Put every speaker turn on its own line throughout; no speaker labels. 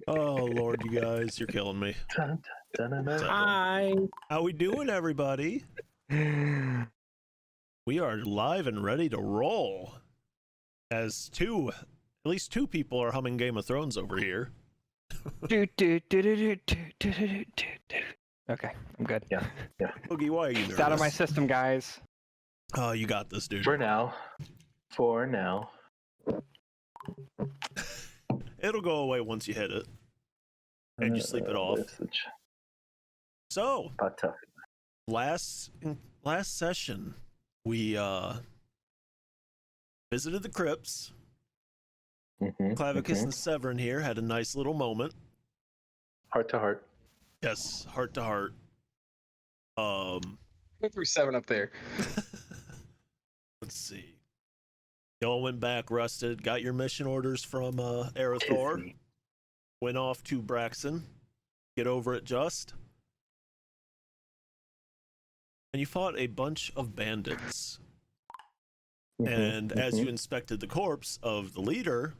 Oh Lord, you guys, you're killing me.
Hi.
How we doing, everybody? We are live and ready to roll. As at least two people are humming Game of Thrones over here.
Okay, I'm good.
Yeah.
Boogie, why are you nervous?
It's out of my system, guys.
Oh, you got this, dude.
For now.
It'll go away once you hit it. And you sleep it off. So,
tough.
last session, we visited the crypts. Clavicus and Severin here had a nice little moment.
Heart to heart.
Yes, heart to heart.
Went through 7 up there.
Let's see. Y'all went back, rested, got your mission orders from Arathor, went off to Braxton, get over it just, and you fought a bunch of bandits. And as you inspected the corpse of the leader,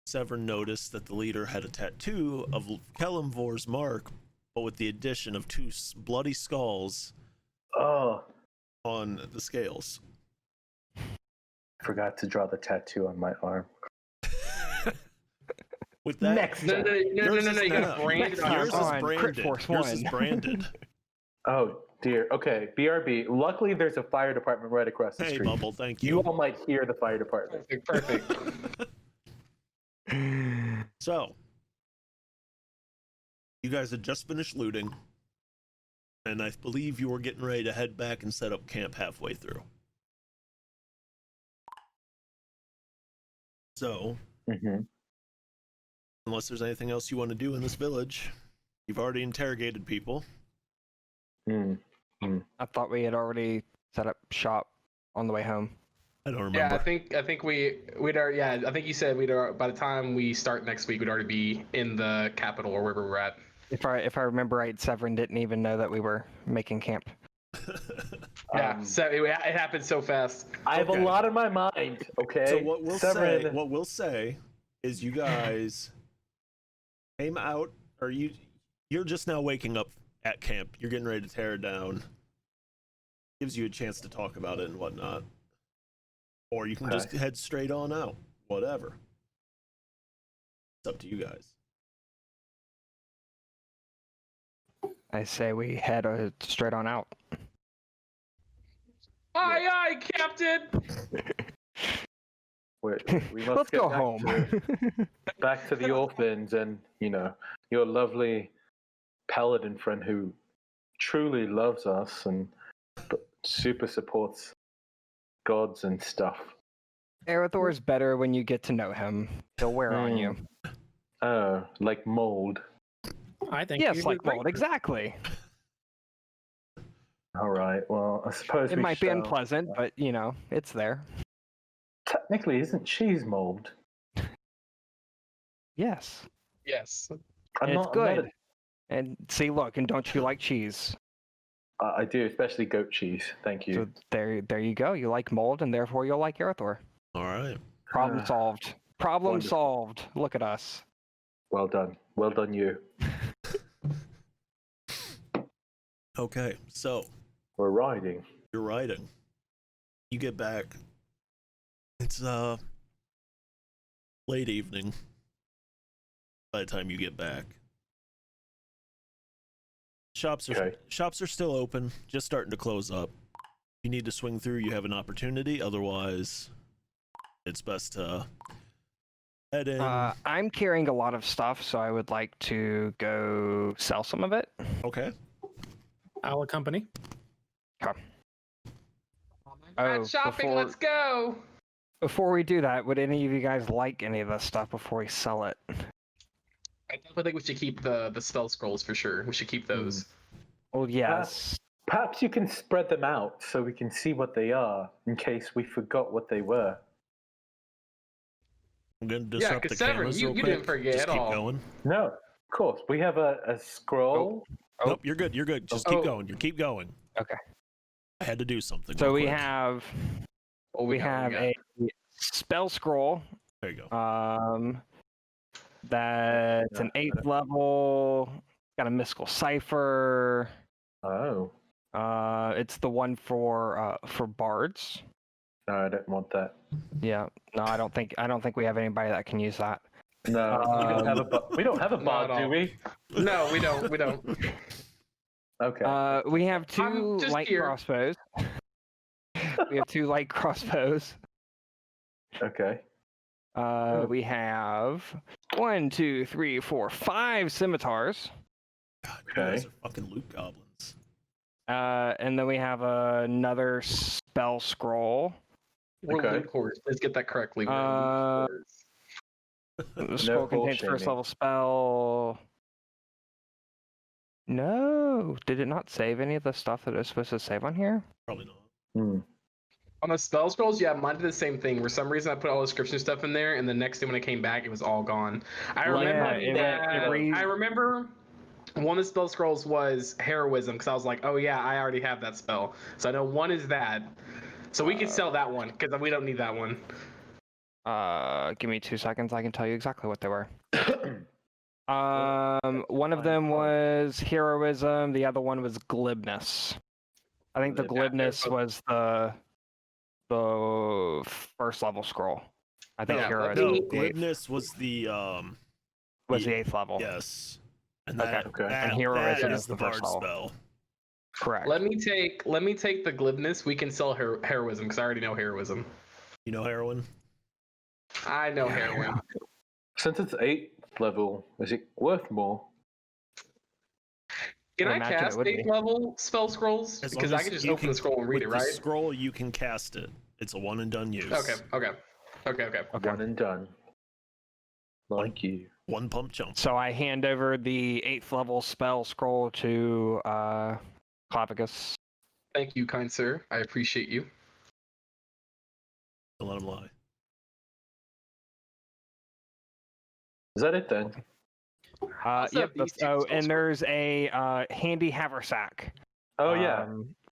Severin noticed that the leader had a tattoo of Kelemvor's mark, but with the addition of 2 bloody skulls on the scales.
Forgot to draw the tattoo on my arm.
With that,
Next
No, you gotta brand it on
yours
your
is
arm.
branded.
Force
Yours
1.
is branded.
Oh dear. Okay, BRB. Luckily, there's a fire department right across the
Hey,
street.
Bubble, thank
You
you.
all might hear the fire department.
Perfect.
So, you guys had just finished looting, and I believe you were getting ready to head back and set up camp halfway through. So, unless there's anything else you want to do in this village, you've already interrogated people.
I thought we had already set up shop on the way home.
I don't remember.
Yeah, I think we'd already. Yeah, I think you said by the time we start next week, we'd already be in the capital or wherever we're at.
If I remember right, Severin didn't even know that we were making camp.
Yeah, so it happened so fast.
I have a lot in my mind. Okay.
So what we'll say is you guys came out, or you're just now waking up at camp. You're getting ready to tear it down. Gives you a chance to talk about it and whatnot. Or you can just head straight on out. Whatever. It's up to you guys.
I say we head straight on out.
Aye, Captain.
We must
Let's
get
go
back
home.
back to the orphans and, your lovely paladin friend who truly loves us and super supports gods and stuff.
Arathor is better when you get to know him. He'll wear on you.
Oh, like mold.
I think
Yes, like mold, exactly.
All right. Well, I suppose
It
we
might be
shall.
unpleasant, but it's there.
Technically, isn't cheese mold?
Yes.
Yes.
I'm
It's
not
good. And see, look, and don't you like cheese?
I do, especially goat cheese. Thank you.
So there you go. You like mold, and therefore you'll like Arathor.
All right.
Problem solved. Problem
Wonderful.
solved. Look at us.
Well done. Well done, you.
Okay, so
We're riding.
you're riding. You get back. It's late evening by the time you get back. Shops are still open, just starting to close up. If you need to swing through, you have an opportunity. Otherwise, it's best to head in.
I'm carrying a lot of stuff, so I would like to go sell some of it.
Okay.
I'll accompany.
Right, shopping. Let's go.
Before we do that, would any of you guys like any of this stuff before we sell it?
I definitely think we should keep the spell scrolls for sure. We should keep those.
Well, yes.
Perhaps you can spread them out so we can see what they are in case we forgot what they were.
I'm going to disrupt the
Severin,
cameras
you
real quick.
didn't forget
Just
at
keep
all.
going.
No, of course. We have a scroll.
Nope, you're good. You're good. Just keep going. You keep going.
Okay.
I had to do something.
So
real
we
quick.
have
Oh,
we have a spell scroll.
There you go.
That's an 8th level. Got a mystical cipher.
Oh,
It's the one for bards.
no, I don't want that.
Yeah. No, I don't think we have anybody that can use that.
No, we don't have a
Not
bard,
at
do
all.
we?
No, we don't. We don't.
Okay.
We have
I'm
2
just
light
here.
crossbows. We have 2 light crossbows.
Okay.
We have 1, 2, 3, 4, 5 scimitars.
God, you
Okay.
guys are fucking loot goblins.
And then we have another spell scroll.
We're
Okay.
loot whores. Let's get that correctly. We're
Uh,
loot whores.
The scroll contains
bullshitting.
first level spell. No, did it not save any of the stuff that it was supposed to save on here?
Probably not.
Hmm.
On the spell scrolls, yeah, mine did the same thing. For some reason, I put all the description stuff in there, and the next day when I came back, it was all gone. I remember I remember one of the spell scrolls was heroism, because I was like, oh yeah, I already have that spell. So I know one is that. So we could sell that one, because we don't need that one.
Give me 2 seconds. I can tell you exactly what they were. One of them was heroism. The other one was glibness. I think the glibness was the first level scroll. I think
Yeah,
heroism
No,
was the eighth-
glibness was the
was the 8th level.
yes, and
Okay.
that,
Okay.
that,
And heroism
that
is
is the
the first
bard
level.
spell.
Correct.
Let me take the glibness. We can sell heroism, because I already know heroism.
You know heroin?
I know heroin.
Since it's 8th level, is it worth more?
Can
I
I
imagine it
cast
would
8th
be.
level spell scrolls?
As
Because
long
I
as
can just
you
open the scroll and read
with
it,
the
right?
scroll, you can cast it. It's a one and done use.
Okay.
Okay.
One and done. Like you.
One pump jump.
So I hand over the 8th level spell scroll to Clavicus.
Thank you, kind sir. I appreciate you.
Don't let him lie.
Is that it then?
Also,
Yep.
these two
Oh,
spell
and there's a handy haversack.
Oh yeah.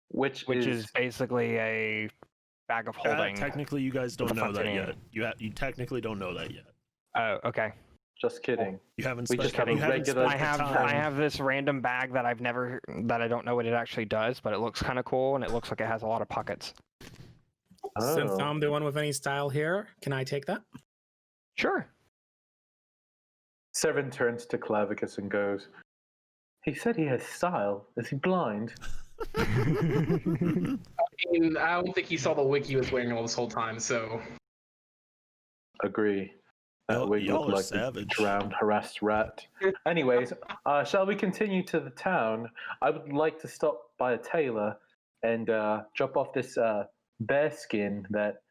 Which is basically a bag of holding.
Technically, you guys don't
with a
know that
functioning-
yet. You technically don't know that yet.
Oh, okay.
Just kidding.
You haven't.
We just have a
you haven't
regular-
spent
I
the
have
time.
this random bag that I don't know what it actually does, but it looks kind of cool and it looks like it has a lot of pockets.
Since
Oh.
I'm the one with any style here, can I take that?
Sure.
Seven turns to Clavicus and goes, he said he has style. Is he blind?
I mean, I don't think he saw the wig he was wearing all this whole time, so.
Agree. That wig
y'all
looked
are
like
savage.
a drowned, harassed rat. Anyways, shall we continue to the town? I would like to stop by a tailor and drop off this bear skin that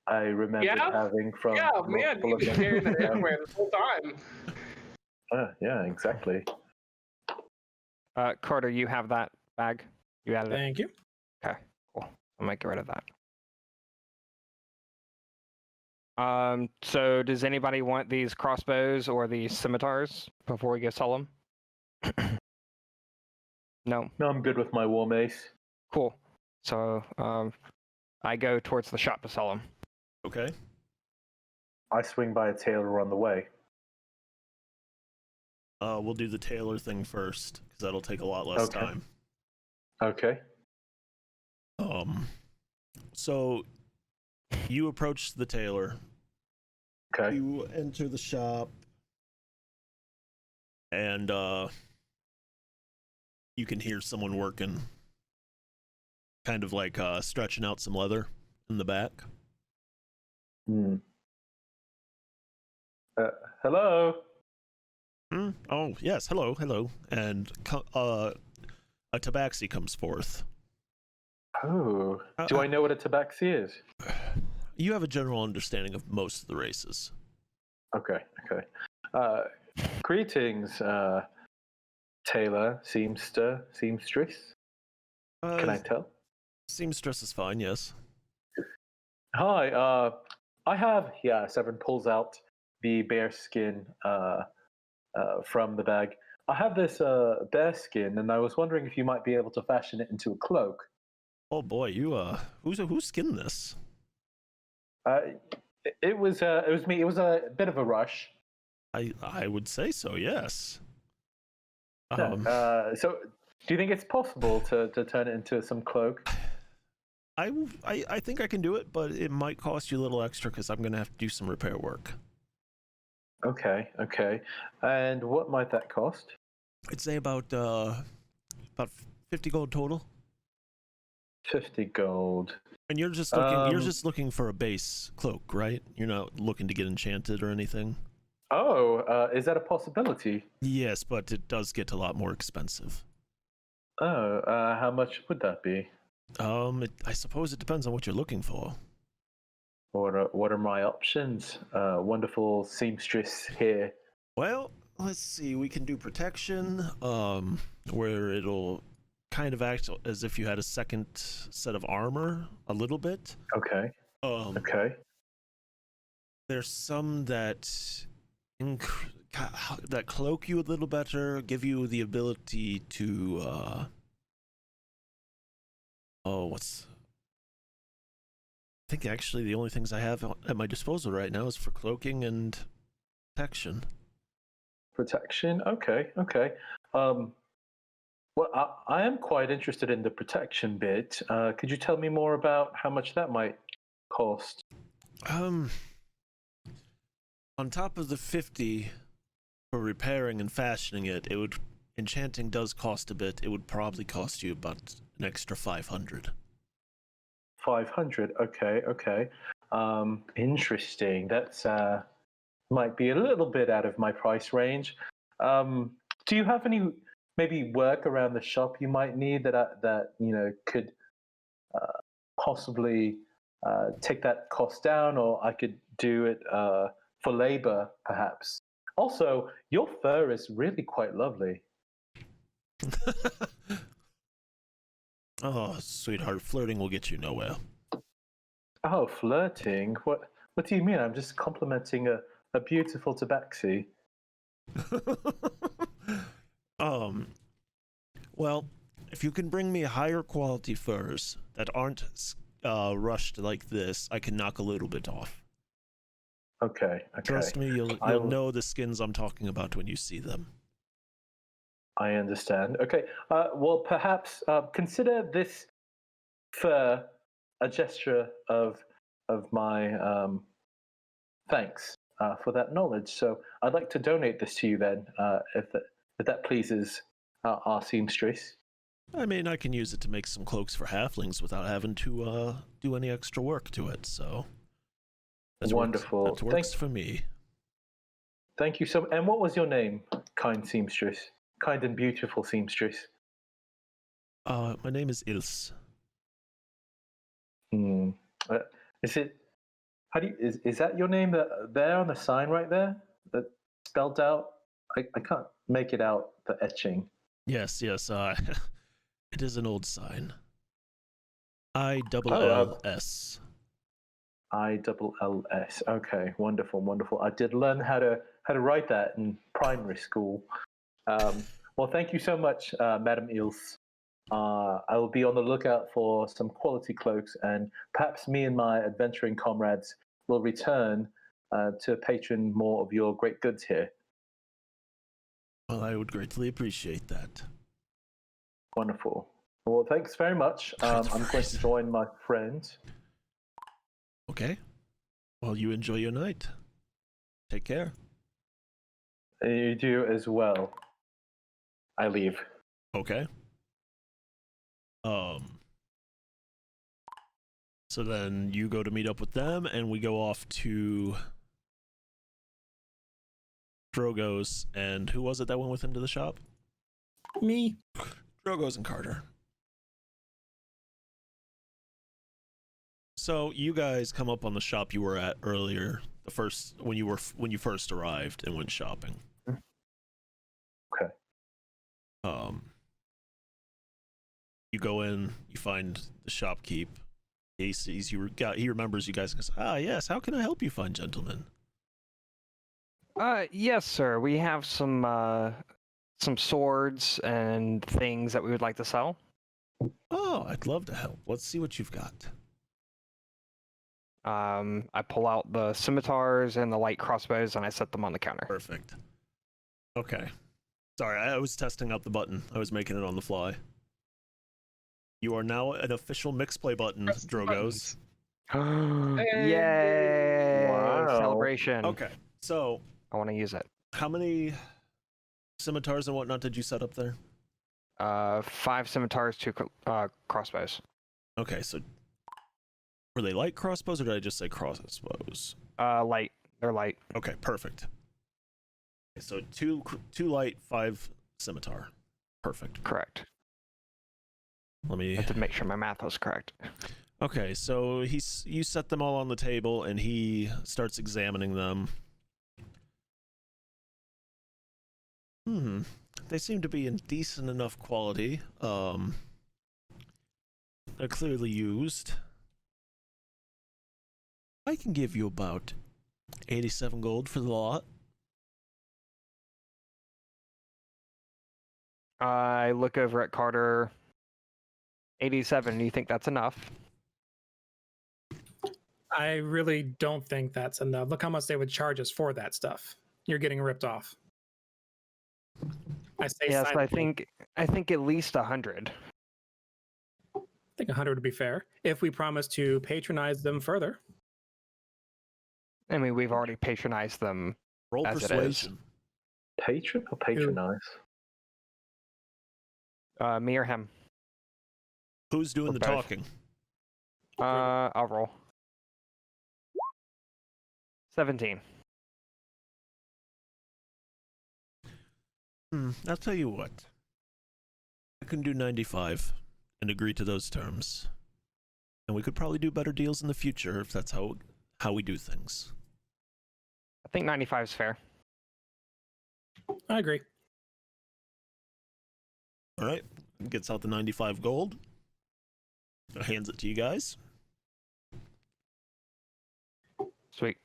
I remember
Yeah?
having from.
Yeah, man,
multiple
you've been
of
carrying
them.
that everywhere this whole time.
Yeah, exactly.
Carter, you have that bag. You added it.
Thank you.
Okay, cool. I might get rid of that. So does anybody want these crossbows or these scimitars before we go sell them? No.
No, I'm good with my war mace.
Cool. So I go towards the shop to sell them.
Okay.
I swing by a tailor on the way.
We'll do the tailor thing first because that'll take a lot less
Okay.
time.
Okay.
So you approach the tailor.
Okay.
You enter the shop, and you can hear someone working, kind of like stretching out some leather in the back.
Hmm. Hello.
Oh yes, hello, and a tabaxi comes forth.
Oh. Do I know what a tabaxi is?
You have a general understanding of most of the races.
Okay. Greetings, tailor, seamstress. Can I tell?
Seamstress is fine, yes.
Hi. I have. Yeah. Severin pulls out the bear skin from the bag. I have this bear skin, and I was wondering if you might be able to fashion it into a cloak.
Oh boy, you who skinned this?
It was me. It was a bit of a rush.
I would say so. Yes.
So, do you think it's possible to turn it into some cloak?
I think I can do it, but it might cost you a little extra because I'm gonna have to do some repair work.
Okay. And what might that cost?
I'd say about 50 gold total.
50 gold.
And you're just looking for a base cloak, right? You're not looking to get enchanted or anything.
Oh, is that a possibility?
Yes, but it does get a lot more expensive.
Oh, how much would that be?
I suppose it depends on what you're looking for.
What are my options? Wonderful seamstress here.
Well, let's see. We can do protection, where it'll kind of act as if you had a second set of armor, a little bit.
Okay. Okay.
There's some that that cloak you a little better, give you the ability to I think actually the only things I have at my disposal right now is for cloaking and protection.
Protection? Okay. Well, I am quite interested in the protection bit. Could you tell me more about how much that might cost?
On top of the 50 for repairing and fashioning it, enchanting does cost a bit. It would probably cost you about an extra 500.
500. Okay. Interesting. That's might be a little bit out of my price range. Do you have any maybe work around the shop you might need that could possibly take that cost down, or I could do it for labor, perhaps? Also, your fur is really quite lovely.
Oh, sweetheart, flirting will get you nowhere.
Oh, flirting? What do you mean? I'm just complimenting a beautiful tabaxi.
Well, if you can bring me higher quality furs that aren't rushed like this, I can knock a little bit off.
Okay.
Trust me, you'll know the skins I'm talking about when you see them.
I understand. Okay. Well, perhaps consider this fur a gesture of my thanks for that knowledge. So I'd like to donate this to you then, if that pleases our seamstress.
I mean, I can use it to make some cloaks for halflings without having to do any extra work to it. So that's
wonderful.
That works for me.
Thank you so much. And what was your name, kind seamstress? Kind and beautiful seamstress.
My name is Ilse.
Is it? How do you? Is that your name? There on the sign right there, that spelled out. I can't make it out. The etching.
Yes. It is an old sign. ILLS.
ILLS. Okay, wonderful. I did learn how to write that in primary school. Well, thank you so much, Madam Ilse. I will be on the lookout for some quality cloaks, and perhaps me and my adventuring comrades will return to patron more of your great goods here.
Well, I would greatly appreciate that.
Wonderful. Well, thanks very much. I'm going to join my friends.
Okay. Well, you enjoy your night. Take care.
You do as well. I leave.
Okay. So then you go to meet up with them, and we go off to Drogoz. And who was it that went with him to the shop?
Me.
Drogoz and Carter. So you guys come up on the shop you were at earlier, when you first arrived and went shopping.
Okay.
You go in, you find the shopkeep. He sees you. He remembers you guys and goes, "Ah, yes. How can I help you, fine gentlemen?"
Yes, sir. We have some swords and things that we would like to sell.
Oh, I'd love to help. Let's see what you've got.
I pull out the scimitars and the light crossbows and I set them on the counter.
Perfect. Okay. Sorry, I was testing out the button. I was making it on the fly. You are now an official mixplay button,
Press the
Drogoz.
Yay!
Wow.
Celebration.
Okay, so
I want to use it.
how many scimitars and whatnot did you set up there?
5 scimitars, 2 crossbows.
Okay, so were they light crossbows or did I just say crossbows?
Light. They're light.
Okay, perfect. Okay, so two light, 5 scimitar. Perfect.
Correct.
Let
I
me.
had to make sure my math was correct.
Okay, so you set them all on the table and he starts examining them. They seem to be in decent enough quality. They're clearly used. I can give you about 87 gold for the lot.
I look over at Carter. 87. You think that's enough?
I really don't think that's enough. Look how much they would charge us for that stuff. You're getting ripped off. I say
Yes,
silently.
I think at least 100.
I think 100 would be fair if we promise to patronize them further.
I mean, we've already patronized them.
Roll
As it is.
persuasion.
Patron or patronize?
Me or him?
Who's doing
Or
the
both.
talking?
I'll roll. 17.
I'll tell you what. I can do 95 and agree to those terms. And we could probably do better deals in the future if that's how we do things.
I think 95 is fair.
I agree.
All right. Gets out the 95 gold. Hands it to you guys.
Sweet.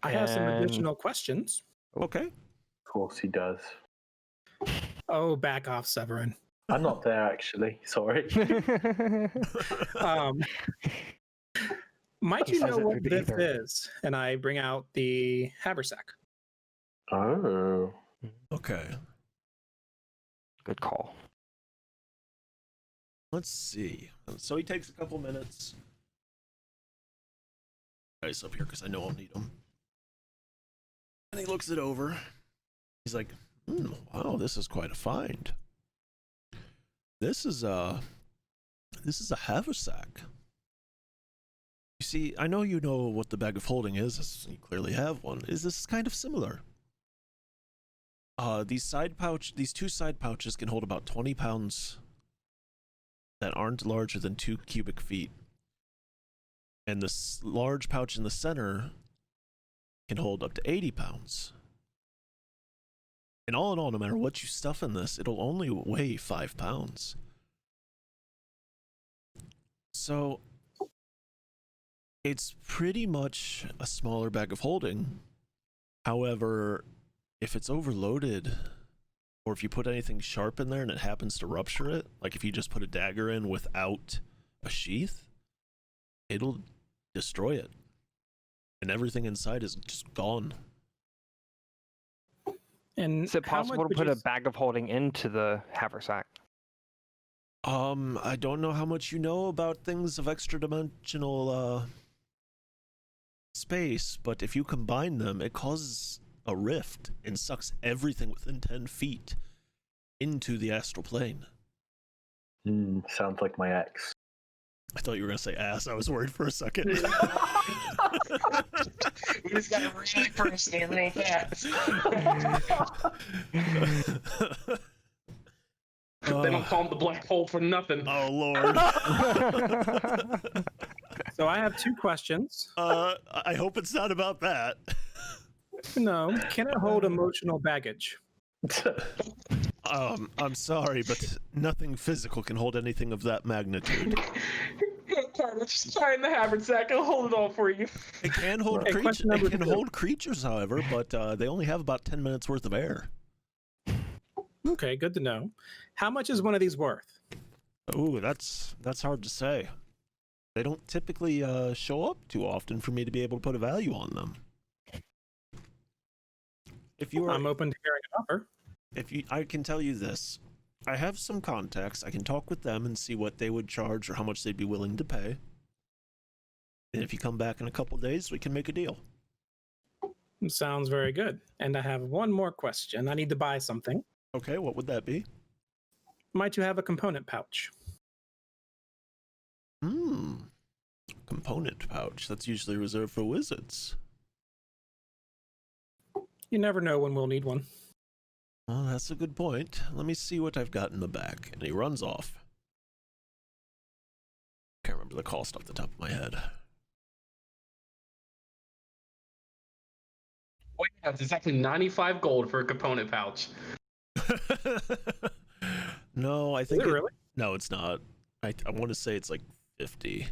I have some
And-
additional questions.
Okay.
Of course he does.
Oh, back off, Severin.
I'm not there actually. Sorry.
Might
He
you
says
know
it
what
through the
this
ether.
is? And I bring out the haversack.
Oh.
Okay.
Good call.
Let's see. So he takes a couple minutes. Guys up here because I know I'll need them. And he looks it over. He's like, wow, this is quite a find. This is a haversack. You see, I know you know what the bag of holding is, as you clearly have one. This is kind of similar. These two side pouches can hold about 20 pounds that aren't larger than 2 cubic feet. And this large pouch in the center can hold up to 80 pounds. And all in all, no matter what you stuff in this, it'll only weigh 5 pounds. So it's pretty much a smaller bag of holding. However, if it's overloaded, or if you put anything sharp in there and it happens to rupture it, like if you just put a dagger in without a sheath, it'll destroy it. And everything inside is just gone.
And
Is it
how much
possible to
would
put
you
a bag of holding into the haversack?
I don't know how much you know about things of extra dimensional space, but if you combine them, it causes a rift and sucks everything within 10 feet into the astral plane.
Sounds like my ex.
I thought you were going to say ass. I was worried for a second.
We just got to really first name real fast. They don't call him the black hole for nothing.
Oh, Lord.
So I have 2 questions.
I hope it's not about that.
No, can it hold emotional baggage?
I'm sorry, but nothing physical can hold anything of that magnitude.
Carter, just try in the haversack. I'll hold it all for you.
It can hold
Hey, question number 2.
hold creatures, however, but they only have about 10 minutes worth of air.
Okay, good to know. How much is one of these worth?
Ooh, that's hard to say. They don't typically show up too often for me to be able to put a value on them. If you are,
I'm open to hearing an offer.
I can tell you this. I have some contacts. I can talk with them and see what they would charge or how much they'd be willing to pay. And if you come back in a couple days, we can make a deal.
Sounds very good. And I have one more question. I need to buy something.
Okay, what would that be?
Might you have a component pouch?
Component pouch. That's usually reserved for wizards.
You never know when we'll need one.
Well, that's a good point. Let me see what I've got in the back. And he runs off. Can't remember the cost off the top of my head.
Oh yeah, it's exactly 95 gold for a component pouch.
No, I think
Is it really?
No, it's not. I want to say it's like 50.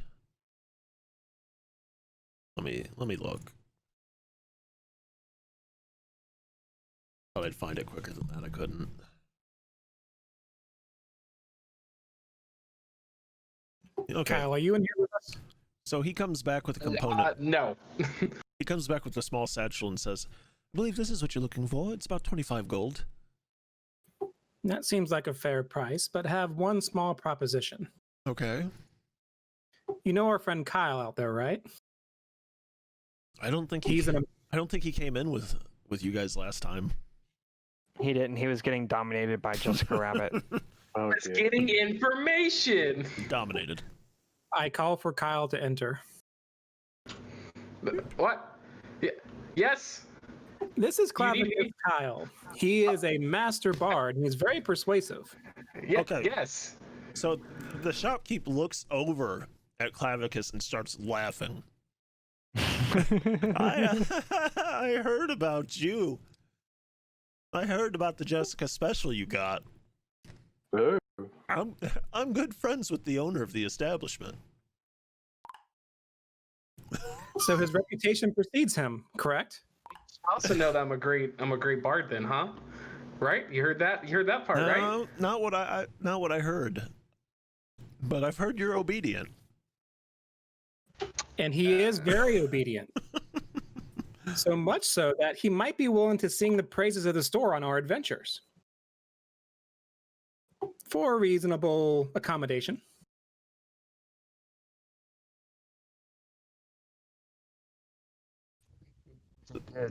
Let me look. Thought I'd find it quicker than that. I couldn't. Okay.
Kyle, are you in here with us?
So he comes back with a component.
No.
He comes back with a small satchel and says, I believe this is what you're looking for. It's about 25 gold.
That seems like a fair price, but have one small proposition.
Okay.
You know our friend Kyle out there, right?
I don't think I don't think he came in with you guys last time.
He didn't. He was getting dominated by Jessica Rabbit.
Oh,
It's
dear.
getting information.
Dominated.
I call for Kyle to enter.
What? Yeah. Yes.
This is
You need
Clavicus Kyle. He is a master bard. And he's very persuasive.
Yeah,
Okay.
Yes.
So the shopkeep looks over at Clavicus and starts laughing. I heard about you. I heard about the Jessica special you got.
Oh.
I'm good friends with the owner of the establishment.
So his reputation precedes him, correct?
I also know that I'm a great bard then, huh? Right? You heard that? You heard that part, right?
No, not what I heard. But I've heard you're obedient.
And he is very obedient. So much so that he might be willing to sing the praises of the store on our adventures. For a reasonable accommodation.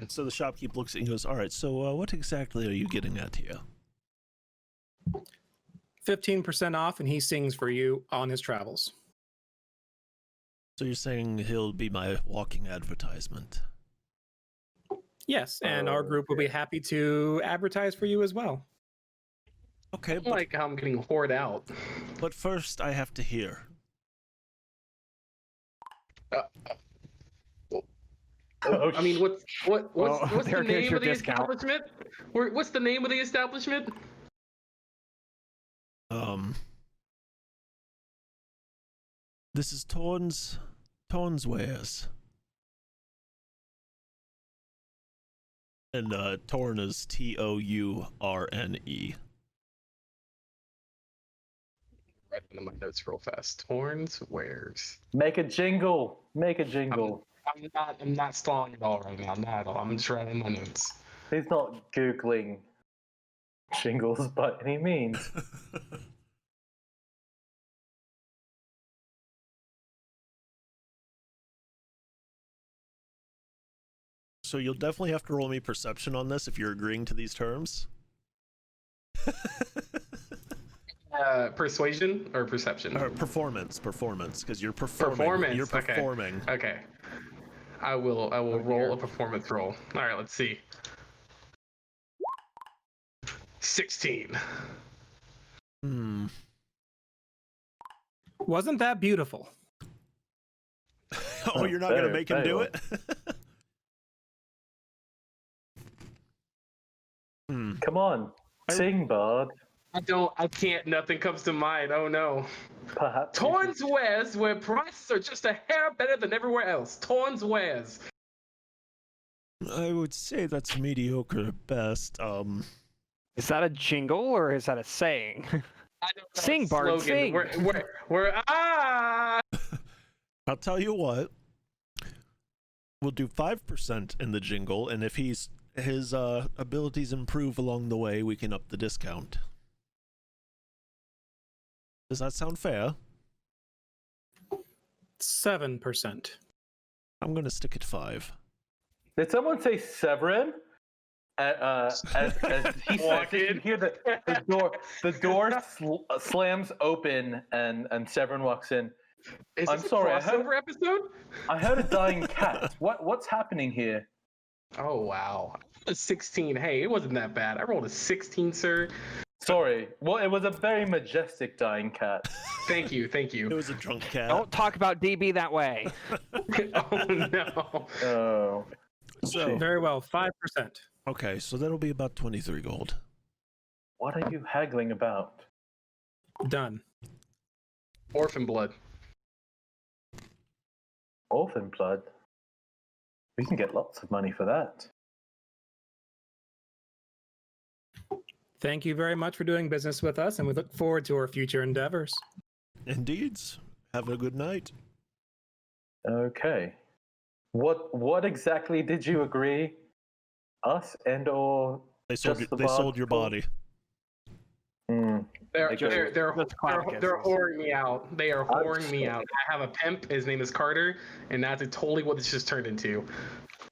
So the shopkeep looks at you and goes, all right, so what exactly are you getting at here?
15% off, and he sings for you on his travels.
So you're saying he'll be my walking advertisement?
Yes, and our group will be happy to advertise for you as well.
Okay,
I like how I'm getting whored out.
but first I have to hear.
Oh,
I mean, what's the
there goes
name
your
of the
discount.
establishment? What's the name of the establishment?
This is Torn's Wares. And Torn is Tourne.
Right into my notes real fast. Torn's Wares.
Make a jingle. Make a jingle.
I'm not stalling at all right now. Not at all. I'm just writing my notes.
He's not Googling jingles by any means.
So you'll definitely have to roll me perception on this if you're agreeing to these terms.
Persuasion or perception?
Or performance, because you're performing.
Performance.
You're performing.
Okay. I will roll a performance roll. All right, let's see. 16.
Wasn't that beautiful?
Oh, you're not going to make him do it?
Come on, sing, Bard.
I can't. Nothing comes to mind. Oh no.
Perhaps.
Torn's Wares, where prices are just a hair better than everywhere else. Torn's Wares.
I would say that's mediocre at best.
Is that a jingle or is that a saying?
I don't know,
Sing, Bard,
slogan.
sing.
We're
I'll tell you what. We'll do 5% in the jingle, and if his abilities improve along the way, we can up the discount. Does that sound fair?
7%.
I'm gonna stick at 5.
Did someone say Severin? As he says, you hear the door slams open, and Severin walks in.
Is
I'm
this
sorry,
a crossover episode?
I heard a dying cat. What's happening here?
Oh wow, a 16. Hey, it wasn't that bad. I rolled a 16, sir.
Sorry. Well, it was a very majestic dying cat.
Thank you.
It was a drunk cat.
Don't talk about DB that way.
Oh no.
Oh.
So
Very well, 5%.
okay, so that'll be about 23 gold.
What are you haggling about?
Done.
Orphan blood.
Orphan blood? We can get lots of money for that.
Thank you very much for doing business with us, and we look forward to our future endeavors.
Indeed. Have a good night.
Okay. What exactly did you agree? Us and or
They sold
just the
they sold your
bar-
body.
They're
That's classic
whoring me out. They are
I'm
whoring me out. I have a pimp. His name is Carter, and that's totally what this just turned into.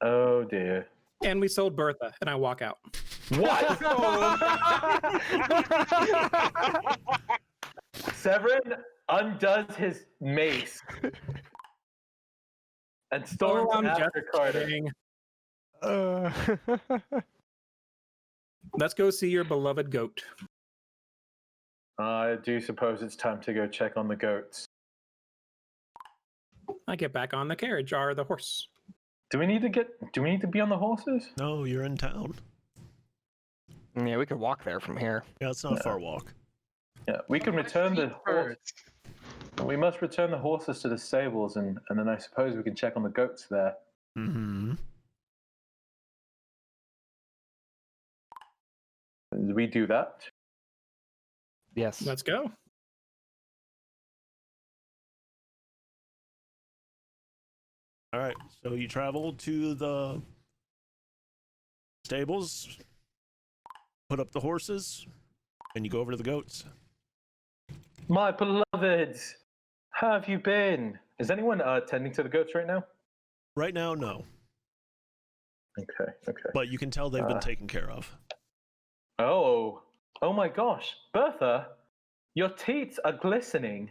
Oh dear.
And we sold Bertha, and I walk out.
What? Severin undoes his mace and storms
I'm
after
just
Carter.
kidding. Let's go see your beloved goat.
I do suppose it's time to go check on the goats.
I get back on the carriage, or the horse.
Do we need to be on the horses?
No, you're in town.
Yeah, we could walk there from here.
Yeah, it's not a far walk.
Yeah, we can return the horse. We must return the horses to the stables, and then I suppose we can check on the goats there.
Mm-hmm.
Do we do that?
Yes.
Let's go.
All right, so you travel to the stables, put up the horses, and you go over to the goats.
My beloveds, how have you been? Is anyone tending to the goats right now?
Right now, no,
Okay.
but you can tell they've been taken care of.
Oh my gosh, Bertha, your teats are glistening.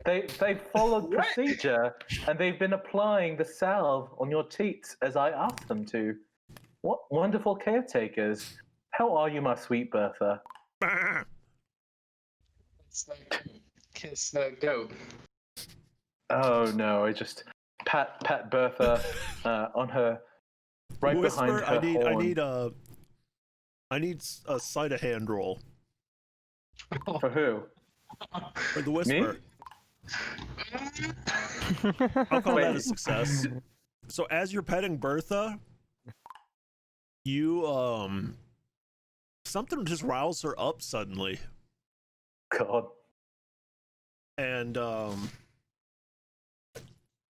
They followed procedure, and they've been applying the salve on your teats as I asked them to. What wonderful caretakers. How are you, my sweet Bertha?
Kiss the goat.
Oh no, I just pat Bertha on her right
Whisper,
behind her horn.
I need a sleight of hand roll
For who?
for the whisper. I'll call that a success. So as you're petting Bertha, you something just riles her up suddenly,
God.
and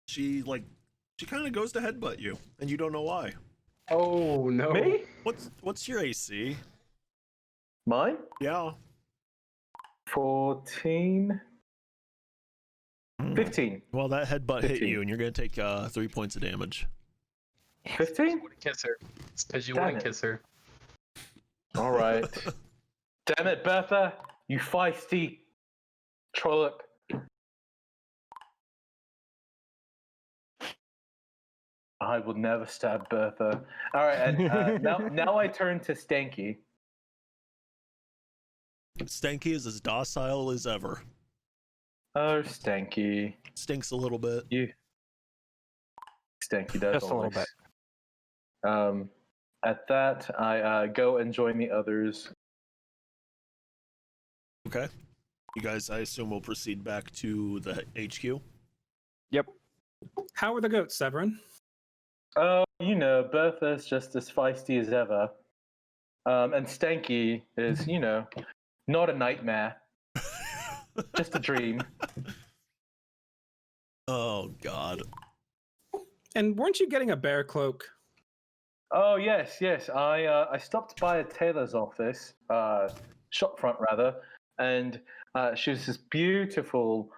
she kind of goes to headbutt you, and you don't know why.
Oh no.
Me?
What's your AC?
Mine?
Yeah.
14. 15.
Well, that headbutt hit
15.
you, and you're gonna take 3 points of damage.
15?
You wouldn't kiss her. It's because you
Damn
wouldn't
it.
kiss her.
All right. Damn it, Bertha, you feisty trollop. I will never stab Bertha. All right, and now I turn to Stanky.
Stanky is as docile as ever.
Oh, Stanky.
Stinks a little bit.
Stanky does
Just a little bit.
At that, I go and join the others.
Okay. You guys, I assume, will proceed back to the HQ.
Yep.
How are the goats, Severin?
Oh, Bertha's just as feisty as ever. And Stanky is, not a nightmare. Just a dream.
Oh God.
And weren't you getting a bear cloak?
Oh yes, yes. I stopped by a tailor's office, shop front rather, and she was this beautiful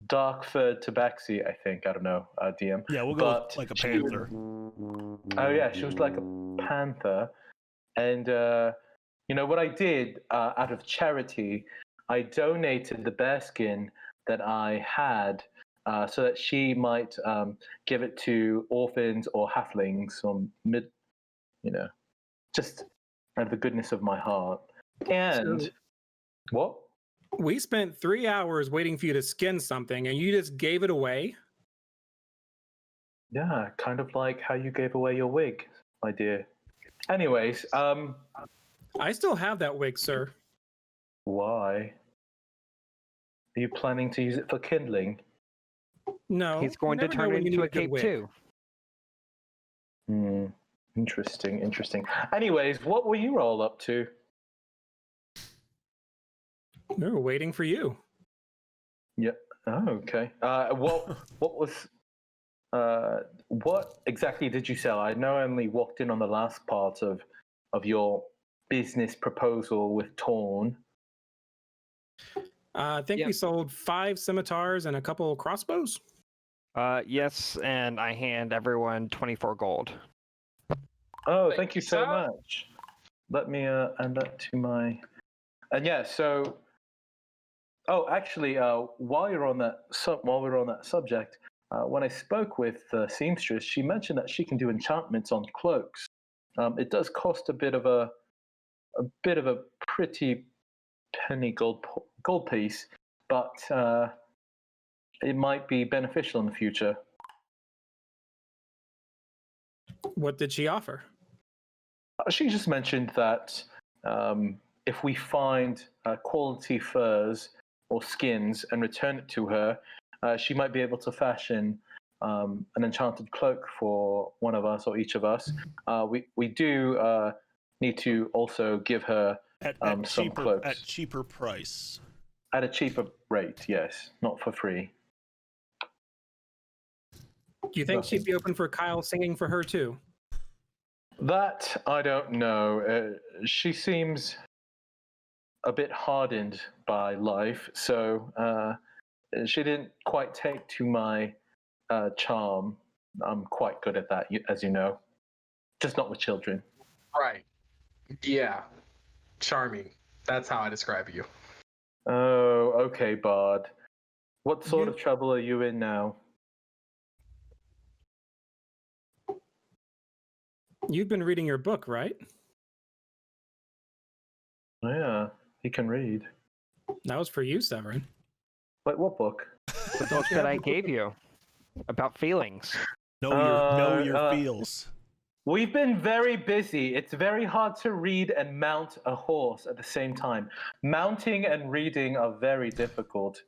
dark furred tabaxi. I think, I don't know, DM.
Yeah, we'll go with like a panther.
Oh yeah, she was like a panther, and you know what I did out of charity, I donated the bear skin that I had. So that she might give it to orphans or halflings or just out of the goodness of my heart. And
So
what?
we spent 3 hours waiting for you to skin something, and you just gave it away.
Yeah, kind of like how you gave away your wig, my dear. Anyways,
I still have that wig, sir.
why? Are you planning to use it for kindling?
No,
He's going
you
to
never know
turn
when
it
you
into
need
a
good
cape
wig.
too.
Interesting. Anyways, what were you all up to?
We were waiting for you.
Yeah. Oh, okay. What exactly did you sell? I know I only walked in on the last part of your business proposal with Torn.
I think we sold 5 scimitars and a couple crossbows.
Yes, and I hand everyone 24 gold.
Oh, thank you so much. Let me add that to my. And yeah, so. Oh, actually, while we're on that subject, when I spoke with Seamstress, she mentioned that she can do enchantments on cloaks. It does cost a bit of a pretty penny gold piece, but it might be beneficial in the future.
What did she offer?
She just mentioned that if we find quality furs or skins and return it to her, she might be able to fashion an enchanted cloak for one of us or each of us. We do need to also give her some cloaks
at cheaper price.
At a cheaper rate, yes, not for free.
Do you think she'd be open for Kyle singing for her too?
That I don't know. She seems a bit hardened by life, so she didn't quite take to my charm. I'm quite good at that, as you know. Just not with children.
Right. Yeah. Charming. That's how I describe you.
Oh, okay, Bard. What sort of trouble are you in now?
You've been reading your book, right?
Yeah, he can read.
That was for you, Severin.
Wait, what book?
The book that I gave you about feelings.
Know your feels.
We've been very busy. It's very hard to read and mount a horse at the same time. Mounting and reading are very difficult.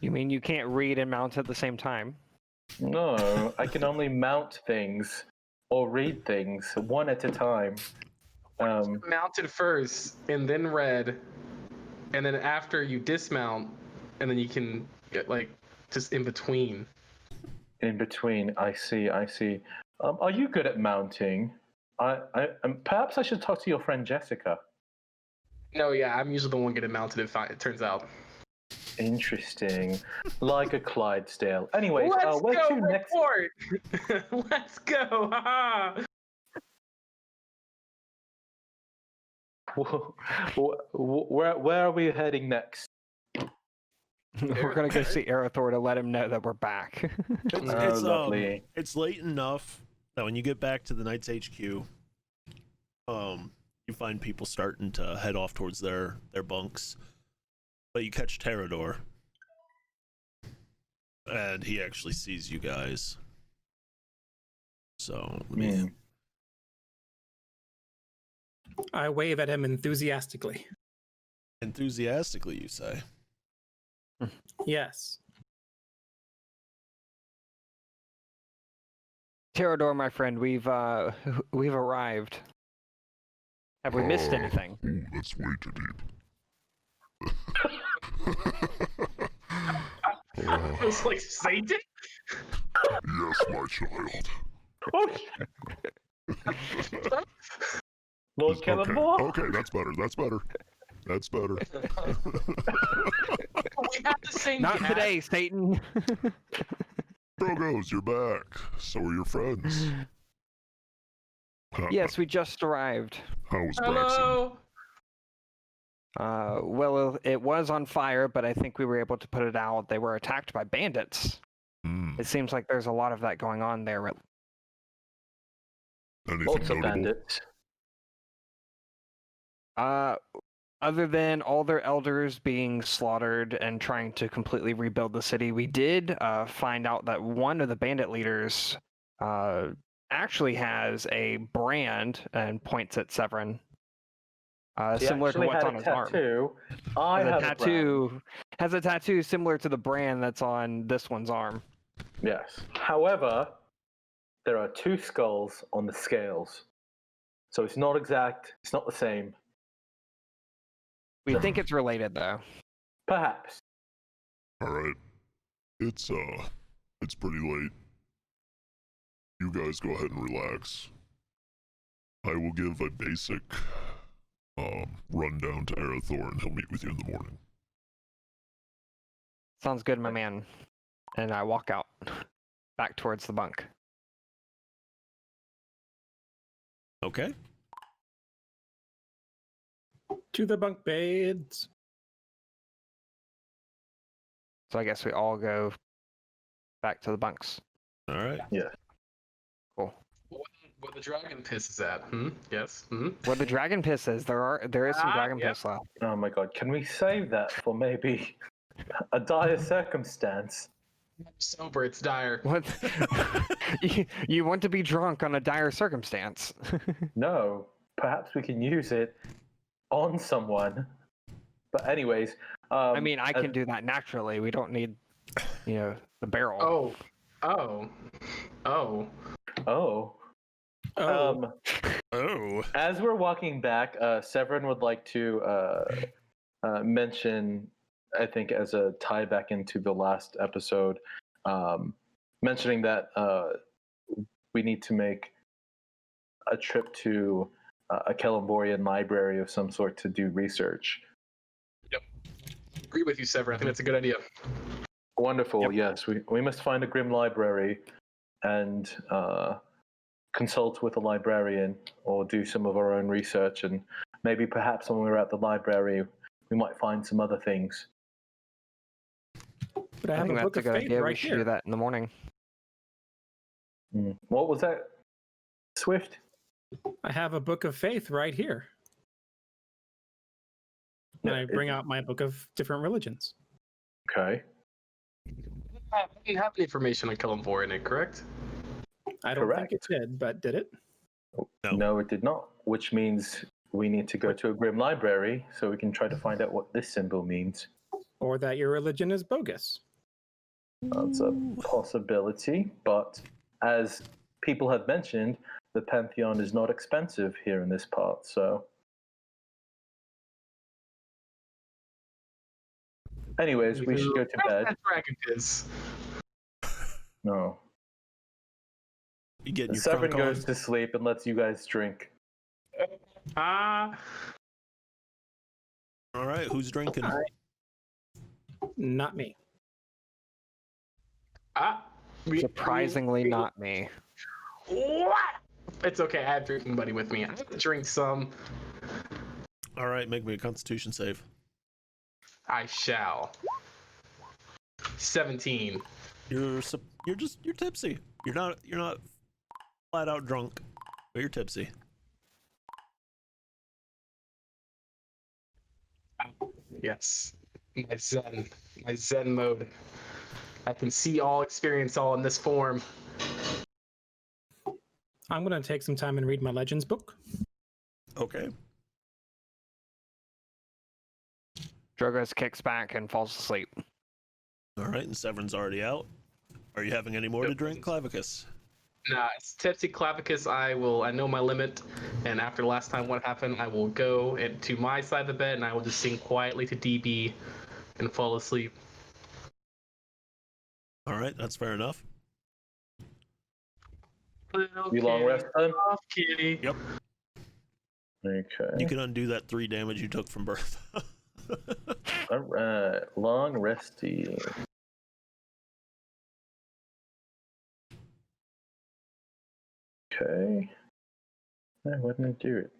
You mean you can't read and mount at the same time?
No, I can only mount things or read things one at a time.
Mounted first and then read, and then after you dismount, and then you can get like just in between.
In between, I see. Are you good at mounting? Perhaps I should talk to your friend Jessica.
No, yeah, I'm usually the one getting mounted. It turns out.
Interesting, like a Clydesdale. Anyways,
let's
where
go
to next?
Report. Let's go.
Where are we heading next?
We're gonna go see Arathor to let him know that we're back.
Lovely.
It's late enough that when you get back to the Knights HQ, you find people starting to head off towards their bunks. But you catch Terrador, and he actually sees you guys. So let me.
I wave at him enthusiastically.
Enthusiastically, you say?
Yes.
Terrador, my friend, we've arrived. Have we missed anything?
Ooh, that's way too deep.
I was like, Satan?
Yes, my child.
Oh, Lord
Okay.
Killenmore?
Okay, that's better. That's better. That's better.
We have the same
Not
cat.
today, Satan.
Drogoz, you're back. So are your friends.
Yes, we just arrived.
How was Braxton?
Hello.
Well, it was on fire, but I think we were able to put it out. They were attacked by bandits. It seems like there's a lot of that going on there.
Anything
Lots of
notable?
bandits.
Other than all their elders being slaughtered and trying to completely rebuild the city, we did find out that one of the bandit leaders actually has a brand and points at Severin.
He
Similar to
actually
what's
had
on
a
his arm.
tattoo. I have a brand.
Has a tattoo similar to the brand that's on this one's arm.
Yes. However, there are 2 skulls on the scales. So it's not exact, it's not the same.
We think it's related though.
Perhaps.
Alright. It's pretty late. You guys go ahead and relax. I will give a basic rundown to Arathor and he'll meet with you in the morning.
Sounds good, my man. And I walk out back towards the bunk.
Okay.
To the bunk beds.
So I guess we all go back to the bunks.
All right.
Yeah.
Cool.
Where the dragon piss is at? Yes.
Where the dragon piss is, there is some dragon piss left.
Oh my god, can we save that for maybe a dire circumstance?
I'm sober. It's dire.
What? you want to be drunk on a dire circumstance?
No. Perhaps we can use it on someone. But anyways,
I mean, I can do that naturally. We don't need, the barrel.
Oh.
Oh.
As we're walking back, Severin would like to mention, I think, as a tie back into the last episode, mentioning that we need to make a trip to a Kellenborian library of some sort to do research.
Yep. Agree with you, Severin. I think that's a good idea.
Wonderful. Yep. Yes, we must find a grim library and consult with a librarian or do some of our own research, and maybe perhaps when we're at the library we might find some other things.
But I have
think
a book
that's a
of
good
faith
idea. We
right
should
here.
do that in the morning.
What was that, Swift?
I have a book of faith right here. And I bring out my book of different religions.
Okay.
I didn't have any information on Kellenbor in it, correct?
I don't
Correct.
think it did, but did it?
No, it did not, which means we need to go to a grim library so we can try to find out what this symbol means.
Or that your religion is bogus.
That's a possibility, but as people have mentioned, the Pantheon is not expensive here in this part, so... Anyways, we should go to bed.
That dragon piss.
No.
You getting your
Severin
crunk
goes
on?
to sleep and lets you guys drink.
Ah.
All right. Who's drinking?
Not me.
Surprisingly, not me.
What? It's okay. I have drinking buddy with me. I have to drink some.
All right. Make me a Constitution save.
I shall. 17.
You're tipsy. You're not flat out drunk, but you're tipsy.
Yes. My Zen mode. I can see all, experience all in this form.
I'm going to take some time and read my Legends book.
Okay.
Drogoz kicks back and falls asleep.
All right. And Severin's already out. Are you having any more to drink, Clavicus?
Nah, it's tipsy Clavicus. I know my limit, and after last time what happened, I will go to my side of the bed and I will just sing quietly to DB and fall asleep.
All right, that's fair enough.
You long rest then?
Off, kitty.
Yep.
Okay.
You can undo that 3 damage you took from birth.
All right. Long resty. Okay. I wouldn't do it.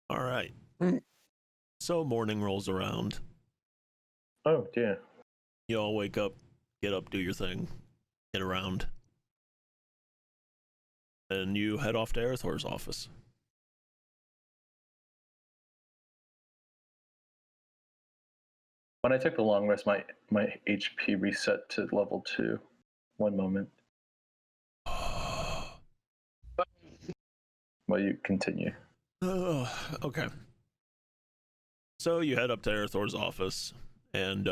All right. So morning rolls around.
Oh dear.
You all wake up, get up, do your thing, get around. And you head off to Arathor's office.
When I took the long rest, my HP reset to level 2. One moment. Well, you continue.
Okay. So you head up to Arathor's office, and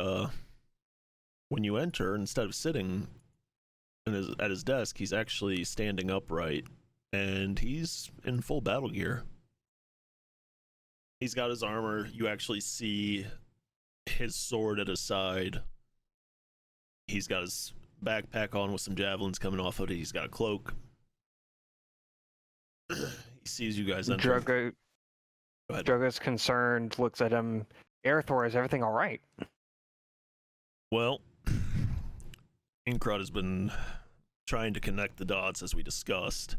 when you enter, instead of sitting at his desk, he's actually standing upright, and he's in full battle gear. He's got his armor. You actually see his sword at his side. He's got his backpack on with some javelins coming off of it. He's got a cloak. He sees you guys enter.
Drogoz concerned, looks at him. Arathor, is everything all right?
Well, Inkrot has been trying to connect the dots as we discussed,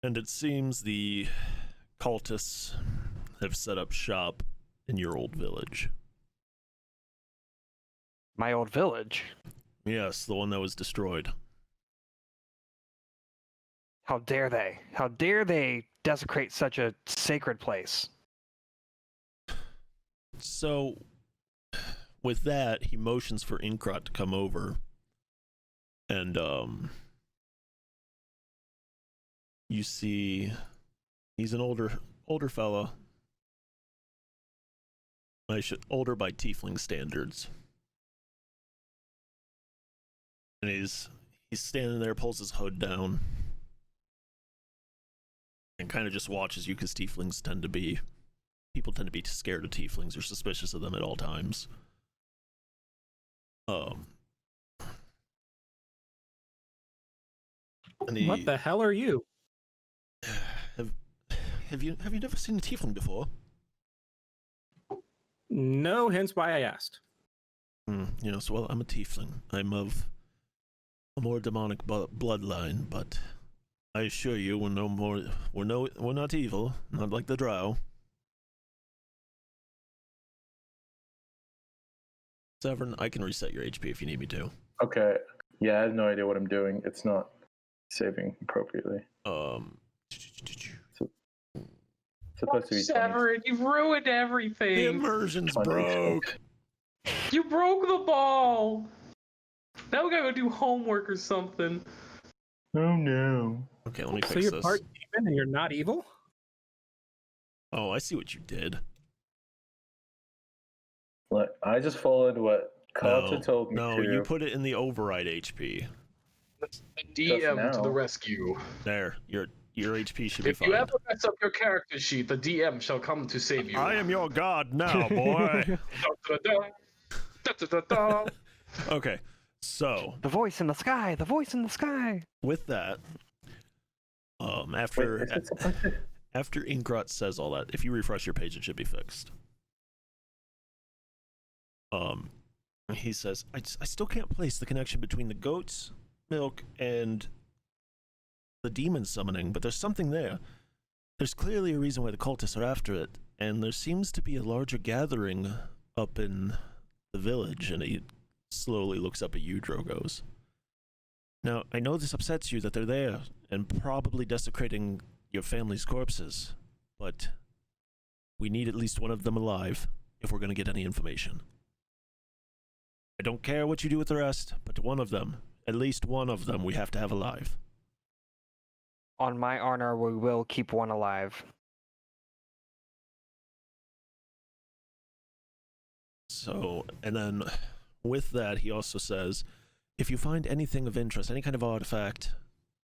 and it seems the cultists have set up shop in your old village.
My old village?
Yes, the one that was destroyed.
How dare they? How dare they desecrate such a sacred place?
So, with that, he motions for Inkrot to come over. And, you see, he's an older fella. Older by tiefling standards. And he's standing there, pulls his hood down, and kind of just watches you, because tieflings people tend to be scared of tieflings or suspicious of them at all times.
What the hell are you?
Have you never seen a tiefling before?
No, hence why I asked.
Yes, well, I'm a tiefling. I'm of a more demonic bloodline, but I assure you, we're not evil, not like the drow. Severn, I can reset your HP if you need me to.
Okay. Yeah, I have no idea what I'm doing. It's not saving appropriately. Supposed to be
Severn, you've ruined everything.
The immersion's broke.
You broke the ball. Now we gotta go do homework or something.
Oh no.
Okay, let me fix
this. So you're
this.
part demon and you're not evil?
Oh, I see what you did.
Look, I just followed what Carter told me to.
No, you put it in the override HP.
DM to the rescue.
There, your HP should be
If
fine.
you ever mess up your character sheet, the DM shall come to save you.
I am your god now, boy. Okay, so
the voice in the sky, the voice in the sky.
With that, after Inkrot says all that, if you refresh your page, it should be fixed. He says, I still can't place the connection between the goat's milk and the demon summoning, but there's something there. There's clearly a reason why the cultists are after it, and there seems to be a larger gathering up in the village, and he slowly looks up at you, Drogoz. Now, I know this upsets you that they're there, and probably desecrating your family's corpses, but we need at least one of them alive if we're going to get any information. I don't care what you do with the rest, but one of them, at least one of them, we have to have alive.
On my honor, we will keep one alive.
So, and then with that, he also says, if you find anything of interest, any kind of artifact,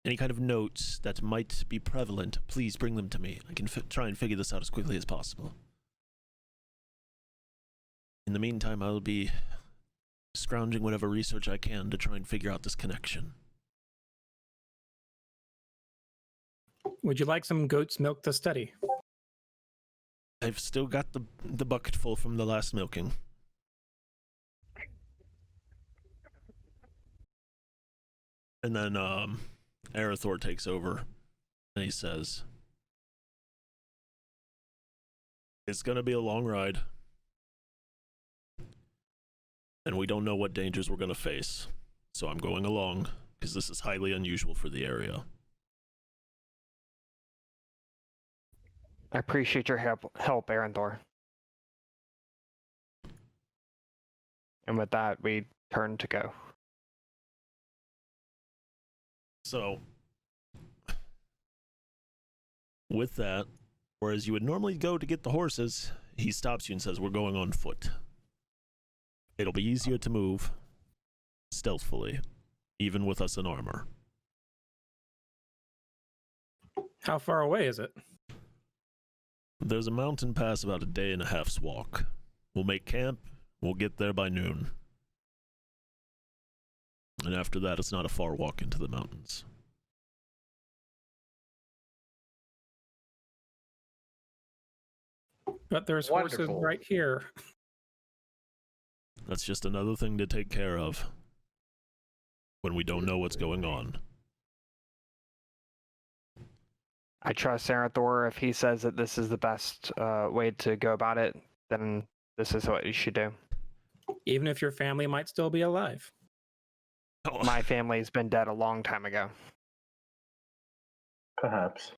any kind of notes that might be prevalent, please bring them to me. I can try and figure this out as quickly as possible. In the meantime, I'll be scrounging whatever research I can to try and figure out this connection.
Would you like some goat's milk to study?
I've still got the bucket full from the last milking. And then Arathor takes over and he says, it's gonna be a long ride. And we don't know what dangers we're gonna face. So I'm going along, because this is highly unusual for the area.
I appreciate your help, Arathor. And with that, we turn to go.
So, with that, whereas you would normally go to get the horses, he stops you and says, we're going on foot. It'll be easier to move stealthily, even with us in armor.
How far away is it?
There's a mountain pass about a day and a half's walk. We'll make camp, we'll get there by noon. And after that, it's not a far walk into the mountains.
But there's horses right here.
That's just another thing to take care of when we don't know what's going on.
I trust Arathor. If he says that this is the best way to go about it, then this is what you should do.
Even if your family might still be alive.
My family's been dead a long time ago.
Perhaps.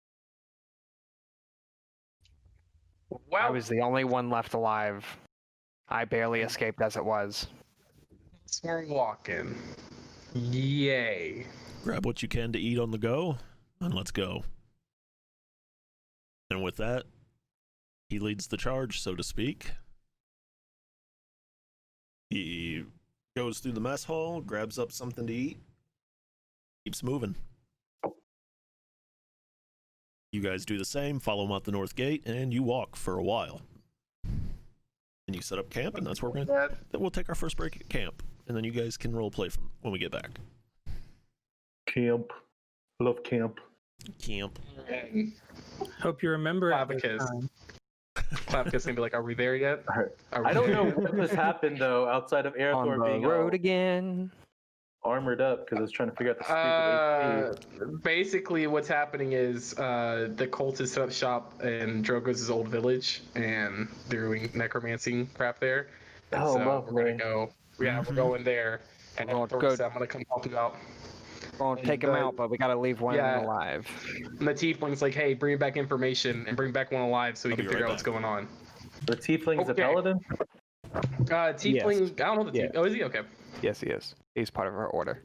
Well,
I was the only one left alive. I barely escaped as it was.
we're walking. Yay.
Grab what you can to eat on the go, and let's go. And with that, he leads the charge, so to speak. He goes through the mess hall, grabs up something to eat, keeps moving. You guys do the same, follow him out the north gate, and you walk for a while. And you set up camp, and that's where we'll take our first break at camp, and then you guys can role play from when we get back.
Camp. Love camp.
Camp.
Hope you remember.
Clavicus gonna be like, "Are we there yet?"
I don't know what has happened though, outside of Arathor being
road again,
armored up because I was trying to figure out the stupid
basically, what's happening is the cultists set up shop in Drogoz' old village, and they're doing necromancy crap there. And
Oh,
so
lovely.
we're gonna go. Yeah, we're going there, and Arathor said, "I'm gonna come help you out."
We'll take him out, but we gotta leave one alive.
And the tiefling's like, "Hey, bring back information and bring back one alive so we can figure out what's going on."
The tiefling's a paladin?
Tiefling, yes. I don't know the tiefling. Oh, is he? Okay.
Yes, he is. He's part of our order.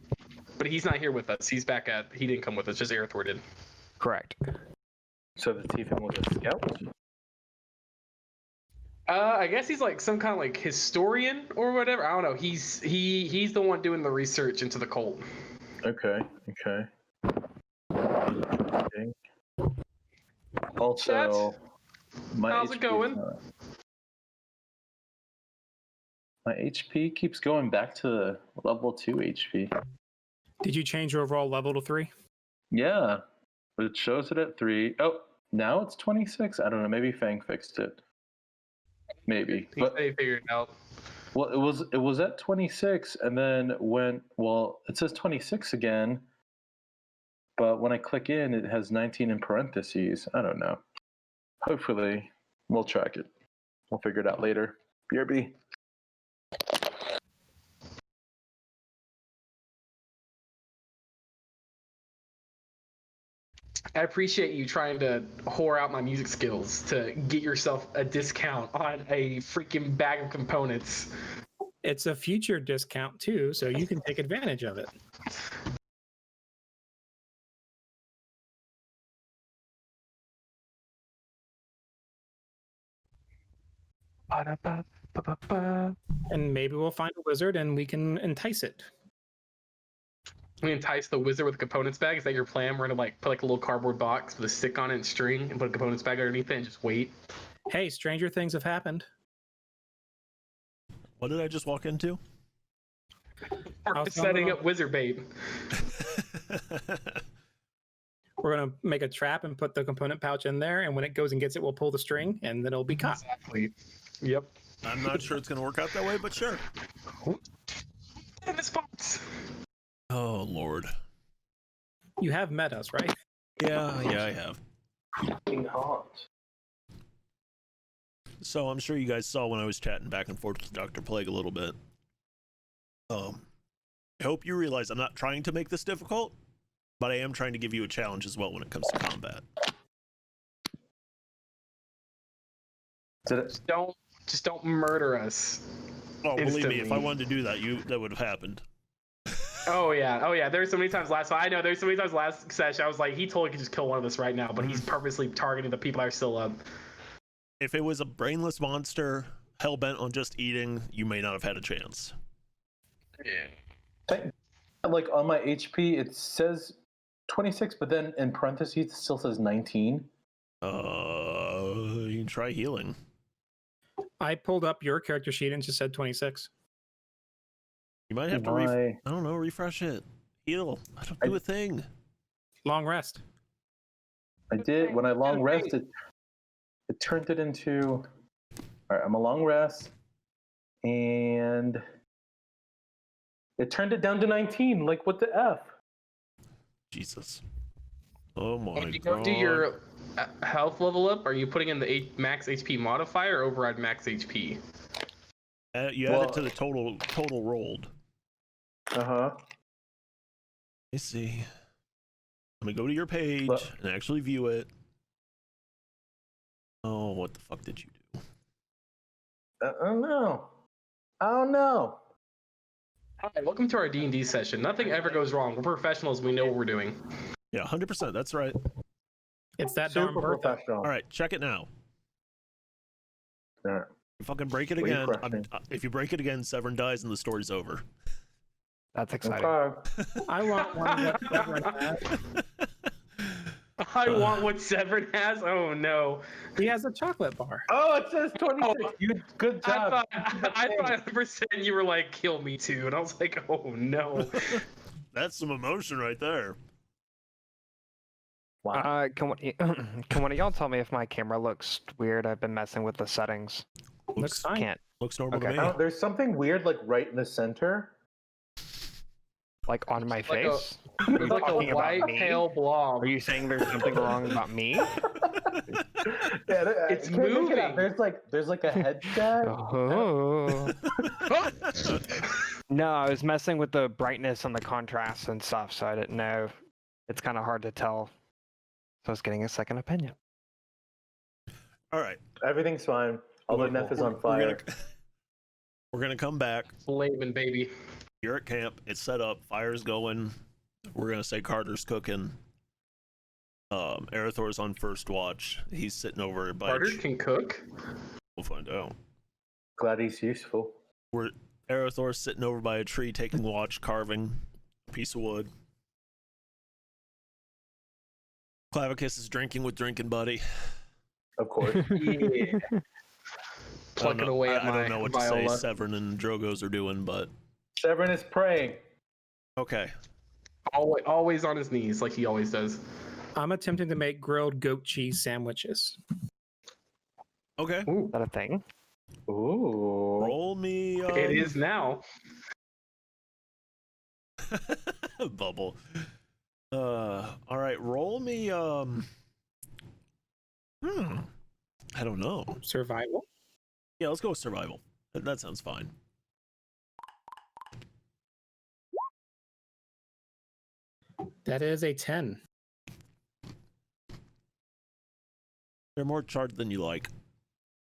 But he's not here with us. He's back at. He didn't come with us. Just Arathor did.
Correct.
So the tiefling was a scout?
I guess he's like some kind of like historian or whatever. I don't know. He's the one doing the research into the cult.
Okay. Also,
how's it going?
My HP keeps going back to level 2 HP.
Did you change your overall level to 3?
Yeah, but it shows it at 3. Oh, now it's 26? I don't know. Maybe Fang fixed it. Maybe.
But they figured it out.
Well, it was at 26, and then it says 26 again, but when I click in, it has 19 in parentheses. I don't know. Hopefully, we'll track it. We'll figure it out later. BRB.
I appreciate you trying to whore out my music skills to get yourself a discount on a freaking bag of components.
It's a future discount too, so you can take advantage of it. And maybe we'll find a wizard and we can entice it.
We entice the wizard with a components bag. Is that your plan? We're gonna like put like a little cardboard box with a stick on it and string, and put a components bag underneath it, and just wait.
Hey, stranger things have happened.
What did I just walk into?
We're setting up wizard bait.
We're gonna make a trap and put the component pouch in there, and when it goes and gets it, we'll pull the string, and then it'll be caught.
Exactly. Yep.
I'm not sure it's gonna work out that way, but sure.
In this box.
Oh Lord.
You have met us, right?
Yeah, I have.
Hot.
So I'm sure you guys saw when I was chatting back and forth with Dr. Plague a little bit. I hope you realize I'm not trying to make this difficult, but I am trying to give you a challenge as well when it comes to combat.
Just don't murder us.
Oh, believe
instantly.
me, if I wanted to do that, that would have happened.
Oh yeah. There's so many times last session I was like, he totally could just kill one of us right now, but he's purposely targeting the people that are still up.
If it was a brainless monster hell bent on just eating, you may not have had a chance.
Yeah. Like on my HP, it says 26, but then in parentheses it still says 19.
You can try healing.
I pulled up your character sheet and just said 26.
You might have to I don't know, refresh it. Heal. I don't do a thing.
Long rest.
I did. When I long rested, it turned it into... Alright, I'm a long rest. And... it turned it down to 19. Like, what the F?
Jesus. Oh my god.
When you go do your health level up, are you putting in the max HP modifier or override max HP?
You add it to the total rolled.
Uh-huh.
Let me see. Let me go to your page and actually view it. Oh, what the fuck did you do?
I don't know.
Hi, welcome to our D&D session. Nothing ever goes wrong. We're professionals. We know what we're doing.
Yeah, 100%. That's right.
It's that
Super
darn Bertha.
professional.
All right, check it now.
All right.
You fucking break it again. If you break it again, Severn dies and the story's over.
That's exciting.
Okay.
I want one that Severn has.
I want what Severn has? Oh, no.
He has a chocolate bar.
Oh, it says 26. Good job.
I thought 100% you were like, kill me too. And I was like, oh, no.
That's some emotion right there.
Wow.
Can one of y'all tell me if my camera looks weird? I've been messing with the settings.
Looks fine.
Can't.
Looks normal
Okay.
to me.
There's something weird, like right in the center.
Like on my face?
It's like a
talking about
white,
me?
pale blob.
Are you saying there's something wrong about me?
It's moving.
There's like a headset.
Oh. No, I was messing with the brightness and the contrast and stuff, so I didn't know. It's kind of hard to tell. So I was getting a second opinion.
All right.
Everything's fine. Although Neff is on fire.
We're gonna come back.
Slaving, baby.
You're at camp. It's set up. Fire's going. We're gonna say Carter's cooking. Arathor's on first watch. He's sitting over by.
Carter can cook.
We'll find out.
Glad he's useful.
Arathor's sitting over by a tree, taking watch, carving a piece of wood. Clavicus is drinking with Drinking Buddy.
Of course.
Yeah. Plucking away at my
I don't know what
viola.
to say Severn and Drogoz are doing, but
Severn is praying.
okay.
Always on his knees, like he always does.
I'm attempting to make grilled goat cheese sandwiches.
Okay.
Is that a thing?
Ooh.
Roll me.
It is now.
Bubble. All right. Roll me. I don't know.
Survival.
Yeah, let's go with survival. That sounds fine.
That is a 10.
They're more charred than you like.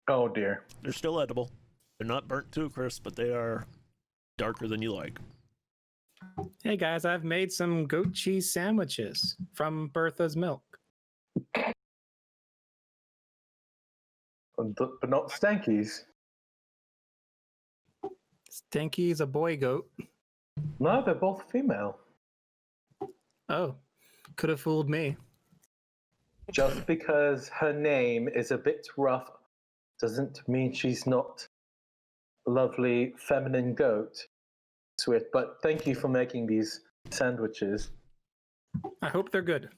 Oh dear.
They're still edible. They're not burnt to a crisp, but they are darker than you like.
Hey guys, I've made some goat cheese sandwiches from Bertha's milk.
But not Stanky's.
Stinky's a boy goat.
No, they're both female.
Oh, could have fooled me.
Just because her name is a bit rough doesn't mean she's not a lovely feminine goat. Sweet, but thank you for making these sandwiches.
I hope they're good.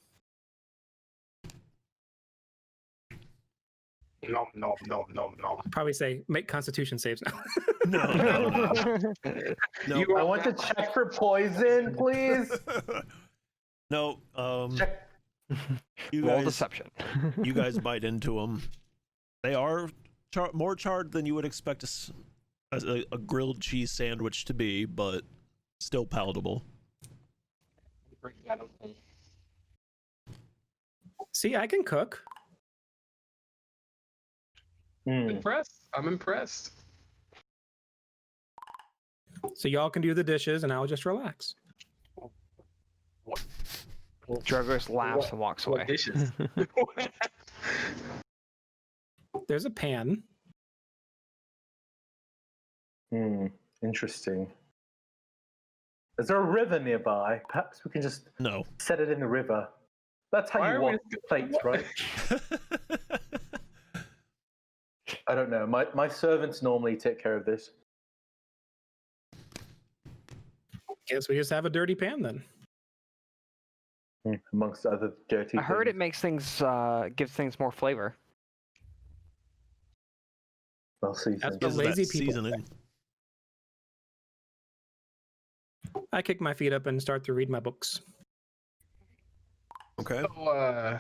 No, no, no, no, no.
Probably say make Constitution saves now.
No.
I want to check for poison, please.
No.
Check.
You
Roll
guys,
deception.
you guys bite into them. They are more charred than you would expect a grilled cheese sandwich to be, but still palatable.
See, I can cook.
Impressed. I'm impressed.
So y'all can do the dishes and I'll just relax.
Drogoz laughs and walks away.
What dishes?
There's a pan.
Interesting. Is there a river nearby? Perhaps we can just set it in the river. That's how you wash plates, right? I don't know. My servants normally take care of this.
Guess we just have a dirty pan then.
Amongst other dirty
I heard
things.
it makes things, gives things more flavor.
Well seasoned.
That's what lazy people
seasoning.
I kick my feet up and start to read my books.
Okay.
So,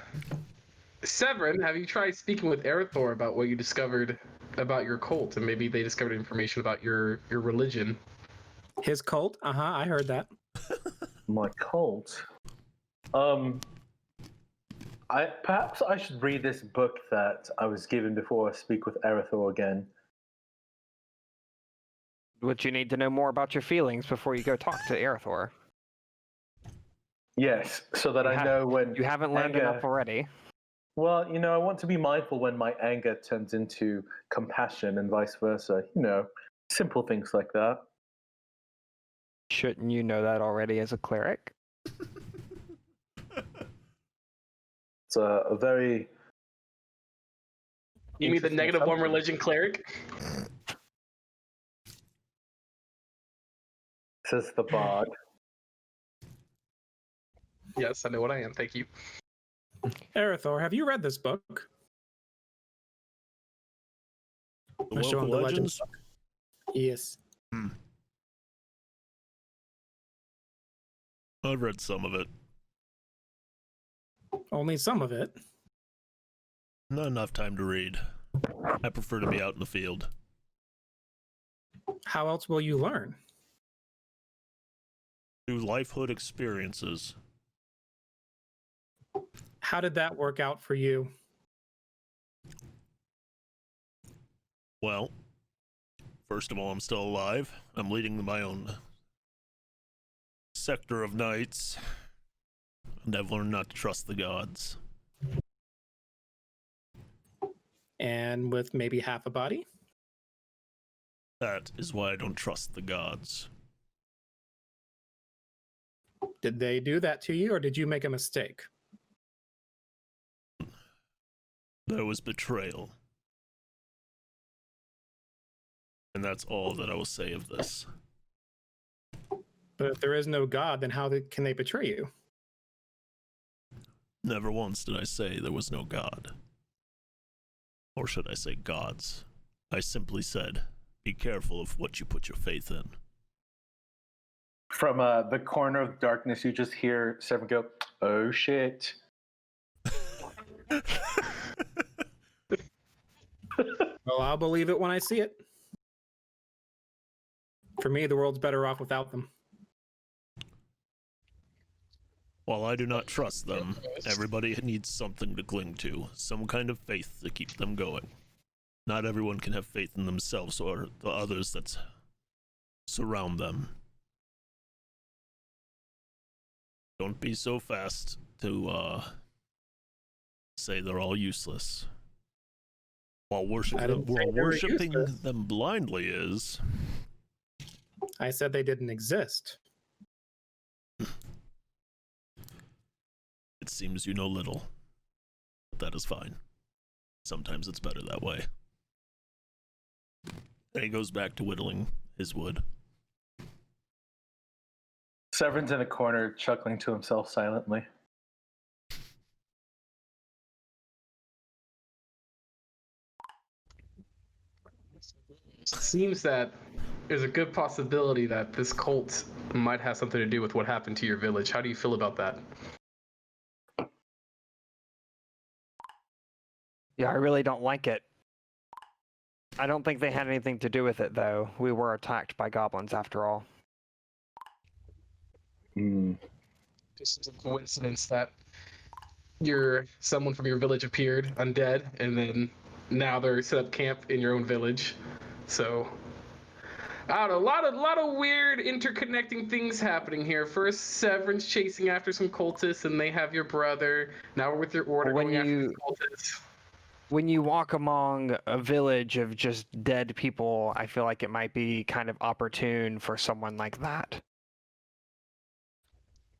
Severin, have you tried speaking with Erythor about what you discovered about your cult, and maybe they discovered information about your religion?
His cult? I heard that.
My cult? Perhaps I should read this book that I was given before I speak with Erythor again.
Would you need to know more about your feelings before you go talk to Erythor?
Yes, so that I know when
you haven't learned enough already.
Well, I want to be mindful when my anger turns into compassion and vice versa. Simple things like that.
Shouldn't you know that already as a cleric?
It's a very...
You mean the negative one religion cleric?
Says the bard.
Yes, I know what I am. Thank you.
Erythor, have you read this book?
The local legends?
book. Yes.
I've read some of it.
Only some of it.
Not enough time to read. I prefer to be out in the field.
How else will you learn?
Through lifehood experiences.
How did that work out for you?
Well, first of all, I'm still alive. I'm leading my own sector of knights. And I've learned not to trust the gods.
And with maybe half a body?
That is why I don't trust the gods.
Did they do that to you, or did you make a mistake?
There was betrayal. And that's all that I will say of this.
But if there is no God, then how can they betray you?
Never once did I say there was no God. Or should I say gods? I simply said, be careful of what you put your faith in.
From the corner of darkness, you just hear Severin go, "Oh shit."
Well, I'll believe it when I see it. For me, the world's better off without them.
While I do not trust them, everybody needs something to cling to, some kind of faith to keep them going. Not everyone can have faith in themselves or the others that surround them. Don't be so fast to say they're all useless. While worshiping them blindly is...
I said they didn't exist.
It seems you know little. But that is fine. Sometimes it's better that way. And he goes back to whittling his wood.
Severin's in a corner, chuckling to himself silently.
It seems that there's a good possibility that this cult might have something to do with what happened to your village. How do you feel about that?
Yeah, I really don't like it. I don't think they had anything to do with it, though. We were attacked by goblins, after all.
Just a coincidence that someone from your village appeared undead, and then now they're set up camp in your own village. So, I don't know, a lot of weird interconnecting things happening here. First, Severin's chasing after some cultists, and they have your brother. Now we're with your order going after the cultists.
When you walk among a village of just dead people, I feel like it might be kind of opportune for someone like that.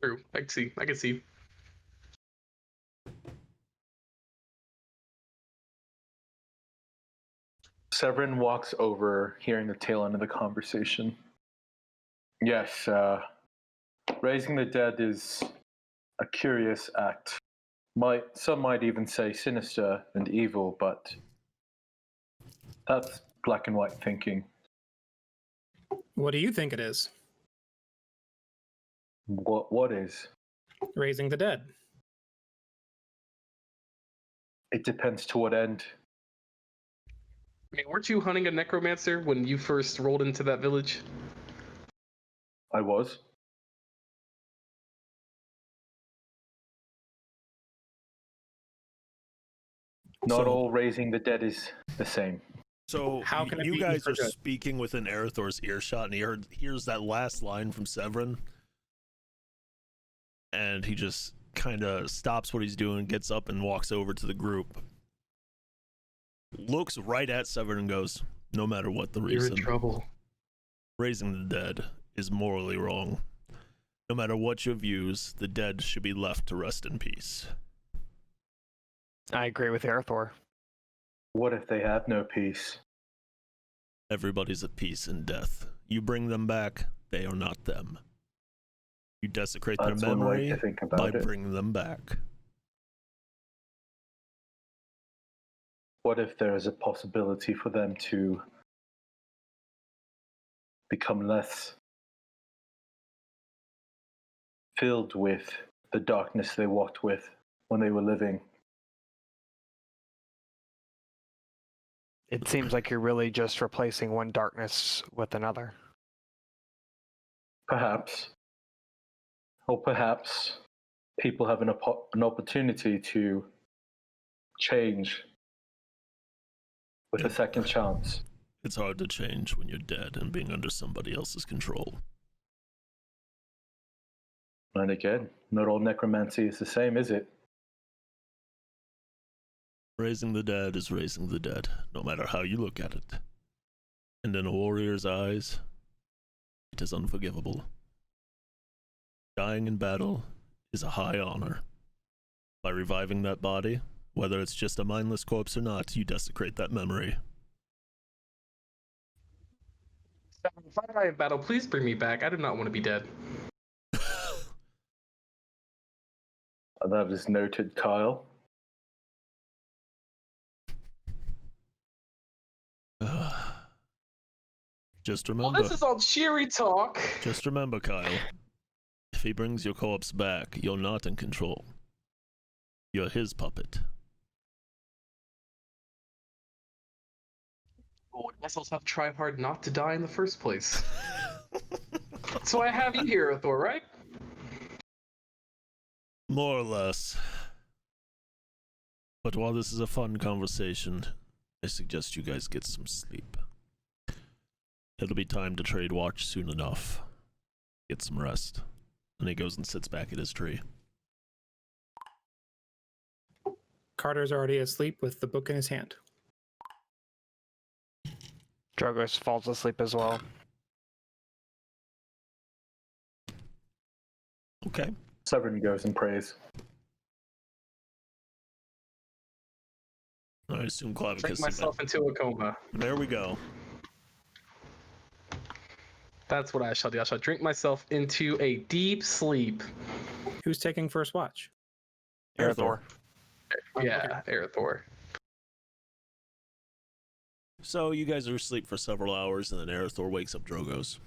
True, I can see.
Severin walks over, hearing the tail end of the conversation. Yes, raising the dead is a curious act. Some might even say sinister and evil, but that's black and white thinking.
What do you think it is?
What is?
Raising the dead.
It depends to what end.
I mean, weren't you hunting a necromancer when you first rolled into that village?
I was. Not all raising the dead is the same.
So
How can it
you
be
guys
for
are
good?
speaking within Arathor's earshot, and he hears that last line from Severin, and he just kind of stops what he's doing, gets up, and walks over to the group. Looks right at Severin and goes, "No matter what the reason,
You're in trouble.
raising the dead is morally wrong. No matter what your views, the dead should be left to rest in peace."
I agree with Arathor.
What if they have no peace?
Everybody's at peace in death. You bring them back, they are not them. You desecrate
That's
their
one way
memory
to think
by
about it.
bringing them back.
What if there is a possibility for them to become less filled with the darkness they walked with when they were living?
It seems like you're really just replacing one darkness with another.
Perhaps. Or perhaps people have an opportunity to change with a second chance.
It's hard to change when you're dead and being under somebody else's control.
And again, not all necromancy is the same, is it?
Raising the dead is raising the dead, no matter how you look at it. And in a warrior's eyes, it is unforgivable. Dying in battle is a high honor. By reviving that body, whether it's just a mindless corpse or not, you desecrate that memory.
If I die in battle, please bring me back. I do not want to be dead.
That is noted, Kyle.
Just
Well,
remember.
this is all cheery talk.
Just remember, Kyle. If he brings your corpse back, you're not in control. You're his puppet.
Oh, I guess I'll have to try hard not to die in the first place. So I have you here, Thor, right?
More or less. But while this is a fun conversation, I suggest you guys get some sleep. It'll be time to trade watch soon enough. Get some rest. And he goes and sits back at his tree.
Carter's already asleep with the book in his hand.
Drogoz falls asleep as well.
Okay.
Severin goes and prays.
I assume
Drink
Clavicus.
myself into a coma.
There we go.
That's what I shall do. I shall drink myself into a deep sleep.
Who's taking first watch?
Arathor.
Yeah, Arathor.
So you guys are asleep for several hours, and then Arathor wakes up Drogoz.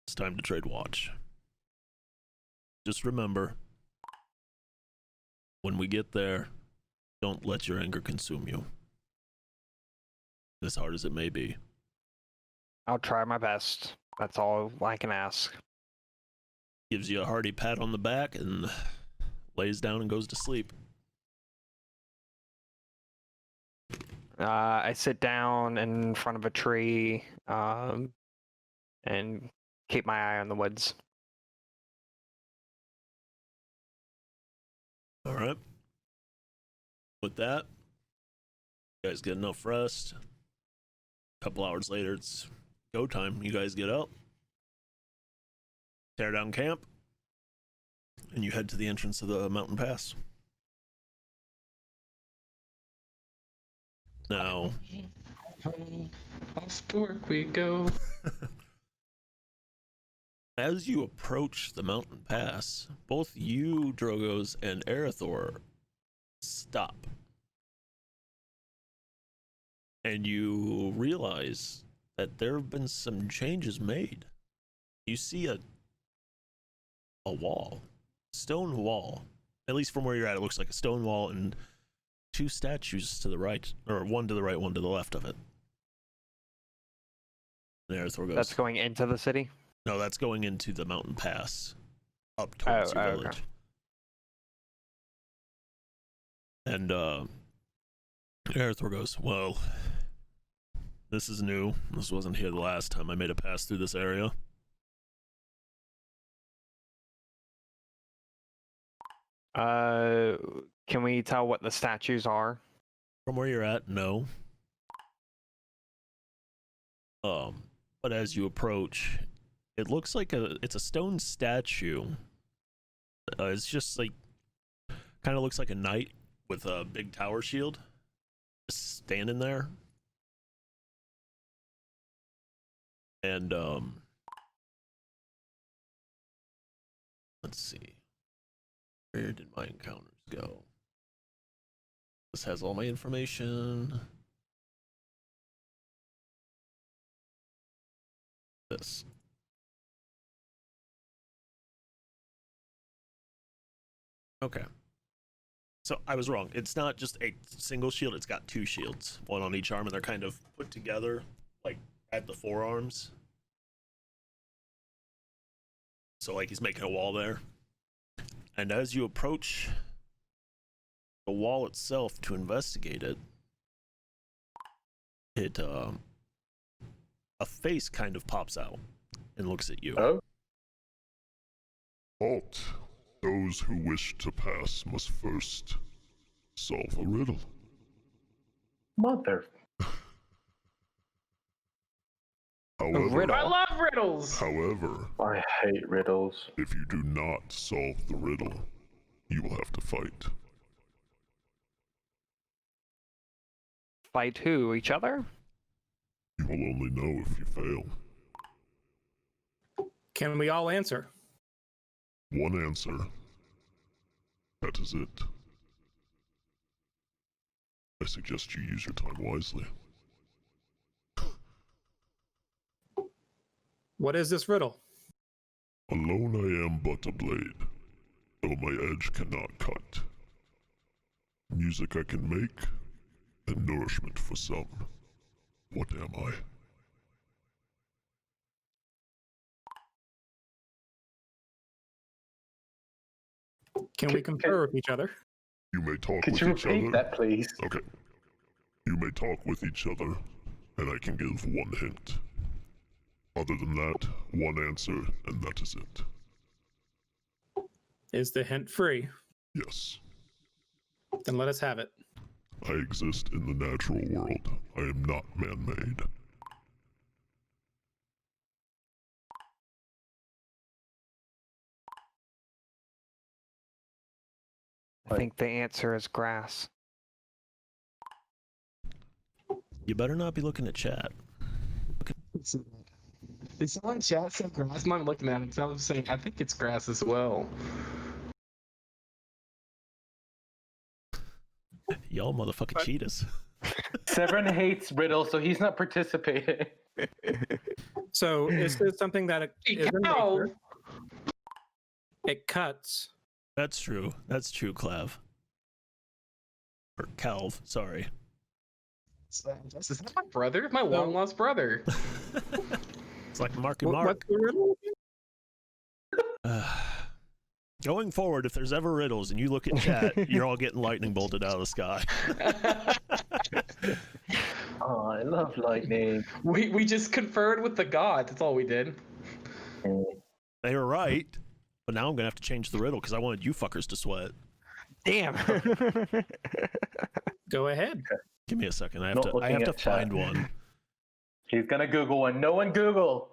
It's time to trade watch. Just remember, when we get there, don't let your anger consume you. As hard as it may be.
I'll try my best. That's all I can ask.
Gives you a hearty pat on the back and lays down and goes to sleep.
I sit down in front of a tree and keep my eye on the woods.
All right. With that, you guys get enough rest. A couple hours later, it's go time. You guys get up, tear down camp, and you head to the entrance of the mountain pass. Now,
Off to work we go.
as you approach the mountain pass, both you, Drogoz, and Arathor stop. And you realize that there have been some changes made. You see a wall, stone wall. At least from where you're at, it looks like a stone wall and two statues to the right, or one to the right, one to the left of it. And Arathor goes,
That's going into the city?
no, that's going into the mountain pass, up towards your village.
Okay.
And Arathor goes, well, this is new. This wasn't here the last time I made a pass through this area.
Can we tell what the statues are?
From where you're at, no. But as you approach, it looks like it's a stone statue. It's just like, kind of looks like a knight with a big tower shield, just standing there. And let's see, where did my encounters go? This has all my information. This. Okay. So I was wrong. It's not just a single shield, it's got two shields, one on each arm, and they're kind of put together, like at the forearms. So like he's making a wall there. And as you approach the wall itself to investigate it, a face kind of pops out and looks at you.
Oh?
Halt. Those who wish to pass must first solve a riddle.
Mother.
However,
I love riddles.
however,
I hate riddles.
if you do not solve the riddle, you will have to fight.
Fight who? Each other?
You will only know if you fail.
Can we all answer?
One answer. That is it. I suggest you use your time wisely.
What is this riddle?
Alone I am but a blade, though my edge cannot cut. Music I can make, and nourishment for some. What am I?
Can we confer with each other?
You may talk
Could
with
you
each
repeat
other.
that, please?
Okay. You may talk with each other, and I can give one hint. Other than that, one answer, and that is it.
Is the hint free?
Yes.
Then let us have it.
I exist in the natural world. I am not man-made.
I think the answer is grass.
You better not be looking at chat.
Did someone chat said grass? I'm not looking at it because I was saying I think it's grass as well.
Y'all motherfucking cheaters.
Severin hates riddles, so he's not participating.
So is this something that is in nature? It cuts.
That's true. That's true, Clav. Or Calv, sorry.
Is that my brother? My long lost brother.
It's like Marky Mark.
What's the riddle?
Going forward, if there's ever riddles and you look at chat, you're all getting lightning bolted out of the sky.
Oh, I love lightning.
We just conferred with the gods. That's all we did.
They were right, but now I'm gonna have to change the riddle because I wanted you fuckers to sweat.
Damn.
Go ahead.
Give me a second. I have to find one.
He's gonna Google one. No one Google.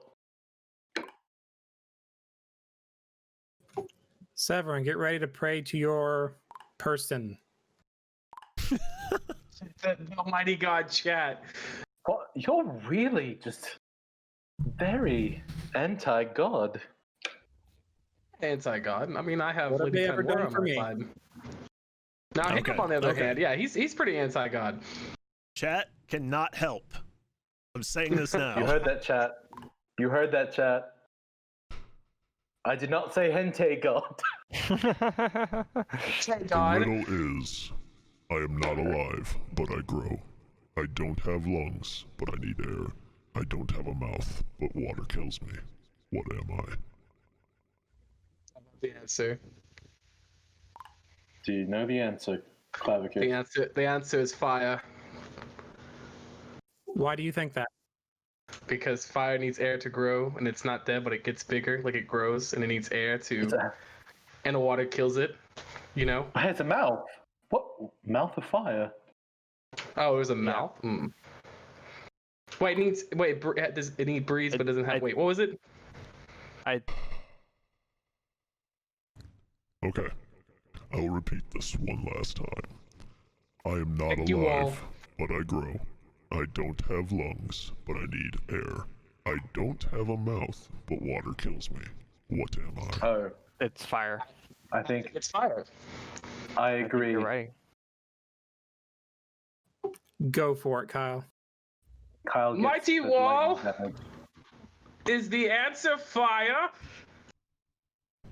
Severin, get ready to pray to your person.
The almighty god chat.
Well, you're really just very anti-God.
Anti-god. I mean, I have
What have they ever done for me?
Now,
Okay,
Hiccup, on the other
okay.
hand, yeah, he's pretty anti-god.
Chat cannot help. I'm saying this now.
You heard that, chat. You heard that, chat. I did not say hentai God.
Thank
The
God.
riddle is, I am not alive, but I grow. I don't have lungs, but I need air. I don't have a mouth, but water kills me. What am I?
The answer.
Do you know the answer, Clavicus?
The answer is fire.
Why do you think that?
Because fire needs air to grow, and it's not dead, but it gets bigger, like it grows, and it needs air and the water kills it. You know?
It has a mouth. What? Mouth of fire?
Oh, it was a mouth. Mm. Wait, it needs breathes, but doesn't have. Wait, what was it?
Okay, I will repeat this one last time. I am not
Thank you all.
alive, but I grow. I don't have lungs, but I need air. I don't have a mouth, but water kills me. What am I?
Oh,
It's fire.
I think
It's fire.
I
I think
agree.
you're right.
Go for it, Kyle.
Kyle gets
Mighty
the
Wall.
lightning
Is the answer fire?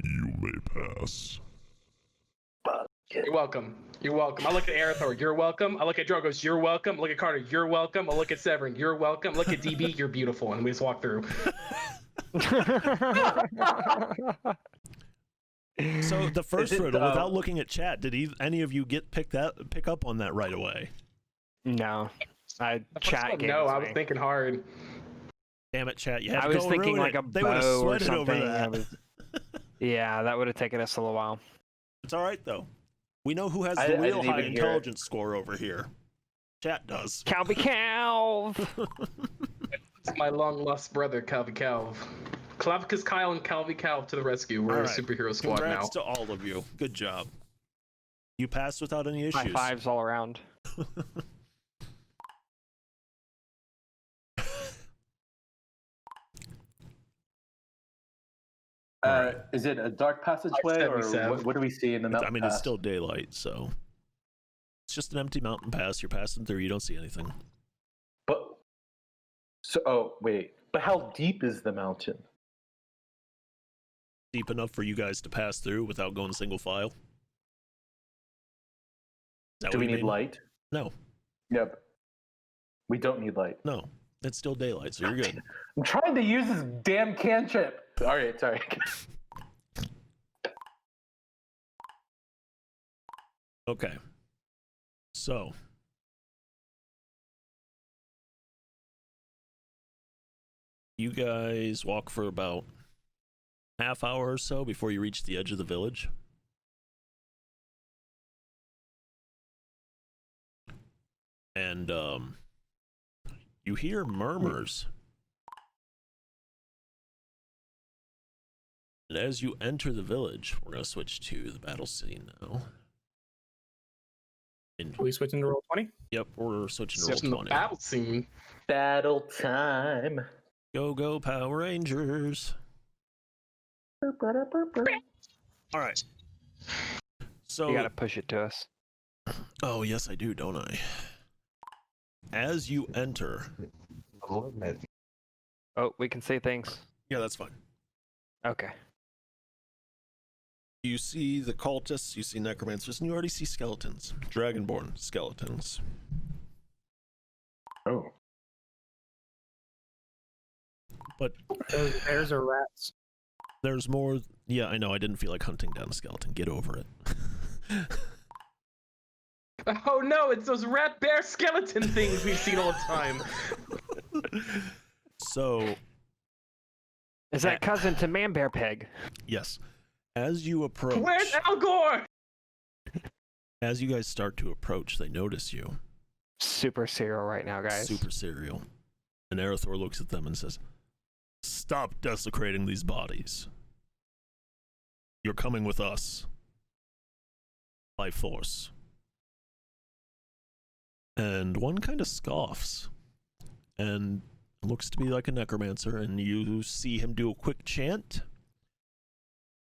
You may pass.
You're welcome. You're welcome. I look at Arathor. You're welcome. I look at Drogoz. You're welcome. I look at Carter. You're welcome. I look at Severin. You're welcome. I look at DB. You're beautiful. And we just walk through.
So the first
Is it,
riddle, without looking at chat, did any of you pick up on that right away?
No. Chat games
No, I
me.
was thinking hard.
Damn it, chat! You have
I
to
was
go
thinking
ruin
like
it.
a
They would have
bow or
sweated over
something.
that.
Yeah, that would have taken us a little while.
It's all right though. We know who has
I
the real
didn't
high
even hear it.
intelligence score over here. Chat does.
Calby Calv!
It's my long lost brother, Calvi Calv. Clavicus Kyle and Calvi Calv to the rescue. We're
All
a
right.
superhero squad
Congrats
now.
to all of you. Good job. You passed without any issues.
High fives all around.
Is it a dark passageway, or
77.
what do we see in the mountain
I mean,
pass?
it's still daylight, so it's just an empty mountain pass. You're passing through. You don't see anything.
But wait. But how deep is the mountain?
Deep enough for you guys to pass through without going single file. Is that
Do
what
we
you
need
mean?
light?
No,
Yep. We don't need light.
no. It's still daylight, so you're good.
I'm trying to use this damn cantrip. All right, sorry.
Okay. So. You guys walk for about half hour or so before you reach the edge of the village. And you hear murmurs. And as you enter the village, we're going to switch to the battle scene now.
Are we switching to roll 20?
Yep, we're switching to
Just in
roll
the
20.
battle scene.
Battle time.
Go Power Rangers. All right. So
You gotta push it to us.
Oh, yes, I do, don't I? As you enter.
Oh, we can say things.
Yeah, that's fine.
Okay.
You see the cultists, you see necromancers, and you already see skeletons. Dragonborn skeletons.
Oh.
But
Those bears are rats.
there's more. Yeah, I know, I didn't feel like hunting down a skeleton. Get over it.
Oh no, it's those rat bear skeleton things we've seen all the time.
So,
Is that cousin to Man Bear Peg?
yes. As you approach.
Where's Al Gore?
As you guys start to approach, they notice you.
Super serial right now, guys.
Super serial. And Arathor looks at them and says, "Stop desecrating these bodies. You're coming with us. By force." And one kind of scoffs and looks to be like a necromancer, and you see him do a quick chant,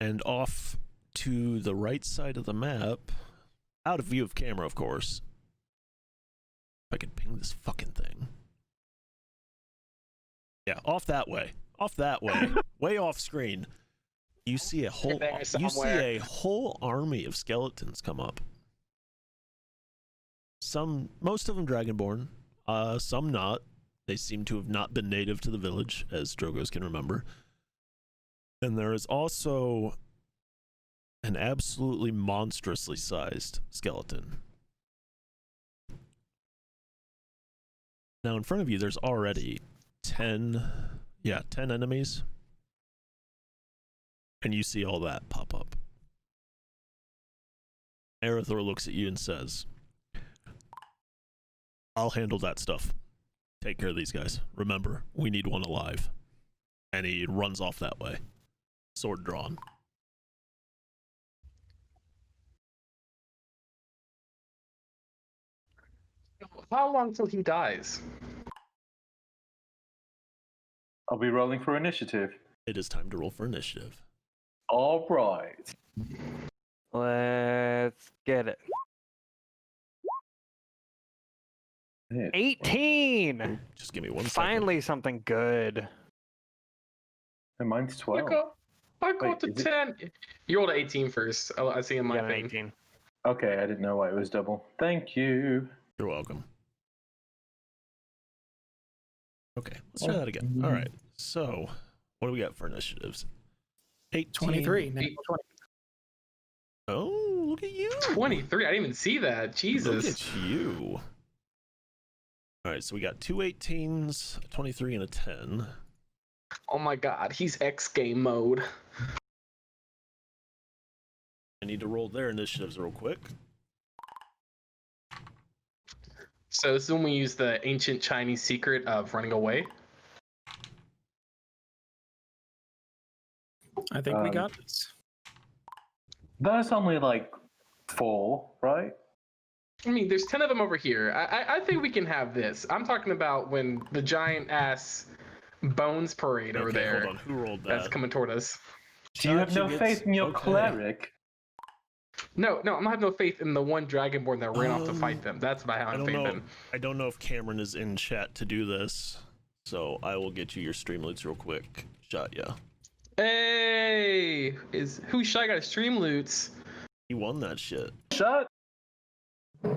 and off to the right side of the map, out of view of camera, of course. If I could ping this fucking thing. Yeah, off that way. Way off screen. You see a whole army of skeletons come up. Most of them Dragonborn, some not. They seem to have not been native to the village, as Drogoz can remember. And there is also an absolutely monstrously sized skeleton. Now in front of you, there's already 10 enemies. And you see all that pop up. Arathor looks at you and says, "I'll handle that stuff. Take care of these guys. Remember, we need one alive." And he runs off that way, sword drawn.
How long till he dies?
I'll be rolling for initiative.
It is time to roll for initiative.
All right.
Let's get it. 18!
Just give me one second.
Finally something good.
And mine's 12.
I got to
Wait,
10. You rolled an 18 first. I see in my
Yeah,
thing.
18.
Okay, I didn't know why it was double. Thank you.
You're welcome. Okay, let's try that again. All right, so what do we got for initiatives? 18.
23. 20.
Oh, look at you.
23. I didn't even see that. Jesus.
Look at you. All right, so we got 2 18s, a 23, and a 10.
Oh my god, he's X game mode.
I need to roll their initiatives real quick.
So this is when we use the ancient Chinese secret of running away.
I think we got this.
That's only like 4, right?
I mean, there's 10 of them over here. I think we can have this. I'm talking about when the giant ass bones parade over there.
Hold on, who rolled that?
That's coming toward us.
Do you have no faith in your
okay.
cleric?
No, I'm not having no faith in the one dragonborn that ran off to fight them. That's what I have faith in.
I don't know if Cameron is in chat to do this, so I will get you your Streamloots real quick. Shot ya.
Hey, who shot got stream loots?
He won that shit.
Shut.
Wait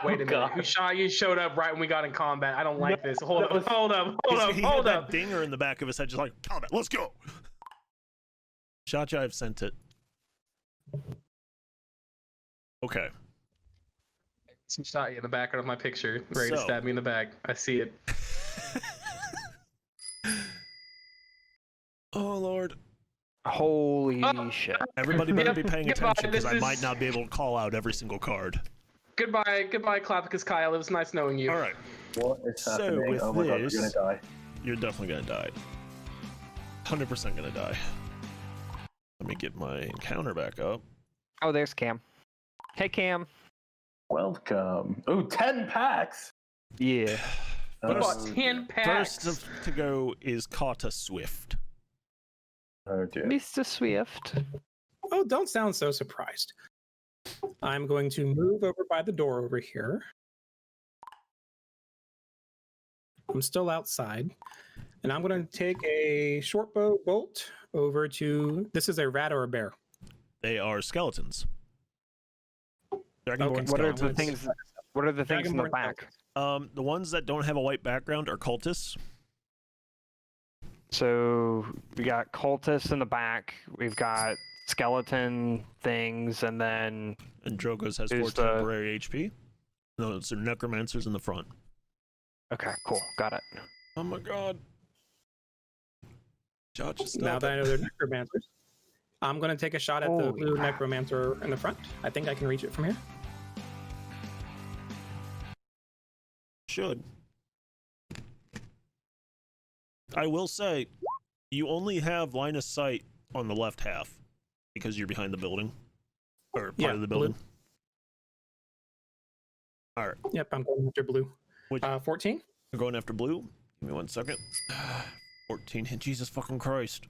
a minute.
God.
Who shot you showed up right when we got in combat? I don't like this. Hold
was-
up.
He had that dinger in the back of his head, just like, combat, let's go. Shotja, I've sent it. Okay.
Some shot you in the background of my picture, ready to
So-
stab me in the back. I see it.
Oh, Lord.
Holy
Oh.
shit.
Everybody better
Yep,
be paying
goodbye,
attention, because
this
I might
is-
not be able to call out every single card.
Goodbye, Clavicus Kyle. It was nice knowing you.
All right.
What is
So
happening?
with
Oh my god, we're
this-
gonna die.
You're definitely going to die. 100% going to die. Let me get my encounter back up.
Oh, there's Cam. Hey, Cam.
Welcome. Oh, 10 packs!
Yeah.
About 10 packs.
First to go is Kata Swift.
Oh dear.
Mr. Swift.
Oh, don't sound so surprised. I'm going to move over by the door over here. I'm still outside. And I'm going to take a short bow bolt over to... This is a rat or a bear?
They are skeletons. Dragonborn
Okay.
What are
skeletons.
the things? What are the things in the
Dragonborn
back?
The ones that don't have a white background are cultists.
So we got cultists in the back. We've got skeleton things, and then
And Drogoz has 4
Who's the-
temporary HP. No, it's the necromancers in the front.
okay, cool, got it.
Oh my god. Judge,
Now that I know they're necromancers, I'm going to take a shot at the
Holy
blue
crap.
necromancer in the front. I think I can reach it from here.
should. I will say, you only have line of sight on the left half because you're behind the building. Or part of the building. Alright.
Yep, I'm going after blue.
Which,
14?
you're going after blue? Give me 1 second. 14. Jesus fucking Christ.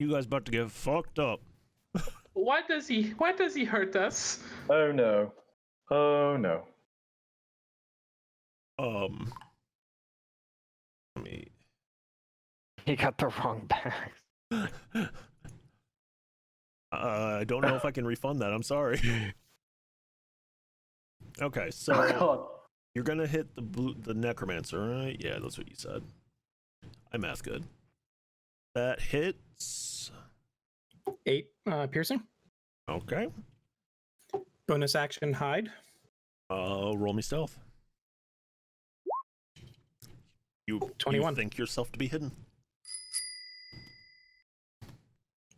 You guys about to get fucked up.
Why does he hurt us?
Oh no. Oh no.
Let me.
He got the wrong bags.
I don't know if I can refund that. I'm sorry. Okay,
Oh
so
god.
you're gonna hit the necromancer, right? Yeah, that's what you said. I math good. That hits.
8 piercing.
Okay.
Bonus action hide.
Roll me stealth. You
21.
You think yourself to be hidden.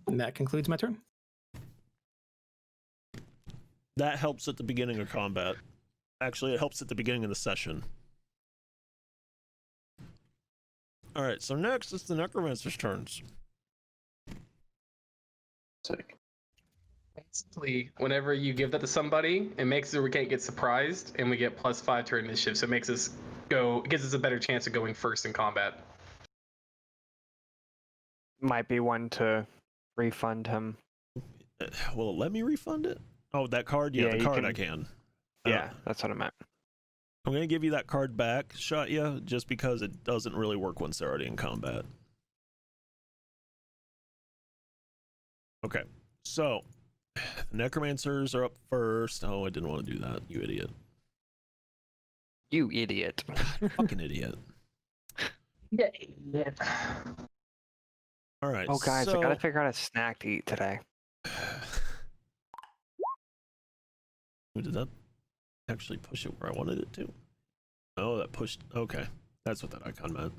And that concludes my turn.
That helps at the beginning of combat. Actually, it helps at the beginning of the session. Alright, so next it's the necromancer's turns.
Sick.
Basically, whenever you give that to somebody, it makes it so we can't get surprised, and we get +5 to our initiative. So it makes us it gives us a better chance of going first in combat.
Might be one to refund him.
Will it let me refund it? Oh, that card? Yeah,
Yeah,
the
you
card
can-
I can.
Yeah, that's what I meant.
I'm gonna give you that card back, Shotya, just because it doesn't really work once they're already in combat. Okay, so necromancers are up first. Oh, I didn't want to do that, you idiot.
You idiot.
Fucking idiot.
Yeah.
All right.
Oh, guys,
so...
I gotta figure out a snack to eat today.
Did that actually push it where I wanted it to? Oh, that pushed. Okay, that's what that icon meant.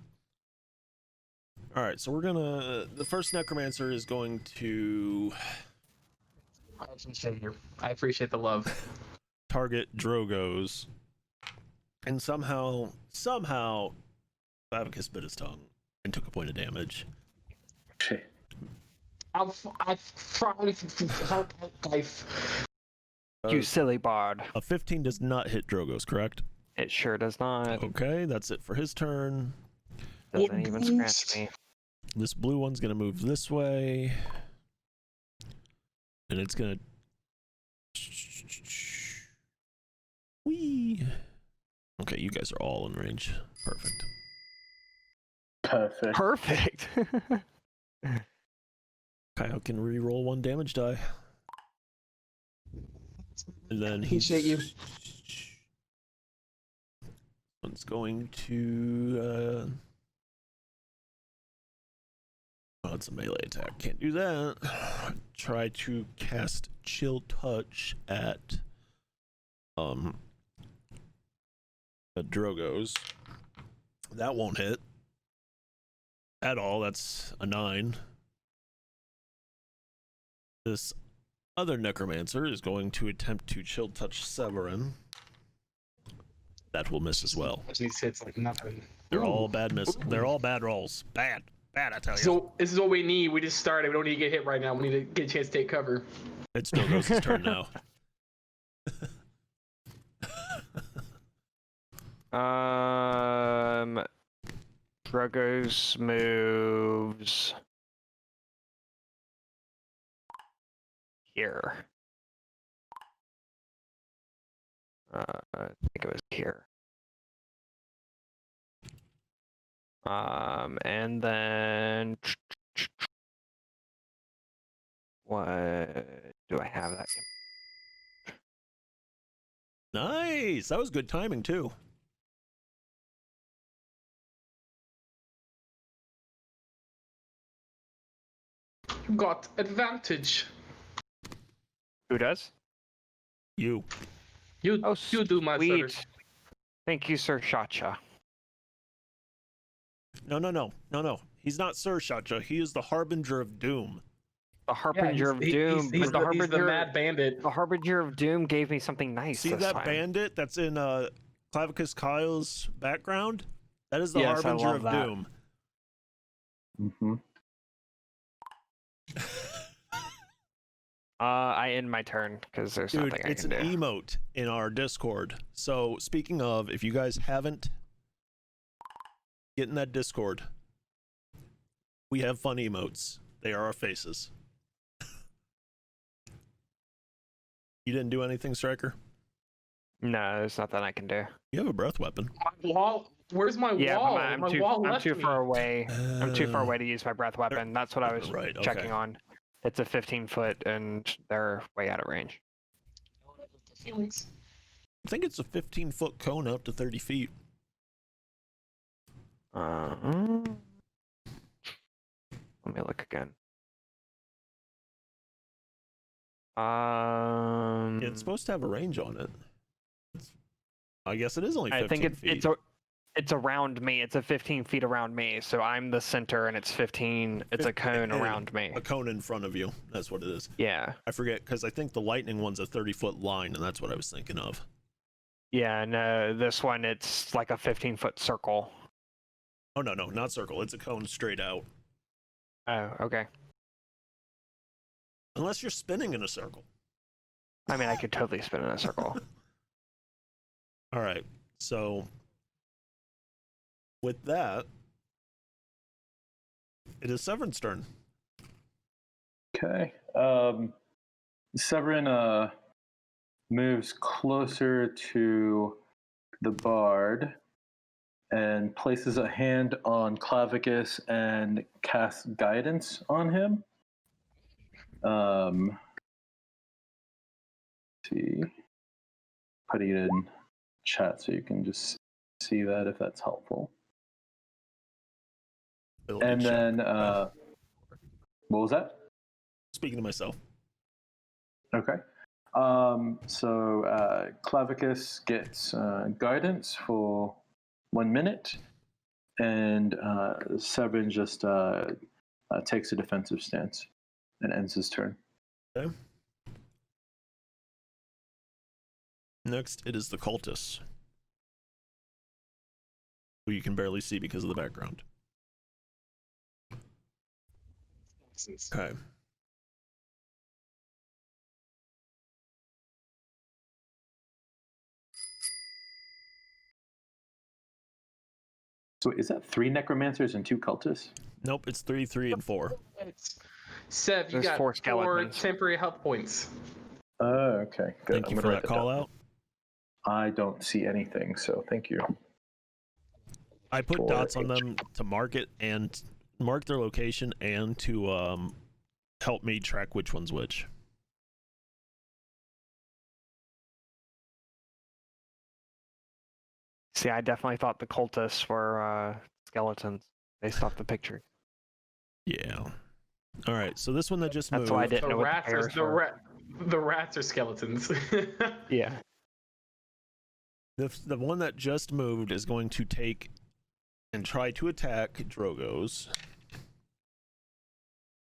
All right, so we're gonna. The first necromancer is going to
I appreciate the love.
target Drogoz, and somehow, Bavicus bit his tongue and took a point of damage.
Shit.
I've tried to help guys.
You silly bard.
A 15 does not hit Drogoz, correct?
It sure does not.
Okay, that's it for his turn.
Doesn't even scratch me.
This blue one's gonna move this way, and it's gonna. Whee! Okay, you guys are all in range. Perfect.
Perfect.
Perfect.
Kyle can re-roll 1 damage die. And then
Appreciate you.
One's going to. Oh, it's a melee attack. Can't do that. Try to cast Chill Touch at Drogoz. That won't hit at all. That's a 9. This other necromancer is going to attempt to Chill Touch Severin. That will miss as well.
These hits like nothing.
They're all bad They're all bad rolls. Bad, I tell you.
So this is what we need. We just started. We don't need to get hit right now. We need to get a chance to take cover.
It's Drogoz's turn now.
Drogoz moves here. I think it was here. And then what do I have that?
Nice. That was good timing too.
Got advantage.
Who does?
You.
You do, my
sweet.
sir.
Thank you, Sir Shacha.
No. He's not Sir Shacha. He is the Harbinger of Doom.
The Harbinger of Doom.
He's the Mad Bandit.
The Harbinger of Doom gave me something nice.
See
this
that
time.
bandit that's in Clavicus Kyle's background? That is the
Yes,
Harbinger of
that.
Doom.
Mm-hmm.
I end my turn because there's
Dude,
nothing I
it's
can
an
do.
emote in our Discord. So speaking of, if you guys haven't, get in that Discord. We have fun emotes. They are our faces. You didn't do anything, Striker?
No, there's nothing I can do.
You have a breath weapon.
My wall. Where's my wall?
I'm
my
too,
wall
I'm
left
too
me.
far away. I'm too far away to use my breath weapon. That's what I was
Right, okay.
checking on. It's a 15-foot, and they're way out of range.
I think it's a 15-foot cone up to 30 feet.
Let me look again.
It's supposed to have a range on it. I guess it is only 15
I think
feet.
it's around me. It's a 15 feet around me, so I'm the center, and it's 15. It's a cone around me.
A cone in front of you. That's what it is.
Yeah.
I forget, because I think the lightning one's a 30-foot line, and that's what I was thinking of.
Yeah, no, this one, it's like a 15-foot circle.
Oh, no, not circle. It's a cone straight out.
Oh, okay.
Unless you're spinning in a circle.
I mean, I could totally spin in a circle.
All right, so with that, it is Severin's turn.
Okay. Severin moves closer to the bard and places a hand on Clavicus and casts guidance on him. Let's see. Putting it in chat so you can just see that if that's helpful. And then, what was that?
Speaking to myself.
Okay. So Clavicus gets guidance for 1 minute, and Severin just takes a defensive stance and ends his turn.
Okay. Next, it is the cultists, who you can barely see because of the background. Okay.
So is that 3 necromancers and 2 cultists?
Nope, it's 3, 3, and 4.
Sev, you
There's
got
4
4
skeletons.
temporary health points.
Okay, good.
Thank you for that call out.
I don't see anything, so thank you.
I put
4
dots on
HP.
them to mark it and mark their location and to help me track which one's which.
See, I definitely thought the cultists were skeletons. Based off the picture.
Yeah. All right. So this one that just
That's
moved.
why I didn't
The
know what
rats
the
are
pairs were.
the rats are skeletons.
Yeah.
The one that just moved is going to take and try to attack Drogoz.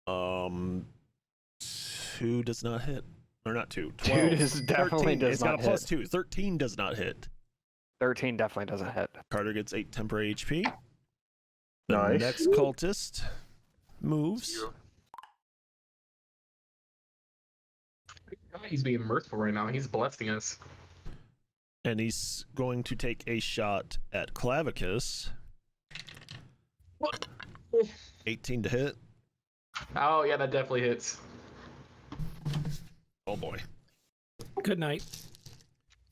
2 does not hit. Or not 2. 12.
2 definitely
13.
does
It's
not
got a plus
hit.
2. 13 does not hit.
13 definitely doesn't hit.
Carter gets 8 temporary HP. The
Nice.
next cultist moves.
He's being merciful right now. He's blessing us.
And he's going to take a shot at Clavicus. 18 to hit.
Oh yeah, that definitely hits.
Oh boy.
Good night.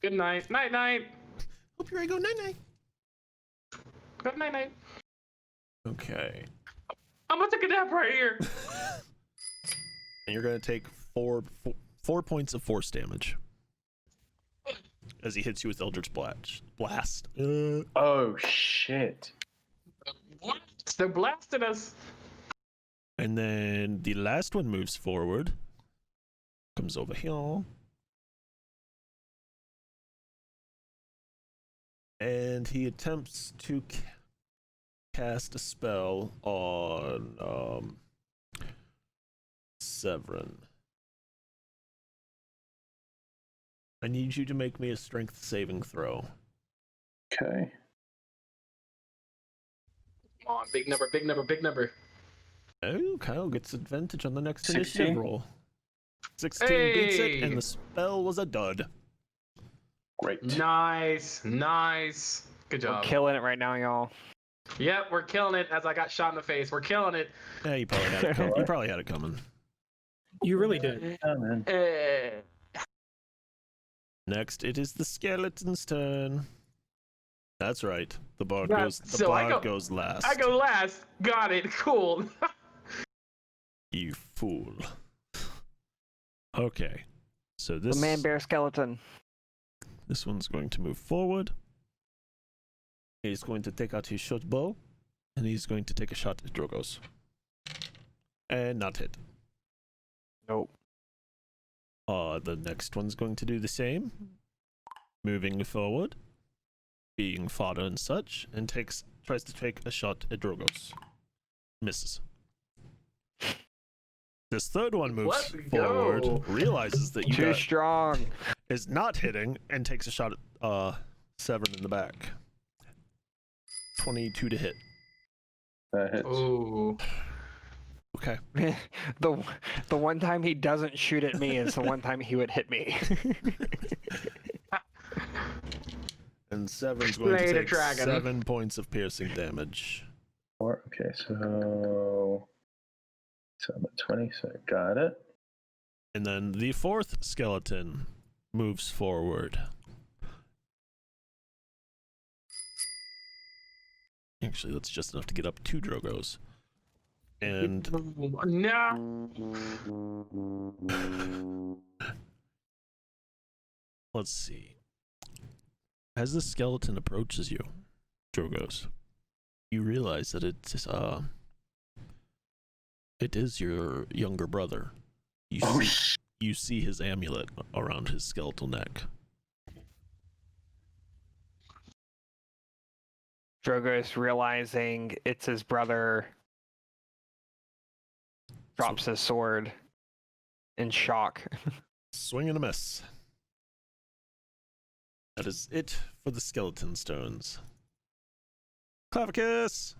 Good night. Night night.
Hope you're ready to go night night.
Good night night.
Okay.
I'm gonna take a nap right here.
And you're gonna take four points of force damage as he hits you with Eldritch Blast.
Oh shit!
What? They're blasting us.
And then the last one moves forward. Comes over here. And he attempts to cast a spell on Severin. I need you to make me a strength saving throw.
Okay.
Come on, big number, big number, big number.
Oh, Kyle gets advantage on the next
16?
initiative roll. 16 beats it, and the spell was a dud.
Great.
Nice. Good
We're
job.
killing it right now, y'all.
Yep, we're killing it. As I got shot in the face, we're killing it.
Yeah, you probably had it coming. You probably had it coming.
You really did.
Oh, man.
Next, it is the skeleton's turn. That's right. The bard
Right,
goes. The
so
bard goes last.
I go last. Got it. Cool.
You fool. Okay. So
The man bear skeleton.
this one's going to move forward. He's going to take out his short bow, and he's going to take a shot at Drogoz. And not hit.
Nope.
The next one's going to do the same. Moving forward. Being fodder and such, and tries to take a shot at Drogoz. Misses. This third one moves
Let's
forward,
go.
realizes that you
Too
got,
strong.
is not hitting, and takes a shot at Severin in the back. 22 to hit.
That hits.
Ooh.
Okay.
The one time he doesn't shoot at me is the one time he would hit me.
And Severin's going
Slay
to
the
take
dragon.
7 points of piercing damage.
Okay, so I'm at 20, so got it.
And then the fourth skeleton moves forward. Actually, that's just enough to get up 2 Drogoz. And
No.
let's see. As the skeleton approaches you, Drogoz, you realize that it is your younger brother. You see his amulet around his skeletal neck.
Drogoz, realizing it's his brother, drops his sword in shock.
Swing and a miss. That is it for the skeleton stones. Clavicus!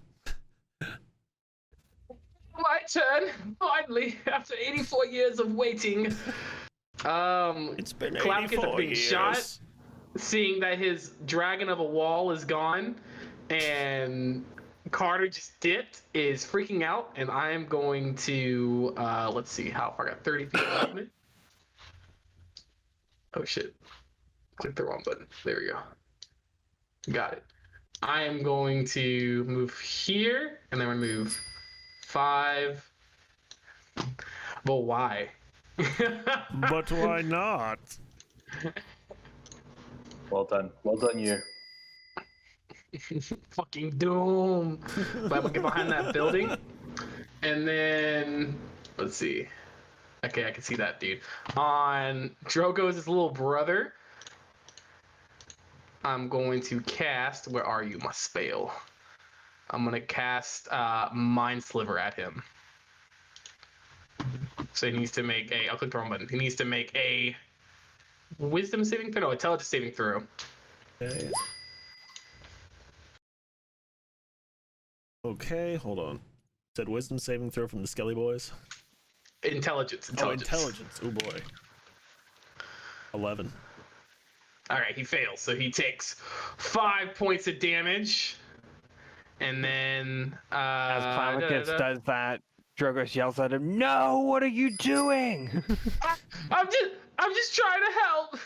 My turn. Finally, after 84 years of waiting.
It's been
Clavicus
84
is being
years.
shot, seeing that his dragon of a wall is gone, and Carter just dipped, is freaking out, and I am going to, let's see, how far I got 30 feet left me. Oh shit. Click the wrong button. There we go. Got it. I am going to move here, and then we move 5. But why?
But why not?
Well done, you.
Fucking doom. But I'm gonna get behind that building, and then let's see. Okay, I can see that dude. On Drogo's little brother, I'm going to cast. Where are you, my spell? I'm gonna cast Mind Sliver at him. So he needs to make a. I'll click the wrong button. He needs to make a Wisdom saving throw. No, Intelligence saving throw.
Okay. Okay, hold on. Said wisdom saving throw from the Skelly Boys?
Intelligence.
Oh, intelligence. Oh boy. 11.
All right, he fails, so he takes 5 points of damage, And then
as Clamicus does that, Drogoz yells at him, "No, what are you doing?"
I'm just trying to help.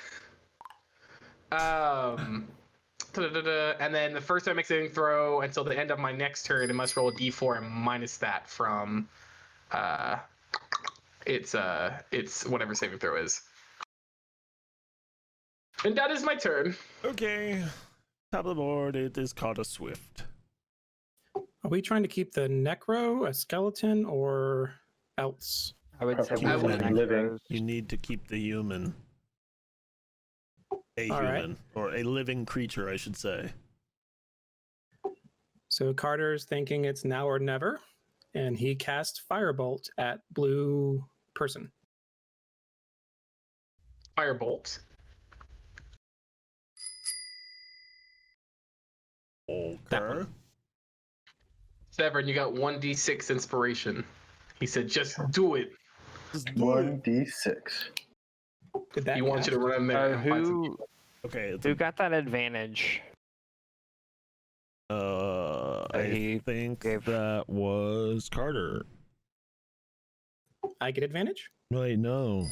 And then the first time I make a saving throw until the end of my next turn, it must roll a d4 and minus that from it's whatever saving throw is. And that is my turn.
Okay. Top of the board, it is called a Swift.
Are we trying to keep the necro, a skeleton, or else?
I would say
I
one
would
of the
living.
necros.
You need to keep the human.
All
Human. Or a living creature, I should say.
So Carter's thinking it's now or never, and he casts Firebolt at blue person.
Firebolt.
That
Okay.
one.
Severn, you got 1d6 inspiration. He said, just do it.
Just do it.
1d6.
Did that
He wants you to
cast?
run in there and find some
Who
people.
Okay. It's
who got that advantage?
I
he
think
gave-
that was Carter.
I get advantage?
Wait, no.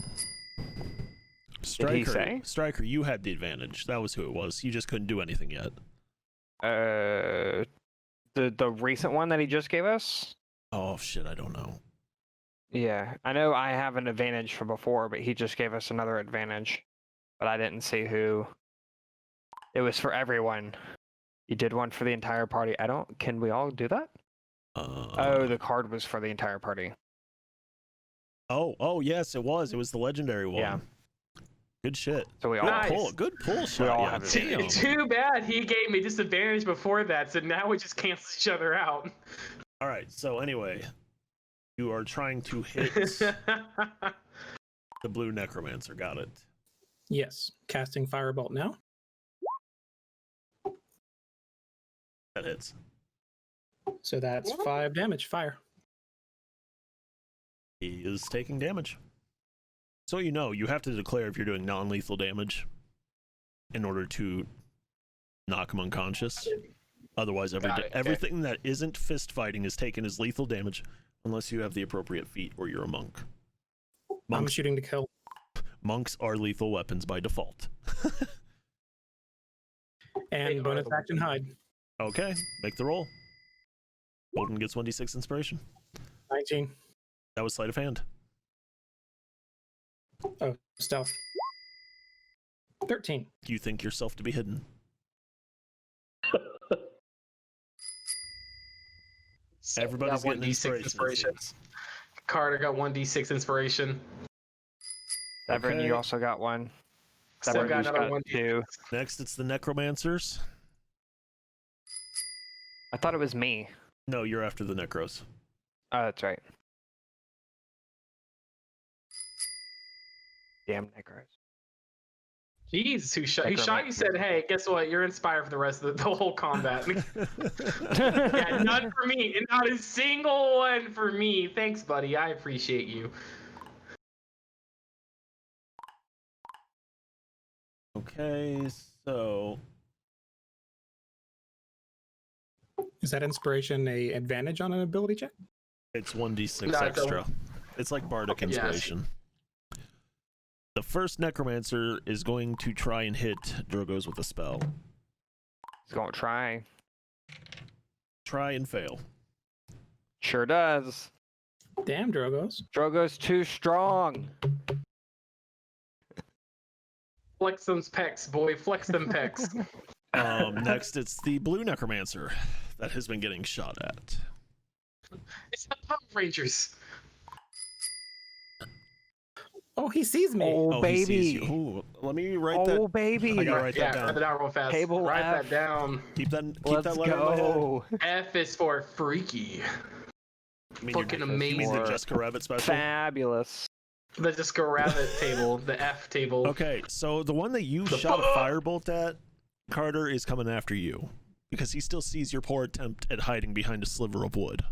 Striker,
say?
Striker, you had the advantage. That was who it was. You just couldn't do anything yet.
The recent one that he just gave us?
Oh shit, I don't know.
Yeah, I know I have an advantage from before, but he just gave us another advantage. But I didn't see who. It was for everyone. You did one for the entire party. Can we all do that? Oh, the card was for the entire party.
Oh, yes, it was. It was the legendary one.
Yeah.
Good shit.
So we all.
Good
Nice.
pull. Good pull shot.
all
Yeah,
have
damn.
Too bad he gave me disadvantage before that, so now we just cancel each other out.
All right. So anyway, you are trying to hit the blue necromancer. Got it.
Yes. Casting Firebolt now.
That hits.
So that's 5 damage. Fire.
He is taking damage. So you know, you have to declare if you're doing non-lethal damage in order to knock him unconscious. Otherwise, everything that isn't fist fighting is taken as lethal damage unless you have the appropriate feat or you're a monk.
I'm shooting to kill.
Monks are lethal weapons by default.
And bonus action hide.
Okay, make the roll. Bolton gets 1d6 inspiration.
19.
That was sleight of hand.
Oh, stealth. 13.
You think yourself to be hidden. Everybody's
got
getting
1d6
inspiration.
Carter got 1d6 inspiration.
Severn,
Okay.
you also got one.
Still
Severn,
got
you
another
got
1d6.
2.
Next, it's the necromancers.
I thought it was me.
No, you're after the necros.
Oh, that's right. Damn necros.
Jeez, he shot you, said, hey, guess what? You're inspired for the rest of the whole combat. Yeah, none for me. Not a single one for me. Thanks, buddy. I appreciate you.
Okay, so
Is that inspiration a advantage on an ability check?
it's 1d6
No, I don't.
extra. It's like bardic
Yes.
inspiration. The first necromancer is going to try and hit Drogoz with a spell.
He's gonna try.
Try and fail.
Sure does.
Damn, Drogoz.
Drogo's too strong.
Flex them pecs, boy. Flex them pecs.
Next, it's the blue necromancer that has been getting shot at.
It's the Power Rangers.
Oh, he sees me.
Oh,
He sees you.
baby.
Ooh, let me write that.
Oh, baby.
I gotta write
Yeah,
that
write
down.
that down real fast.
Table
Write
F.
that down.
Keep that
Let's
letter in my head.
go.
F is for freaky.
I mean,
Fucking
you mean
amazing.
the Jessica Rabbit special?
Fabulous.
The Disco Rabbit table, the F table.
Okay, so the one that you shot a firebolt at, Carter, is coming after you because he still sees your poor attempt at hiding behind a sliver of wood.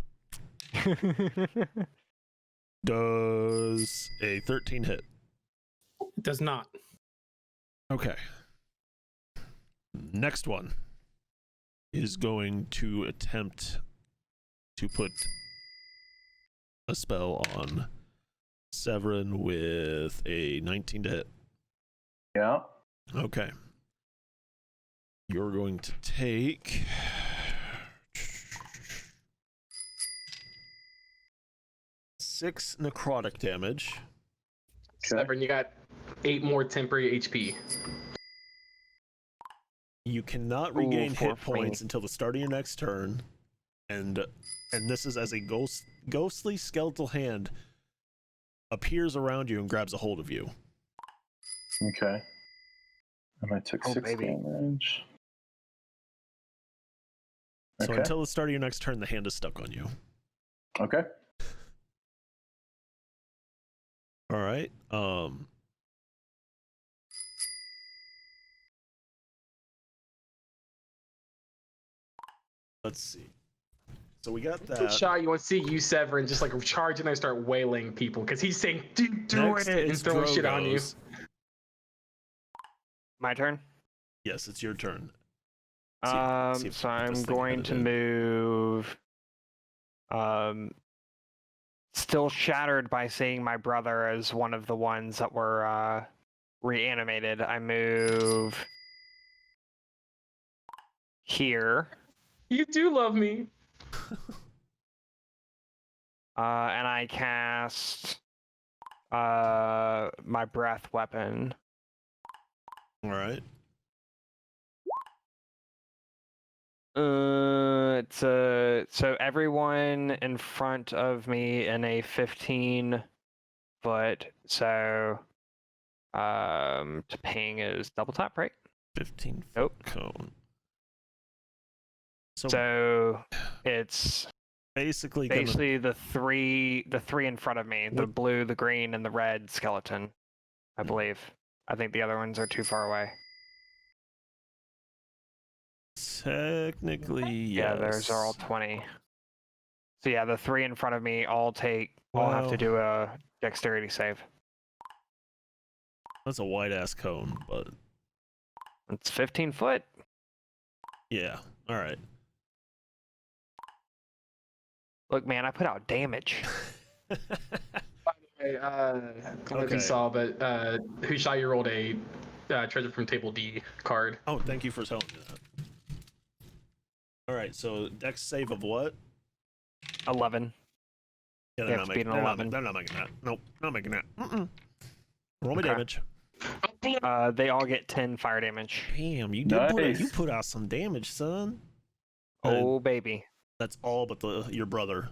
Does a 13 hit?
It does not.
Okay. Next one is going to attempt to put a spell on Severin with a 19 to hit.
Yeah.
Okay. You're going to take 6 necrotic damage.
Severin, you got 8 more temporary HP.
You cannot regain hit points until the start of your next turn, and this is as a ghostly skeletal hand appears around you and grabs a hold of you.
Okay. And I took 6 damage.
So until the start of your next turn, the hand is stuck on you.
Okay.
All right. Let's see. So we got that.
Shot, you want to see you, Severin, just like charge in there and start wailing people because he's saying, "Dude, do it," and throwing shit on you.
My turn?
Yes, it's your turn.
So I'm going to move. Still shattered by seeing my brother as one of the ones that were reanimated. I move here.
You do love me.
And I cast my breath weapon.
All right.
So everyone in front of me in a 15-foot. So to ping is double tap, right?
15-foot cone.
So it's
basically
the three in front of me, the blue, the green, and the red skeleton, I believe. I think the other ones are too far away.
Technically, yes.
Yeah, those are all 20. So yeah, the 3 in front of me all have to do a dexterity save.
That's a wide ass cone, but
it's 15 foot.
Yeah. All right.
Look, man, I put out damage.
By the way, I don't know if you saw, but Hushai rolled a treasure from table D card.
Oh, thank you for telling me that. All right, so dex save of what?
11.
Yeah, they're not making that. Nope, not making that. Roll me damage.
They all get 10 fire damage.
Damn, you put out some damage, son.
Oh, baby.
That's all but your brother.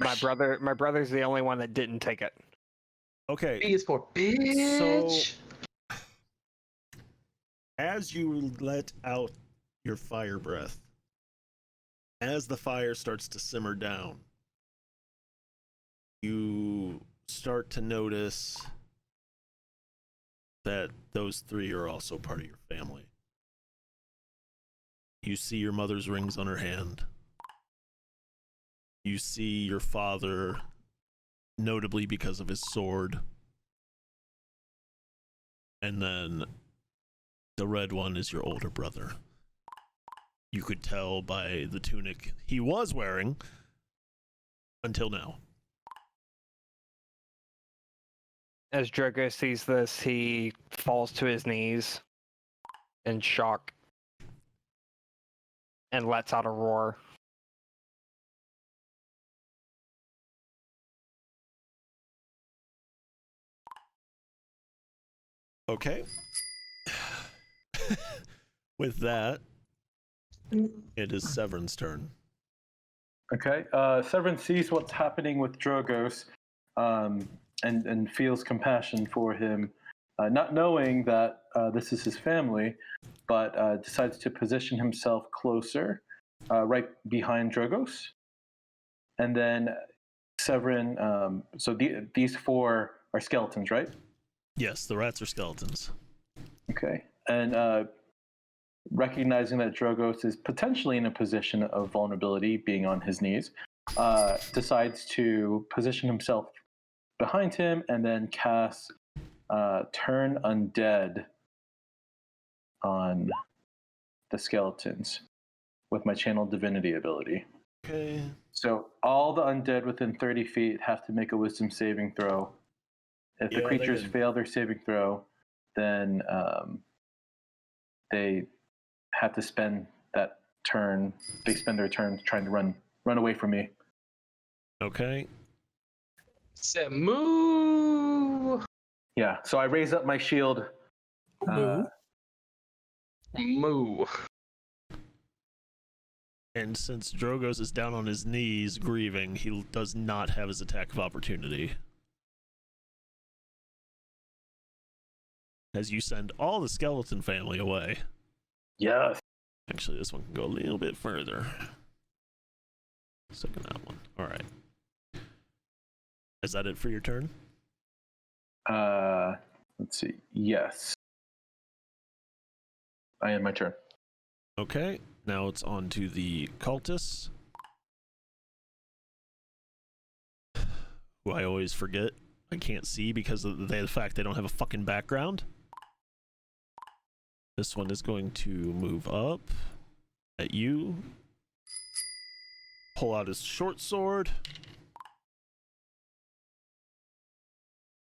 My brother's the only one that didn't take it.
Okay.
B is for bitch.
So, as you let out your fire breath, as the fire starts to simmer down, you start to notice that those 3 are also part of your family. You see your mother's rings on her hand. You see your father, notably because of his sword. And then the red one is your older brother. You could tell by the tunic he was wearing until now.
As Drogoz sees this, he falls to his knees in shock and lets out a roar.
Okay. With that, it is Severin's turn.
Okay. Severin sees what's happening with Drogoz and feels compassion for him, not knowing that this is his family, but decides to position himself closer, right behind Drogoz. And then Severin, these 4 are skeletons, right?
Yes, the rats are skeletons.
Okay. And recognizing that Drogoz is potentially in a position of vulnerability, being on his knees, decides to position himself behind him and then cast Turn Undead on the skeletons with my channel divinity ability.
Okay.
So all the undead within 30 feet have to make a wisdom saving throw. If the creatures fail their saving throw, then they have to spend that turn. They spend their turn trying to run away from me.
Okay.
So moo.
Yeah. So I raise up my shield.
Moo.
And since Drogoz is down on his knees grieving, he does not have his attack of opportunity. As you send all the skeleton family away.
Yes.
Actually, this one can go a little bit further. Second that one. All right. Is that it for your turn?
Let's see. Yes. I end my turn.
Okay. Now it's on to the cultists. Who I always forget. I can't see because of the fact they don't have a fucking background. This one is going to move up at you. Pull out his short sword.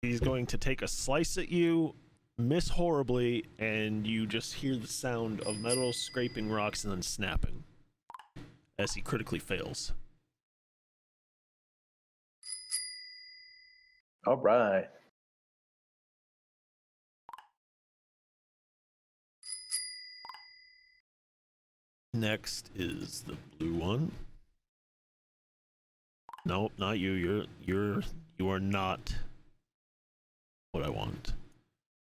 He's going to take a slice at you, miss horribly, and you just hear the sound of metal scraping rocks and then snapping as he critically fails.
All right.
Next is the blue one. Nope, not you. You are not what I want.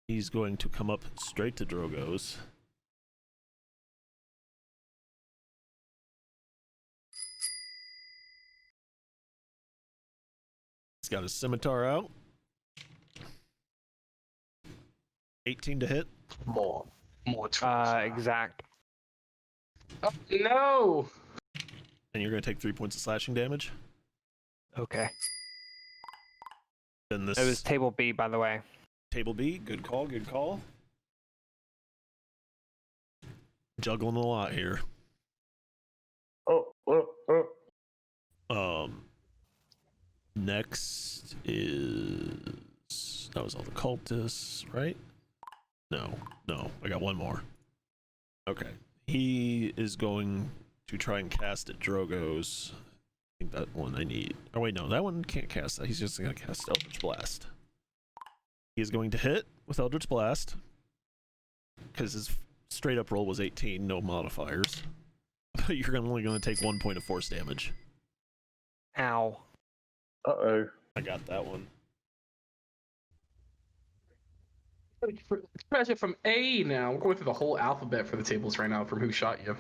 He's going to come up straight to Drogoz. He's got his scimitar out. 18 to hit.
More.
Exact.
Oh, no.
And you're going to take 3 points of slashing damage.
Okay.
Then this.
It was table B, by the way.
Table B. Good call. Good call. Juggling a lot here. Next is that was all the cultists, right? No, I got one more. Okay, he is going to try and cast at Drogoz. I think that one I need. Oh wait, no, that one can't cast that. He's just gonna cast Eldritch Blast. He is going to hit with Eldritch Blast because his straight up roll was 18, no modifiers. But you're only going to take 1 point of force damage.
Ow.
Uh-oh.
I got that one.
Treasure from A now. We're going through the whole alphabet for the tables right now from who shot you.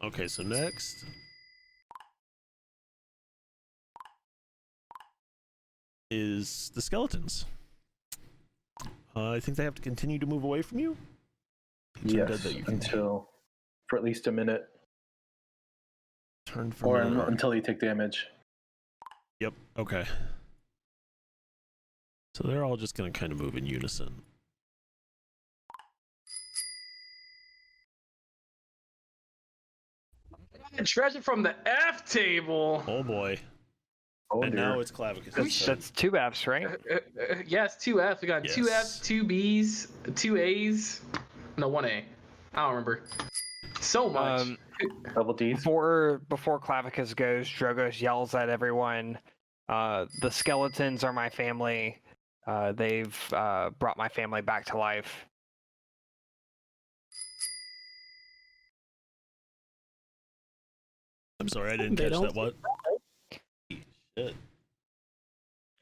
Okay, so next is the skeletons. I think they have to continue to move away from you.
Yes, until for at least a minute.
Turn for
or until you take damage.
Yep. Okay. So they're all just gonna kind of move in unison.
Treasure from the F table.
Oh boy.
Oh,
and
dear.
now it's Clavicus.
That's 2 Fs, right?
Yes, 2 Fs. We got
Yes.
2 Fs, 2 Bs, 2 As. No, 1 A. I don't remember. So much.
Double Ds.
Before Clavicus goes, Drogoz yells at everyone, the skeletons are my family. They've brought my family back to life.
I'm sorry, I didn't catch that. What? Shit.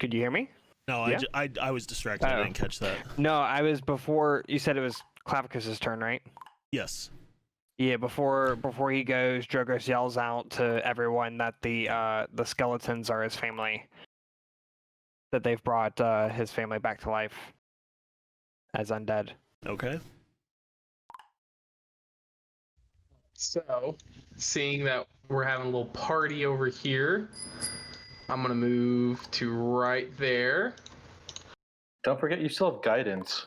Could you hear me?
No,
Yeah?
I was distracted. I didn't catch that.
No, I was before. You said it was Clavicus's turn, right?
Yes.
Yeah, before he goes, Drogoz yells out to everyone that the skeletons are his family. That they've brought his family back to life as undead.
Okay.
So, seeing that we're having a little party over here, I'm gonna move to right there.
Don't forget, you still have guidance.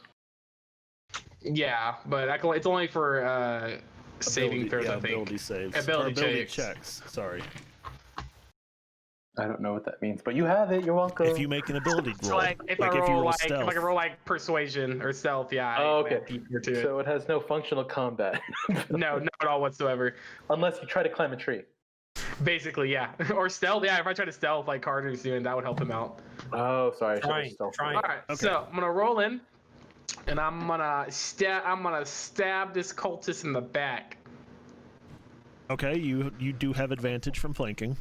Yeah, but it's only for saving throws, I think.
Ability saves.
Ability
checks. Sorry.
I don't know what that means, but you have it. You're welcome.
If you make an ability roll,
So like if I roll like persuasion or stealth, yeah.
Oh, okay.
So
it has no functional combat.
No, not at all whatsoever.
Unless you try to climb a tree.
Basically, yeah. Or stealth. Yeah, if I try to stealth like Carter's doing, that would help him out.
Oh, sorry.
Trying.
All right. Okay. So I'm gonna roll in, and I'm gonna stab this cultist in the back.
Okay, you do have advantage from flanking.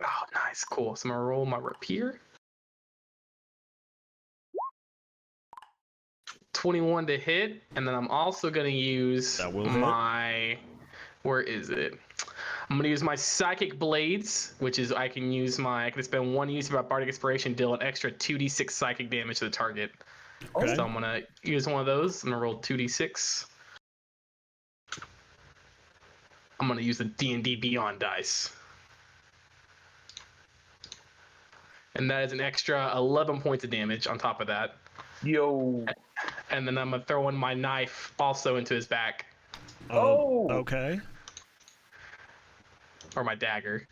Oh, nice, cool. So I'm gonna roll my rapier. 21 to hit, and then I'm also gonna use my. Where is it? I'm gonna use my psychic blades, which is I can spend one use of my bardic inspiration, deal an extra 2d6 psychic damage to the target. Okay. So I'm gonna use one of those. I'm gonna roll 2d6. I'm gonna use the D&D Beyond dice. And that is an extra 11 points of damage on top of that.
Yo.
And then I'm going to throw in my knife also into his back.
Oh.
Okay.
Or my dagger.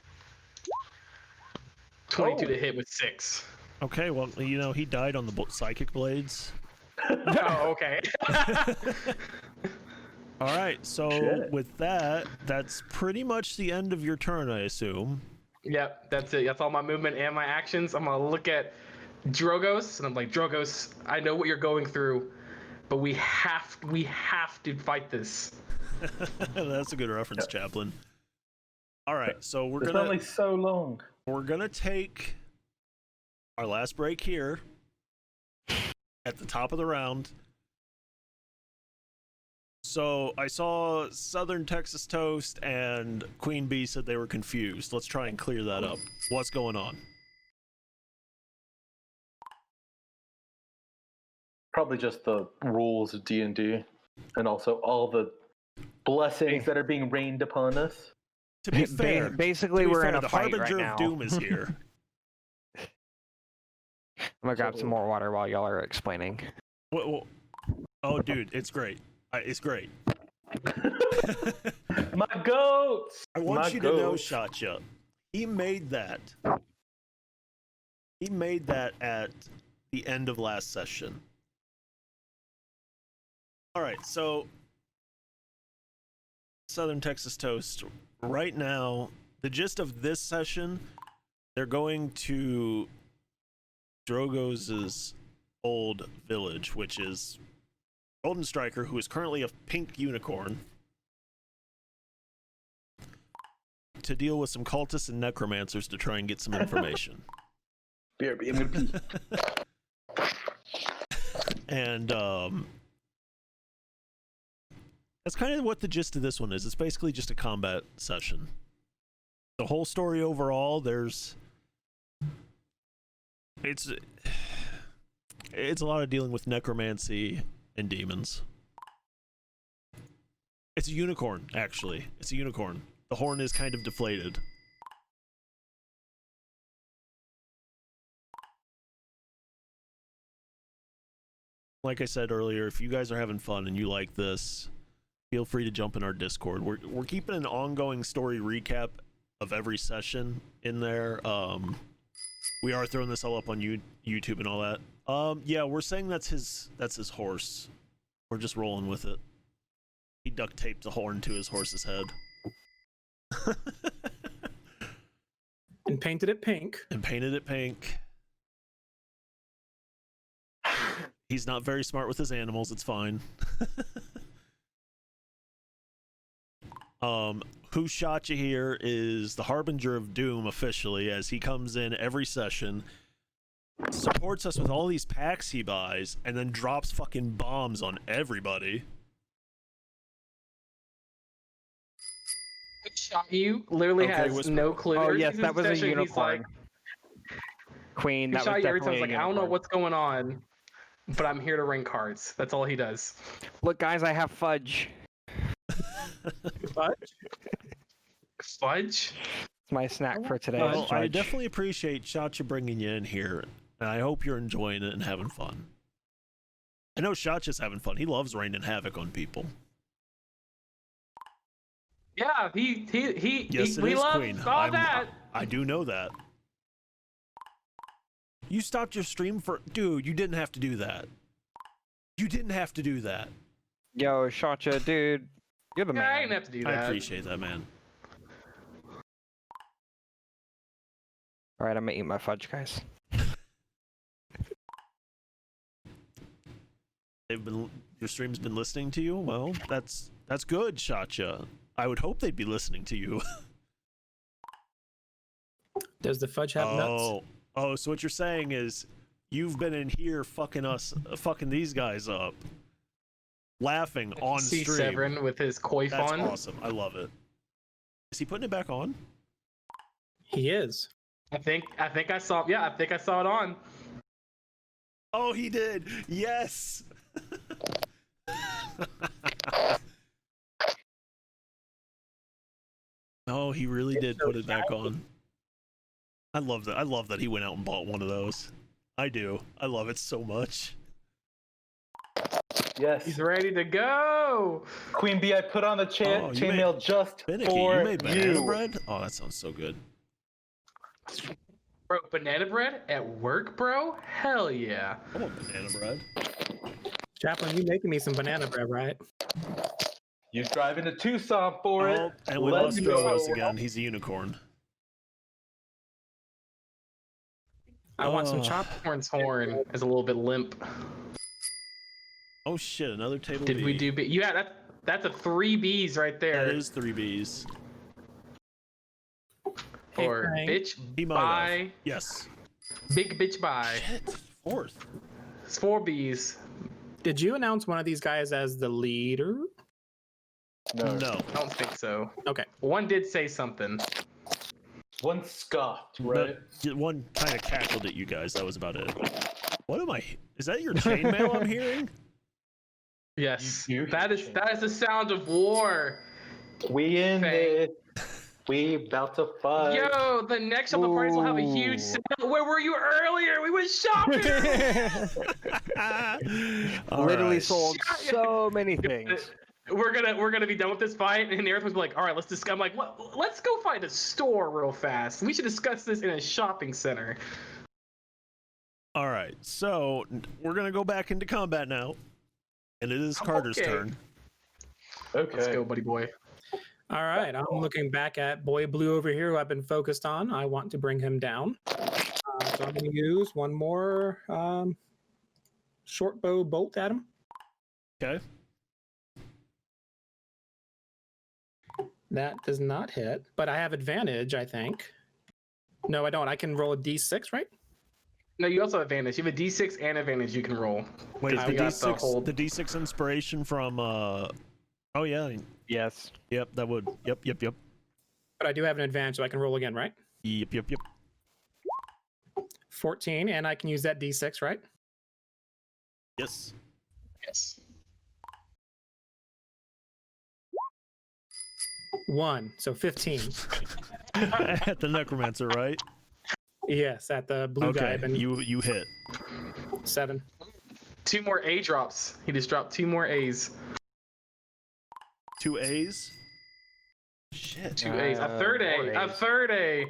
22 to hit with 6.
Okay, well, he died on the psychic blades.
Oh, okay.
All right, so with that, that's pretty much the end of your turn, I assume.
Yep, that's it. That's all my movement and my actions. I'm gonna look at Drogoz, and I'm like, Drogoz, I know what you're going through, but we have to fight this.
That's a good reference, Chaplain. All right, so
it's only so long.
We're gonna take our last break here at the top of the round. So I saw Southern Texas Toast and Queen Bee said they were confused. Let's try and clear that up. What's going on?
Probably just the rules of D&D, and also all the blessings that are being rained upon us.
To be fair,
we're in a
the
fight
Harbinger
right now.
of Doom is here.
I'm gonna grab some more water while y'all are explaining.
Oh, dude, it's great. It's great.
My goats!
I want you to know, Shatcha, he made that at the end of last session. All right, so Southern Texas Toast, right now, the gist of this session, they're going to Drogoz's old village, which is Golden Striker, who is currently a pink unicorn, to deal with some cultists and necromancers to try and get some information. And that's kind of what the gist of this one is. It's basically just a combat session. The whole story overall, it's a lot of dealing with necromancy and demons. It's a unicorn, actually. It's a unicorn. The horn is kind of deflated. Like I said earlier, if you guys are having fun and you like this, feel free to jump in our Discord. We're keeping an ongoing story recap of every session in there. We are throwing this all up on YouTube and all that. Yeah, we're saying that's his horse. We're just rolling with it. He duct taped the horn to his horse's head.
And painted it pink.
He's not very smart with his animals, it's fine. Who shot you here is the Harbinger of Doom officially, as he comes in every session, supports us with all these packs he buys, and then drops fucking bombs on everybody.
Shot you literally has no clue.
Oh yes, that was a unicorn. Queen, that was definitely
I don't know what's going on, but I'm here to ring cards. That's all he does.
Look, guys, I have fudge.
Fudge?
Fudge?
It's my snack for today.
Well, I definitely appreciate Shatcha bringing you in here, and I hope you're enjoying it and having fun. I know Shatcha's having fun. He loves raining havoc on people.
Yeah,
Yes, it
we
is,
love
Queen.
all that.
I do know that. You stopped your stream for... Dude, you didn't have to do that. You didn't have to do that.
Yo, Shotcha, dude, you're the man.
I didn't have to do that.
I appreciate that, man.
All right, I'm gonna eat my fudge, guys.
Your stream's been listening to you. Well, that's good, Shatcha. I would hope they'd be listening to you.
Does the fudge have nuts?
Oh, so what you're saying is you've been in here fucking these guys up, laughing on
See
stream.
Severin with his koi
That's
fun.
awesome. I love it. Is he putting it back on?
He is.
I think I saw. Yeah, I think I saw it on.
Oh, he did. Yes. Oh, he really did put it back on. I love that. I love that he went out and bought one of those. I do. I love it so much.
Yes.
He's ready to go.
Queen Bee, I put on the chainmail just
Finicky,
for
you made banana
you.
bread? Oh, that sounds so good.
Bro, banana bread at work, bro? Hell yeah.
I want banana bread.
Chaplain, you making me some banana bread, right?
You driving to Tucson for it.
And we
Let's
lost
go.
Drogoz again. He's a unicorn.
I want some chopped.
Horn's horn is a little bit limp.
Oh shit, another table
Did
B.
we do B? Yeah, that's a 3 Bs right there.
That is 3 Bs.
Or
Frank.
bitch
He might
bye.
have. Yes.
Big bitch bye.
Shit. Fourth.
It's 4 Bs.
Did you announce one of these guys as the leader?
No.
I don't think so.
Okay.
One did say something.
One scoffed, right?
One kind of cackled at you guys. That was about it. What am I? Is that your chainmail I'm hearing?
Yes.
You
That is the sound of war.
We in
Fang.
it. We about to fight.
Yo, the next couple parties will have a huge sale. Where were you earlier? We went shopping.
Literally sold so many things.
We're gonna be done with this fight, and Aerith was like, "All right, let's discuss." I'm like, "What? Let's go find a store real fast. We should discuss this in a shopping center."
All right, so we're gonna go back into combat now, and it is Carter's turn.
Okay.
Let's go, buddy boy.
All right. I'm looking back at Boy Blue over here, who I've been focused on. I want to bring him down. So I'm going to use one more short bow bolt at him.
Okay.
That does not hit, but I have advantage, I think. No, I don't. I can roll a d6, right?
No, you also have advantage. You have a D6 and advantage you can roll.
Wait,
I
the
got
D6, the D6 inspiration from oh yeah.
Yes.
Yep, that would. Yep.
But I do have an advantage, so I can roll again, right?
Yep.
14, and I can use that d6, right?
Yes.
Yes.
1, so 15.
At the necromancer, right?
Yes, at the blue guy.
Okay,
And
you hit.
7.
2 more A drops. He just dropped 2 more A's.
2 A's. Shit.
2 A's. A third A. A third A.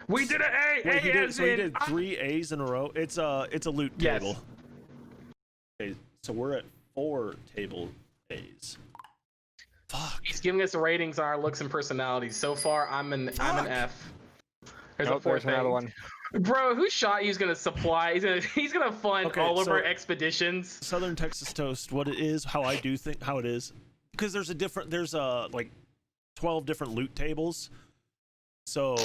We did an A.
Wait,
A as
so he
in-
did 3 A's in a row. It's a loot
Yes.
table. Okay, so we're at 4 table A's. Fuck.
He's giving us ratings on our looks and personalities. So far, I'm an F. There's a fourth
another
thing.
one.
Bro, whose shot he's gonna supply? He's gonna fund
Okay,
all of
so-
our expeditions.
Southern Texas toast. What it is, how I do think, how it is, because there's like 12 different loot tables, so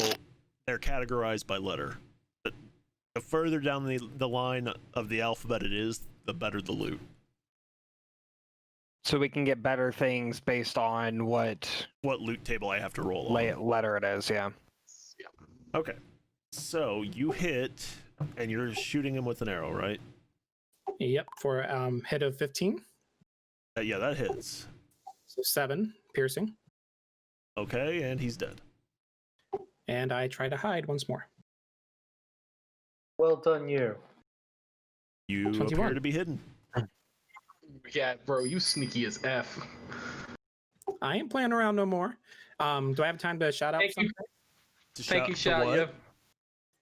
they're categorized by letter. The further down the line of the alphabet it is, the better the loot.
So we can get better things based on what
Loot table I have to roll on.
letter it is, yeah.
Okay, so you hit, and you're shooting him with an arrow, right?
Yep, for hit of 15.
Yeah, that hits.
So 7. piercing.
Okay, and he's dead.
And I try to hide once more.
Well done, you.
You
21.
appear to be hidden.
Yeah, bro, you sneaky as F.
I ain't playing around no more. Do I have time to shout out something?
Thank you, shout
what?
yeah.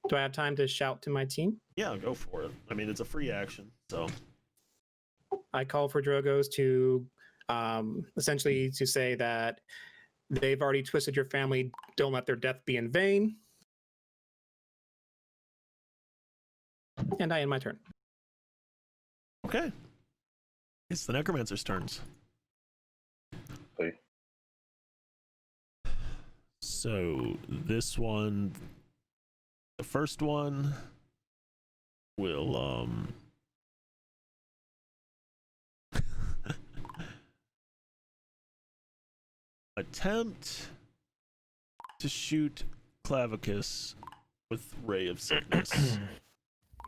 Do I have time to shout to my team?
Yeah, go for it. I mean, it's a free action, so.
I call for Drogoz to essentially to say that they've already twisted your family. Don't let their death be in vain. And I end my turn.
Okay. It's the Necromancer's turns.
Okay.
So, this one, the first one will, attempt to shoot Clavicus with Ray of Sickness.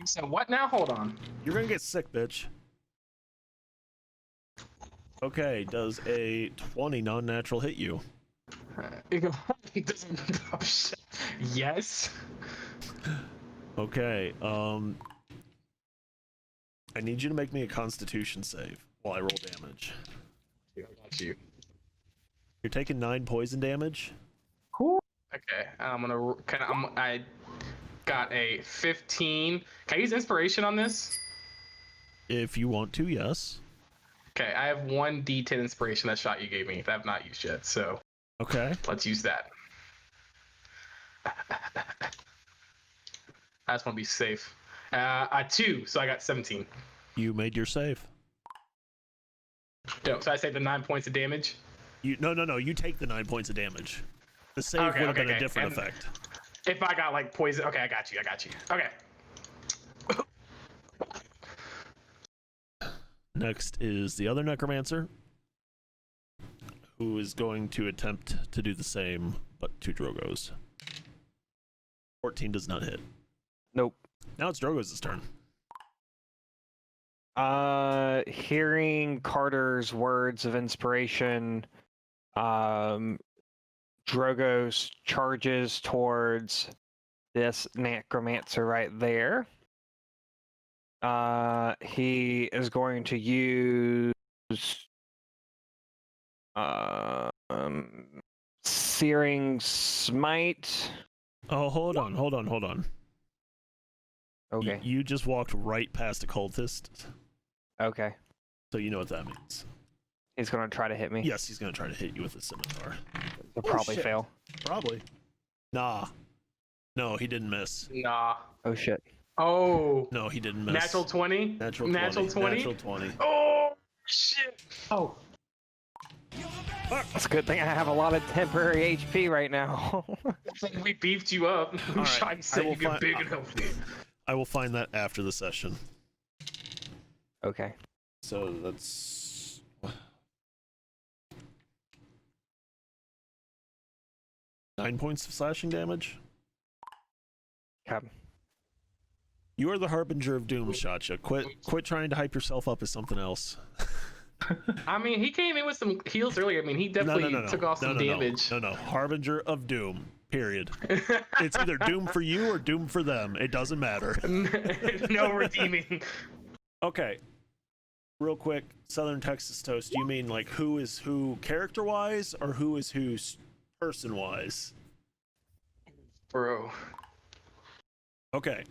You said what now? Hold on.
You're gonna get sick, bitch. Okay, does a 20 non-natural hit you?
He doesn't. Oh, shit. Yes.
Okay, I need you to make me a Constitution save while I roll damage.
I got you.
You're taking 9 poison damage.
Okay, I got a 15. Can I use inspiration on this?
If you want to, yes.
Okay, I have 1 D10 inspiration that shot you gave me that I've not used yet, so
Okay.
let's use that. I just want to be safe. 2, so I got 17.
You made your save.
Dope. So I saved the 9 points of damage.
No. You take the 9 points of damage. The save would have been a different effect.
If I got like poison, okay, I got you. Okay.
Next is the other Necromancer, who is going to attempt to do the same, but to Drogoz. 14 does not hit.
Nope.
Now it's Drogoz's turn.
Hearing Carter's words of inspiration, Drogoz charges towards this necromancer right there. He is going to use Searing Smite.
Oh, hold on.
Okay.
You just walked right past a cultist,
Okay.
so you know what that means.
He's going to try to hit me.
Yes, he's going to try to hit you with a scimitar.
He'll probably
shit.
fail.
Probably. Nah. No, he didn't miss.
Nah.
Oh, shit.
Oh.
No, he didn't miss.
Natural 20.
Natural 20. Natural 20.
Oh shit. Oh.
It's a good thing I have a lot of temporary HP right now.
We beefed you up.
All right,
Trying to say you get big and healthy.
I will find that after the session.
Okay.
So that's 9 points of slashing damage.
Okay.
You are the harbinger of doom, Shotcha. Quit trying to hype yourself up as something else.
I mean, he came in with some heals earlier. I mean, he definitely took off some damage.
No. Harbinger of doom. Period. It's either doom for you or doom for them. It doesn't matter.
No redeeming.
Okay. Real quick, Southern Texas Toast. Do you mean like who is who character-wise or who is who person-wise?
Bro.
Okay.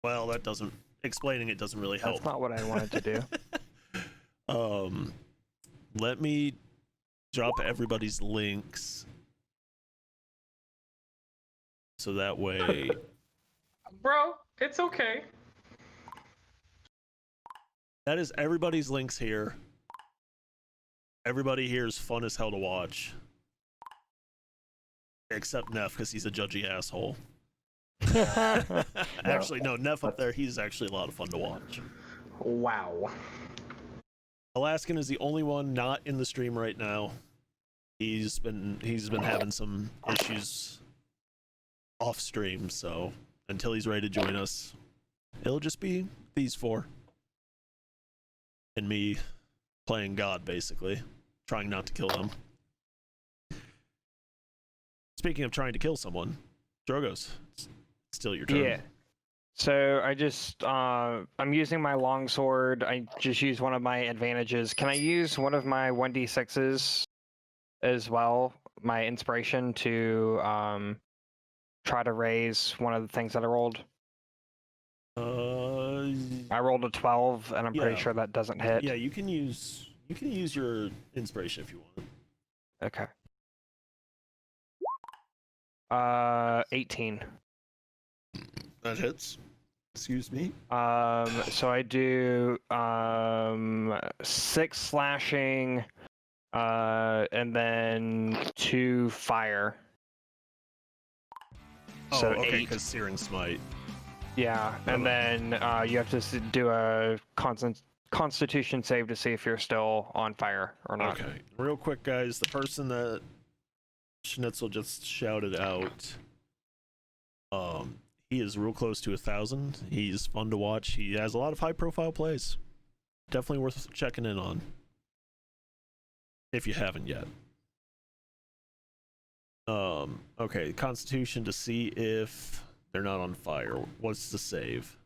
Well, that doesn't... Explaining it doesn't really help.
That's not what I wanted to do.
Let me drop everybody's links so that way
Bro, it's okay.
that is everybody's links here. Everybody here is fun as hell to watch, except Neff because he's a judgy asshole. Actually, no, Neff up there, he's actually a lot of fun to watch.
Wow.
Alaskan is the only one not in the stream right now. He's been having some issues off stream, so until he's ready to join us, it'll just be these four and me playing God, basically. trying not to kill them. Speaking of trying to kill someone, Drogoz, it's still your turn.
Yeah. So I just, I'm using my longsword. I just use one of my advantages. Can I use one of my 1d6s as well, my inspiration, to try to raise one of the things that I rolled? I rolled a 12, and I'm pretty sure that doesn't hit.
Yeah, you can use your inspiration if you want.
Okay. 18.
That hits. Excuse me.
So I do 6 slashing, and then 2 fire.
Oh,
So
okay,
8.
because Searing Smite.
Yeah, and then you have to do a Constitution save to see if you're still on fire or not.
Okay, real quick, guys. The person that Schnitzel just shouted out, he is real close to 1,000. He's fun to watch. He has a lot of high-profile plays. Definitely worth checking in on if you haven't yet. Okay, Constitution to see if they're not on fire. What's the save?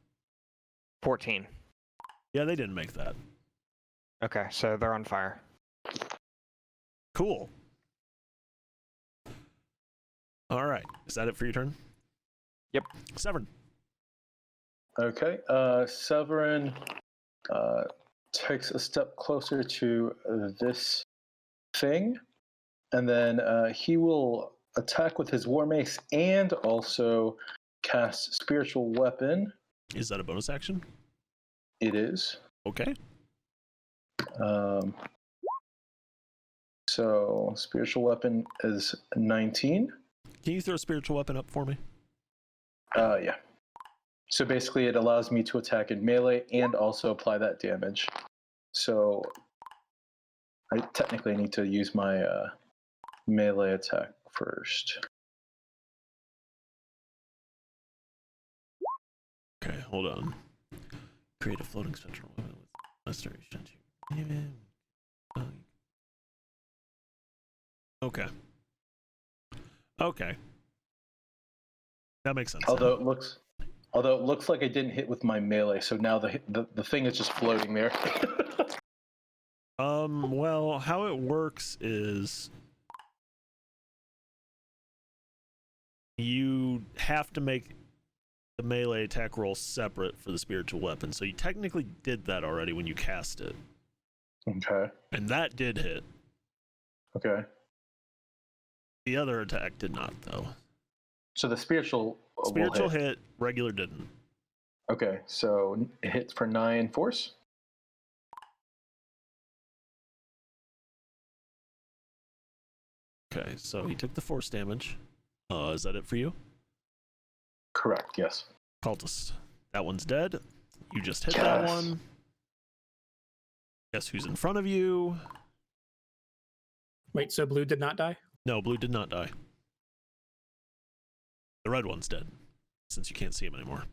14.
Yeah, they didn't make that.
Okay, so they're on fire.
Cool. All right, is that it for your turn?
Yep.
Severin.
Okay, Severin takes a step closer to this thing, and then he will attack with his War Mace and also cast Spiritual Weapon.
Is that a bonus action?
It is.
Okay.
So Spiritual Weapon is 19.
Can you throw a spiritual weapon up for me?
Yeah. So basically it allows me to attack in melee and also apply that damage. So I technically need to use my melee attack first.
Okay, hold on. Create a floating spectral weapon with restoration to... Okay. Okay. That makes sense.
Although it looks like I didn't hit with my melee, so now the thing is just floating there.
Well, how it works is you have to make the melee attack roll separate for the spiritual weapon. So you technically did that already when you cast it.
Okay.
And that did hit.
Okay.
The other attack did not, though.
So the spiritual
Spiritual hit, regular didn't.
Okay, so it hits for 9 force.
Okay, so he took the force damage. Is that it for you?
Correct, yes.
Cultist. That one's dead. You just hit
Yes.
that one. Guess who's in front of you?
Wait, so blue did not die?
No, blue did not die. The red one's dead, since you can't see him anymore.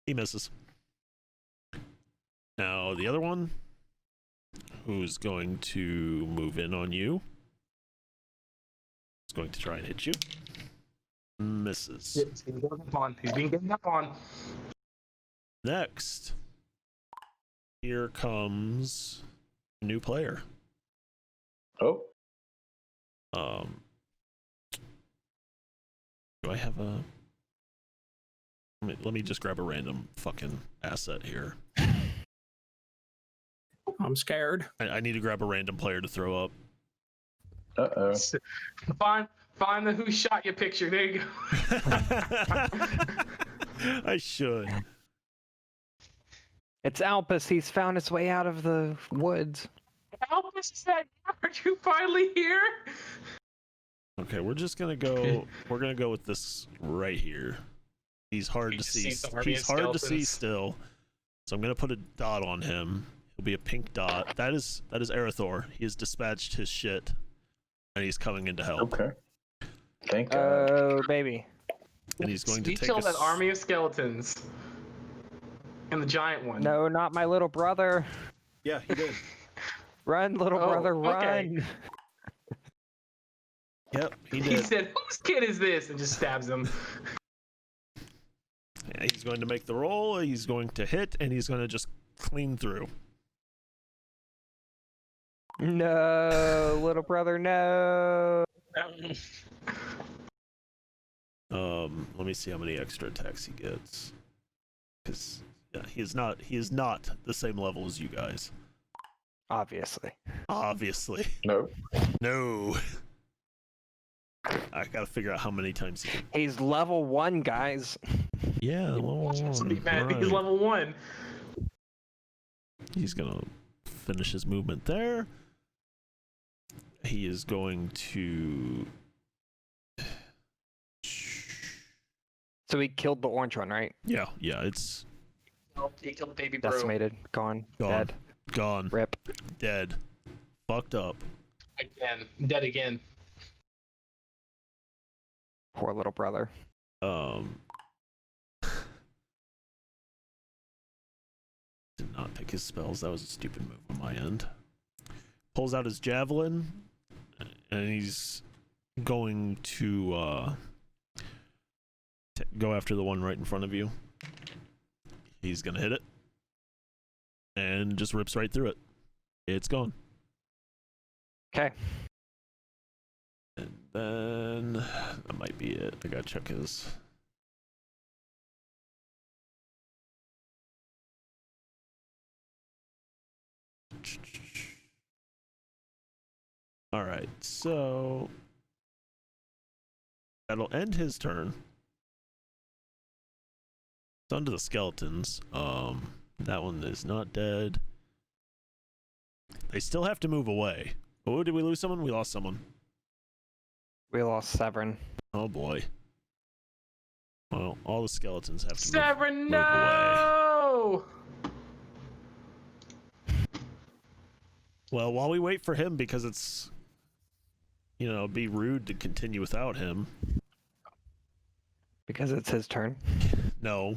He misses. Now, the other one, who's going to move in on you, is going to try and hit you. Misses.
He's been getting up on.
Next, here comes a new player.
Oh.
Do I have a... Let me just grab a random fucking asset here.
I'm scared.
I need to grab a random player to throw up.
Uh-oh.
Find the who shot you picture. There you go.
I should.
It's Albus. He's found his way out of the woods.
Albus said, "Are you finally here?"
Okay, we're just gonna go. We're gonna go with this right here. He's hard to see. He's hard to see still. So I'm gonna put a dot on him. It'll be a pink dot. That is Arathor. He has dispatched his shit, and he's coming in to help.
Okay. Thank God.
Oh, baby.
And he's going
He
to take
killed that army of skeletons. And the giant one.
No, not my little brother.
Yeah, he did.
Run, little brother, run!
Okay.
Yep, he
He
did.
said, "Whose kid is this?" and just stabs him.
Yeah, he's going to make the roll, he's going to hit, and he's going to just clean through.
No, little brother, no!
Let me see how many extra attacks he gets. Because yeah, he is not the same level as you guys.
Obviously.
No.
No. I gotta figure out how many times he can.
He's level 1, guys.
Yeah, level 1.
He's level 1.
He's gonna finish his movement there. He is going to.
So he killed the orange one, right?
Yeah, it's
He killed baby bro.
Decimated, gone, dead,
gone,
rip.
dead, fucked up.
Again, dead again.
Poor little brother.
Did not pick his spells. That was a stupid move on my end. Pulls out his javelin, and he's going to go after the one right in front of you. He's gonna hit it, and just rips right through it. It's gone.
Okay.
And then that might be it. I gotta check his. All right, so that'll end his turn. It's onto the skeletons. That one is not dead. They still have to move away. Oh, did we lose someone? We lost someone.
We lost Severin.
Oh boy. Well, all the skeletons have to
Severin,
move away.
no!
Well, while we wait for him, because it's, it'd be rude to continue without him.
Because it's his turn.
No,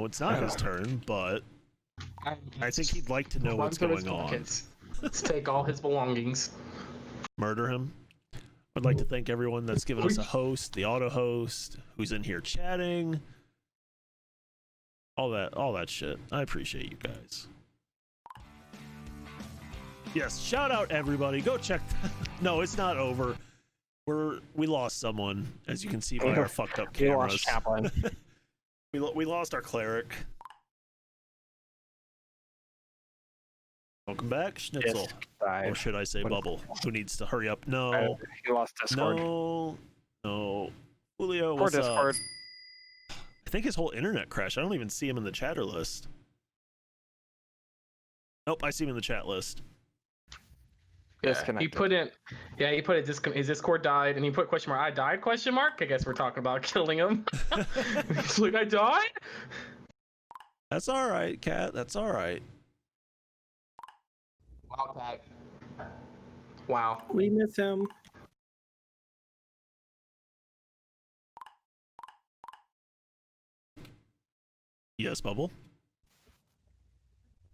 it's not his turn, but I think he'd like to know what's going on.
Let's take all his belongings.
Murder him. I'd like to thank everyone that's given us a host, the auto host, who's in here chatting. All that shit. I appreciate you guys. Yes, shout out everybody. Go check. No, it's not over. We lost someone, as you can see by our fucked up cameras.
We lost Chaplain.
we lost our cleric. Welcome back, Schnitzel.
Yes,
or should I say Bubble? Who needs to hurry up? No.
He lost Discord.
No. Julio, what's
Discord.
up? I think his whole internet crashed. I don't even see him in the chatter list. Nope, I see him in the chat list.
Disconnected.
He put it. His Discord died, and he put question mark. I died? Question mark. I guess we're talking about killing him. He's like, I died.
That's all right, Cat. That's all right.
Wow, Cat. Wow.
We miss him.
Yes, Bubble.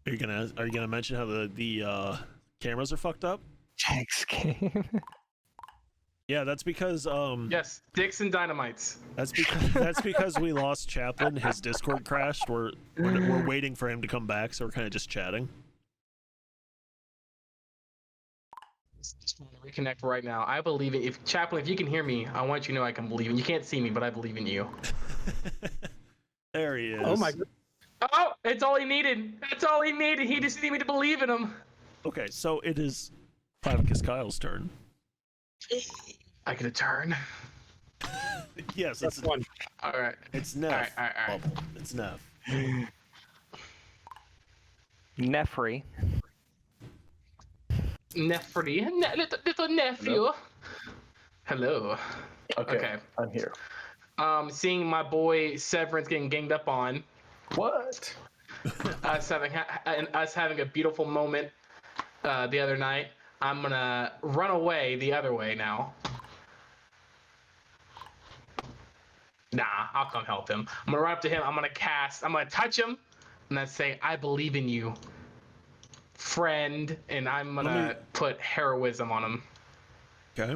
Are you gonna mention how the cameras are fucked up?
Thanks, game.
Yeah, that's because
Yes, dicks and dynamites.
That's because we lost Chaplain. His Discord crashed. We're waiting for him to come back, so we're kind of just chatting.
Just want to reconnect right now. I believe it. If Chaplain, if you can hear me, I want you to know I can believe in you. You can't see me, but I believe in you.
There he is.
Oh my god.
Oh, it's all he needed. That's all he needed. He just needed me to believe in him.
Okay, so it is Clavicus Kyle's turn.
I get a turn.
Yes,
That's
it's
one.
All right.
It's Neff.
All right.
Bubble. It's Neff.
Nefri.
Nefri, little nephew.
Hello?
Hello.
Okay. I'm here.
Seeing my boy Severin's getting ganged up on.
What?
Us having a beautiful moment the other night. I'm gonna run away the other way now. Nah, I'll come help him. I'm gonna run up to him. I'm gonna touch him, and then say, "I believe in you." friend, and I'm gonna put heroism on him.
Okay.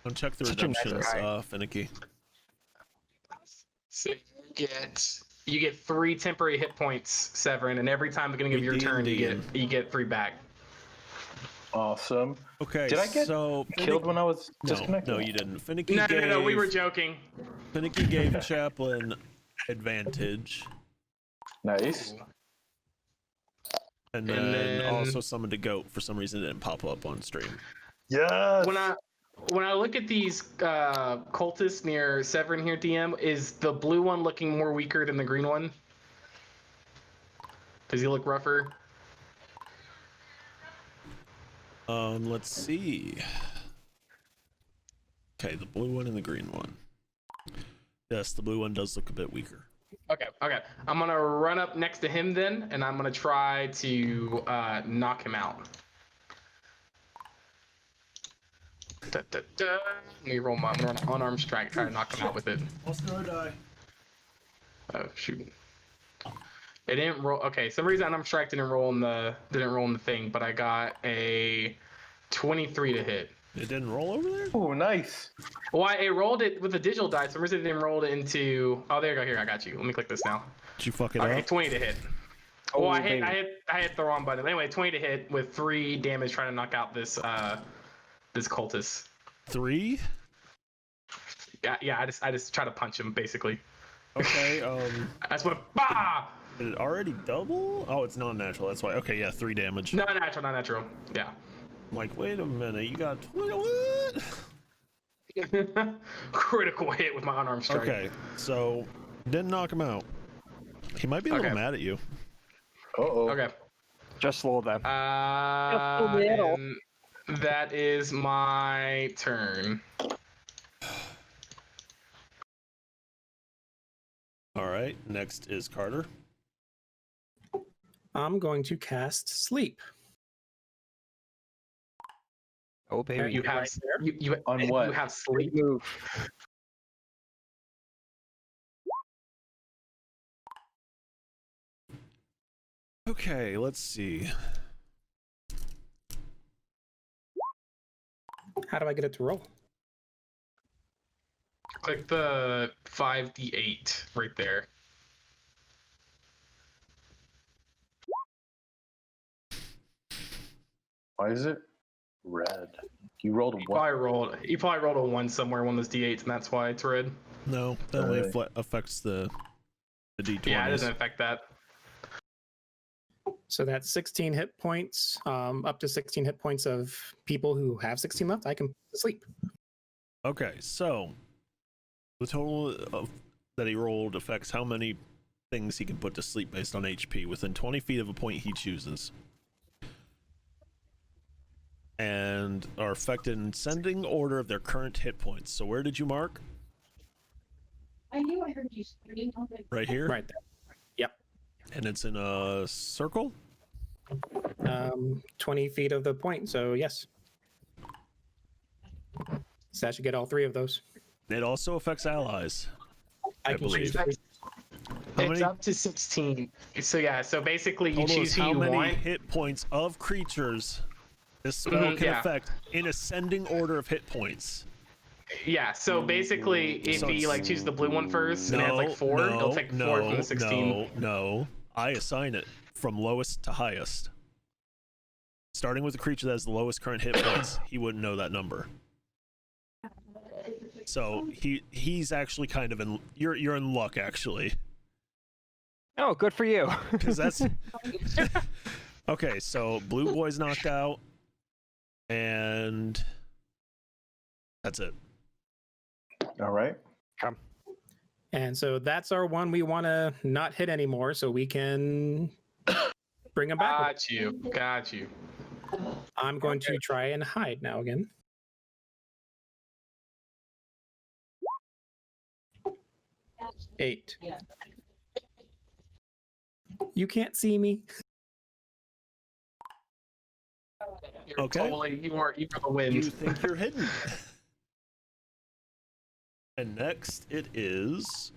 I'll check the
Such a nice
redemptions,
guy.
Finicky.
So you get 3 temporary hit points, Severin, and every time beginning of your turn, you get 3 back.
Awesome.
Okay,
Did I get killed when I was disconnected?
No, you didn't. Finicky
No, we were joking.
Finicky gave Chaplain advantage.
Nice.
And then also summoned a goat. For some reason, it didn't pop up on stream.
Yes.
When I look at these cultists near Severin here, DM, is the blue one looking more weaker than the green one? Does he look rougher?
Let's see. Okay, the blue one and the green one. Yes, the blue one does look a bit weaker.
Okay. I'm gonna run up next to him then, and I'm gonna try to knock him out. Let me roll my unarmed strike, try to knock him out with it.
What's gonna die?
Oh shoot! It didn't roll. Okay, some reason unarmed strike didn't roll in the thing, but I got a 23 to hit.
It didn't roll over there?
Oh, nice.
Well, I rolled it with the digital die. Some reason it didn't roll it into. Oh, there you go. Here, I got you. Let me click this now.
Did you fuck it
Okay,
up?
20 to hit.
Oh,
well, I hit the wrong button. Anyway, 20 to hit with 3 damage trying to knock out this cultist.
3?
Yeah. I just try to punch him basically.
Okay.
That's what. Bah!
Did it already double? Oh, it's non-natural. That's why. Okay, yeah, 3 damage.
Not natural. Yeah.
I'm like, wait a minute, you got what?
Critical hit with my unarmed strike.
Okay, so didn't knock him out. He might be a little mad at you.
Uh-oh.
Okay.
Just slow them.
And that is my turn.
All right, next is Carter.
I'm going to cast Sleep.
Oh baby.
You have you
On what?
You have sleep.
Move.
Okay, let's see.
How do I get it to roll?
Click the 5d8 right there.
Why is it red? You rolled a
You
one.
probably rolled a 1 somewhere, one of those d8s, and that's why it's red.
No, that only affects the d20s.
Yeah, it doesn't affect that.
So that's 16 hit points, up to 16 hit points of people who have 16 left. I can sleep.
Okay, so the total that he rolled affects how many things he can put to sleep based on HP within 20 feet of a point he chooses. And are affected in ascending order of their current hit points. So where did you mark?
I knew I heard you.
Right here?
Right there. Yep.
And it's in a circle?
20 feet of the point, so yes. So I should get all 3 of those.
It also affects allies. I
can
believe.
choose.
It's up to 16. So yeah, so basically you choose who
how
you
many
want.
hit points of creatures this spell can
yeah.
affect in ascending order of hit points.
Yeah, so basically it'd
So
be
it's-
like choose the blue one first, and it has like 4. It'll take 4 from the 16.
No. I assign it from lowest to highest. Starting with the creature that has the lowest current hit points, he wouldn't know that number. So he's actually kind of in. You're in luck actually,
Oh, good for you.
because that's okay. So blue boy's knocked out, and that's it.
All right.
And so that's our one we want to not hit anymore, so we can bring him back.
Got you.
I'm going to try and hide now again. Eight. You can't see me.
You're
Okay.
Totally, you are the wind.
You think you're hidden. And next it is.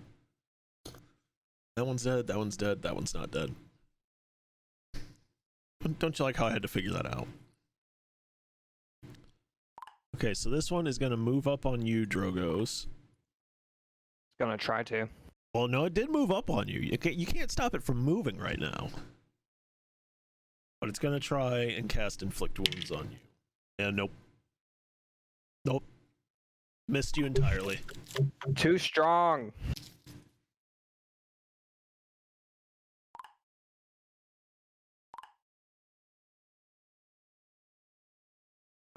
That one's dead. That one's dead. That one's not dead. Don't you like how I had to figure that out? Okay, so this one is going to move up on you, Drogoz.
It's gonna try to.
Well, no, it did move up on you. You can't stop it from moving right now. But it's going to try and cast Inflict Wounds on you. And nope. Nope. Missed you entirely.
Too strong.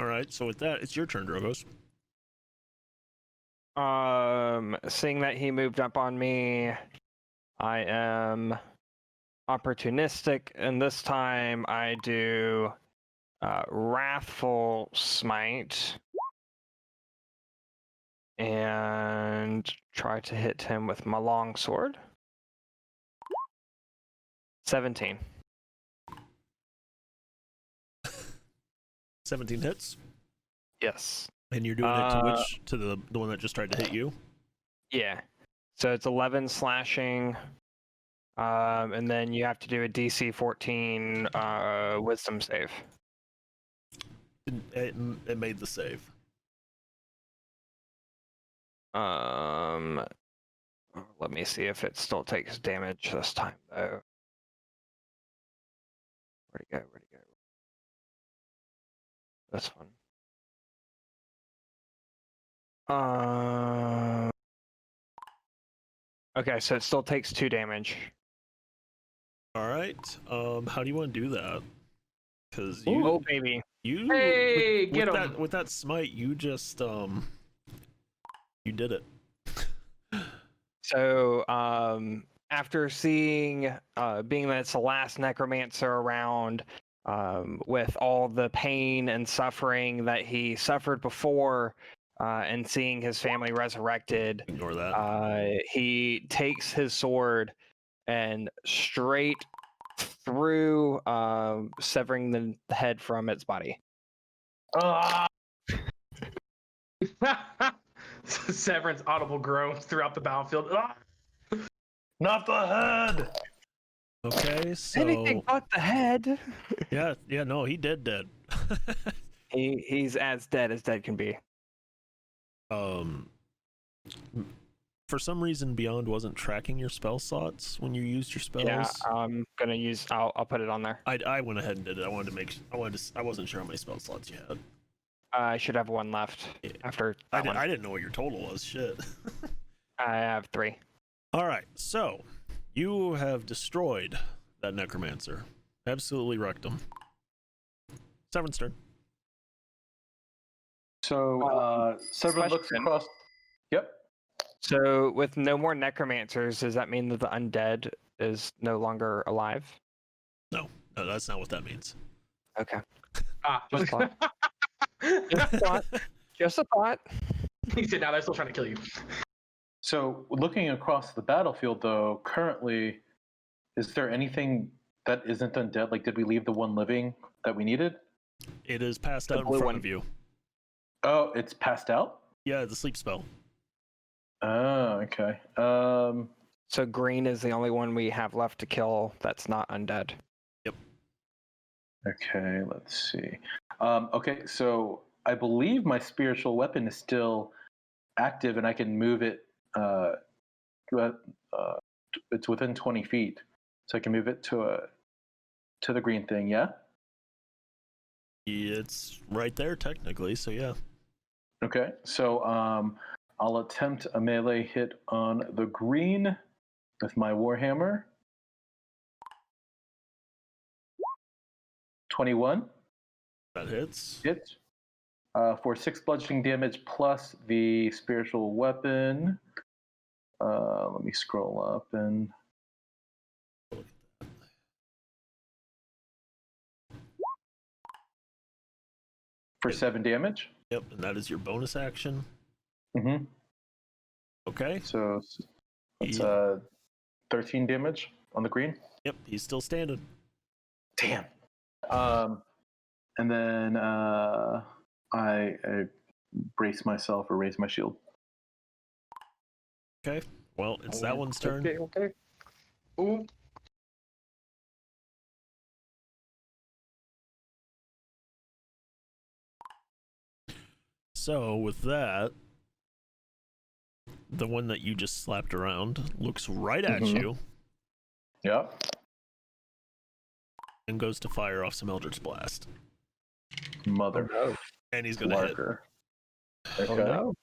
Alright, so with that, it's your turn, Drogoz.
Seeing that he moved up on me, I am opportunistic, and this time I do Wrathful Smite and try to hit him with my longsword. 17.
17 hits.
Yes.
And you're doing it to which? To the one that just tried to hit you?
Yeah. So it's 11 slashing, and then you have to do a DC 14 Wisdom save.
It made the save.
Let me see if it still takes damage this time, though. Where'd it go? This one. Okay, so it still takes 2 damage.
All right. How do you want to do that? Because you,
oh baby,
you,
Hey, get him.
with that smite, you just you did it.
So after seeing, being that it's the last necromancer around, with all the pain and suffering that he suffered before, and seeing his family resurrected,
Ignore that.
he takes his sword and straight through, severing the head from its body.
Severance audible groans throughout the battlefield.
Not the head.
Okay, so
Anything but the head.
yeah, no, he dead.
He's as dead can be.
For some reason, Beyond wasn't tracking your spell slots when you used your spells.
Yeah, I'm gonna use. I'll put it on there.
I went ahead and did it. I wasn't sure how many spell slots you had.
I should have 1 left after that one.
I didn't know what your total was. Shit.
I have 3.
All right, so you have destroyed that necromancer. Absolutely wrecked him. Severn's turn.
So Severin looks
question.
across. Yep.
So with no more necromancers, does that mean that the undead is no longer alive?
No, that's not what that means.
Okay.
Just
thought. Just a thought.
He said, "Now they're still trying to kill you."
So looking across the battlefield, though, currently, is there anything that isn't undead? Like, did we leave the one living that we needed?
It is passed out in
blue
front
one.
of you.
Oh, it's passed out?
Yeah, the sleep spell.
Oh, okay.
So green is the only one we have left to kill that's not undead.
Yep.
Okay, let's see. Okay, so I believe my spiritual weapon is still active, and I can move it. It's within 20 feet, so I can move it to the green thing. Yeah.
It's right there technically, so yeah.
Okay, so I'll attempt a melee hit on the green with my warhammer. 21.
That hits.
Hit. For 6 bludgeoning damage plus the spiritual weapon. Let me scroll up and. For 7 damage.
Yep, and that is your bonus action.
Mm-hmm.
Okay.
So it's 13 damage on the green.
Yep, he's still standing.
Damn. And then I brace myself or raise my shield.
Okay. Well, it's that one's turn.
Okay. Ooh.
So with that, the one that you just slapped around looks right at you.
Yep.
And goes to fire off some Eldritch Blast.
Mother.
Oh, no.
And he's gonna hit.
Okay.
Oh, no.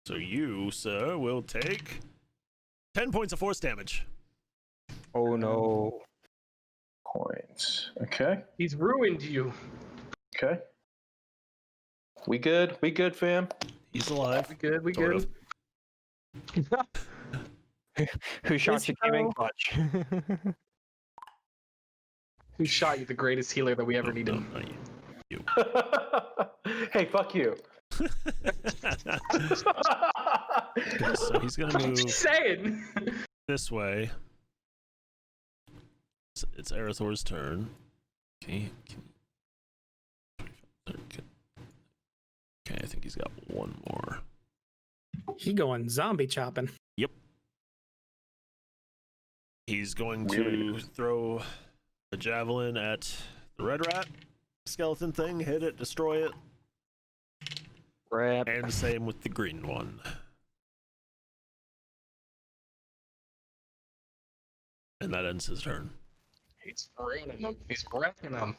So you, sir, will take 10 points of force damage.
Oh, no.
Points. Okay.
He's ruined you.
Okay. We good? We good, fam?
He's alive.
We good. We
Sort
good.
Who shot you came in clutch?
Who shot you? The greatest healer that we ever
No,
needed.
no, not you.
Hey, fuck you.
Okay, so he's gonna
I'm
move
just saying.
this way. It's Arathor's turn. Okay. Okay, I think he's got one more.
He going zombie chopping.
Yep. He's going to throw a javelin at the red rat skeleton thing, hit it, destroy it.
Rip.
And same with the green one. And that ends his turn.
He's ruining them. He's wrecking them.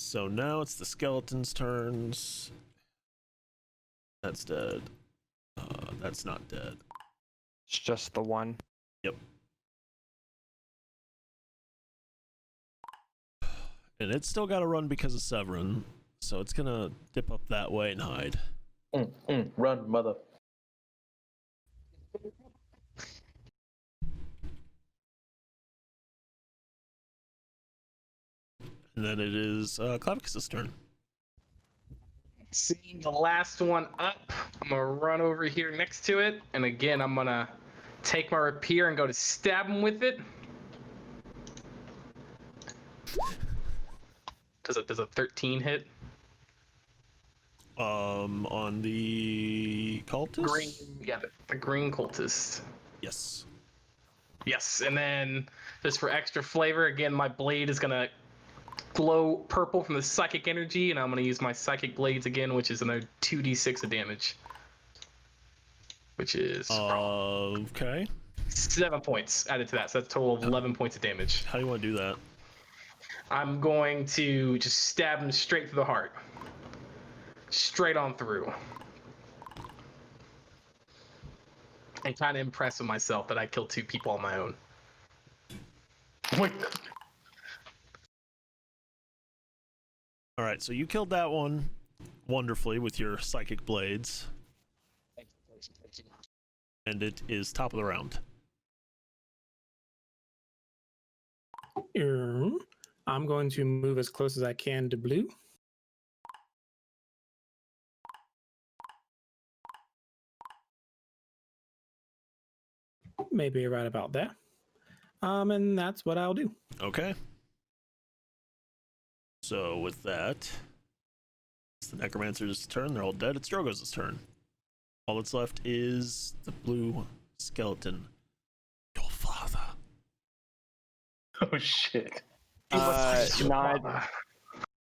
So now it's the skeleton's turns. That's dead. That's not dead.
It's just the one.
Yep. And it's still got to run because of Severin, so it's gonna dip up that way and hide.
Run, mother.
And then it is Clavicus's turn.
Seeing the last one up, I'm gonna run over here next to it, and again I'm gonna take my rapier and go to stab him with it. Does a 13 hit?
On the cultist?
Green, yeah, the green cultist.
Yes.
Yes, and then just for extra flavor, again, my blade is gonna glow purple from the psychic energy, and I'm gonna use my psychic blades again, which is another 2d6 of damage. Which is
okay.
7 points added to that, so that's a total of 11 points of damage.
How do you want to do that?
I'm going to just stab him straight through the heart. Straight on through. And kind of impressed with myself that I killed 2 people on my own.
Wait.
All right, so you killed that one wonderfully with your psychic blades. And it is top of the round.
I'm going to move as close as I can to blue. Maybe right about there. And that's what I'll do.
Okay. So with that, it's the Necromancer's turn. They're all dead. It's Drogoz' turn. All that's left is the blue skeleton. Your father.
Oh shit.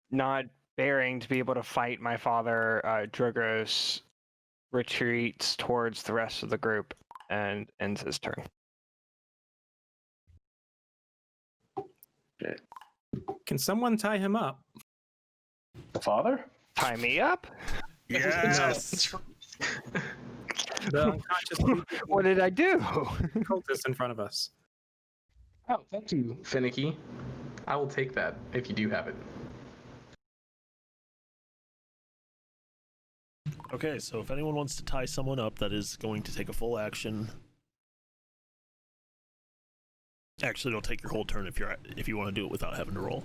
Not bearing to be able to fight my father, Drogoz retreats towards the rest of the group and ends his turn.
Shit.
Can someone tie him up?
The father?
Tie me up?
Yes.
The unconscious
What did I do?
cultist in front of us.
Oh, thank you, Finicky. I will take that if you do have it.
Okay, so if anyone wants to tie someone up, that is going to take a full action. Actually, it'll take your whole turn if you want to do it without having to roll.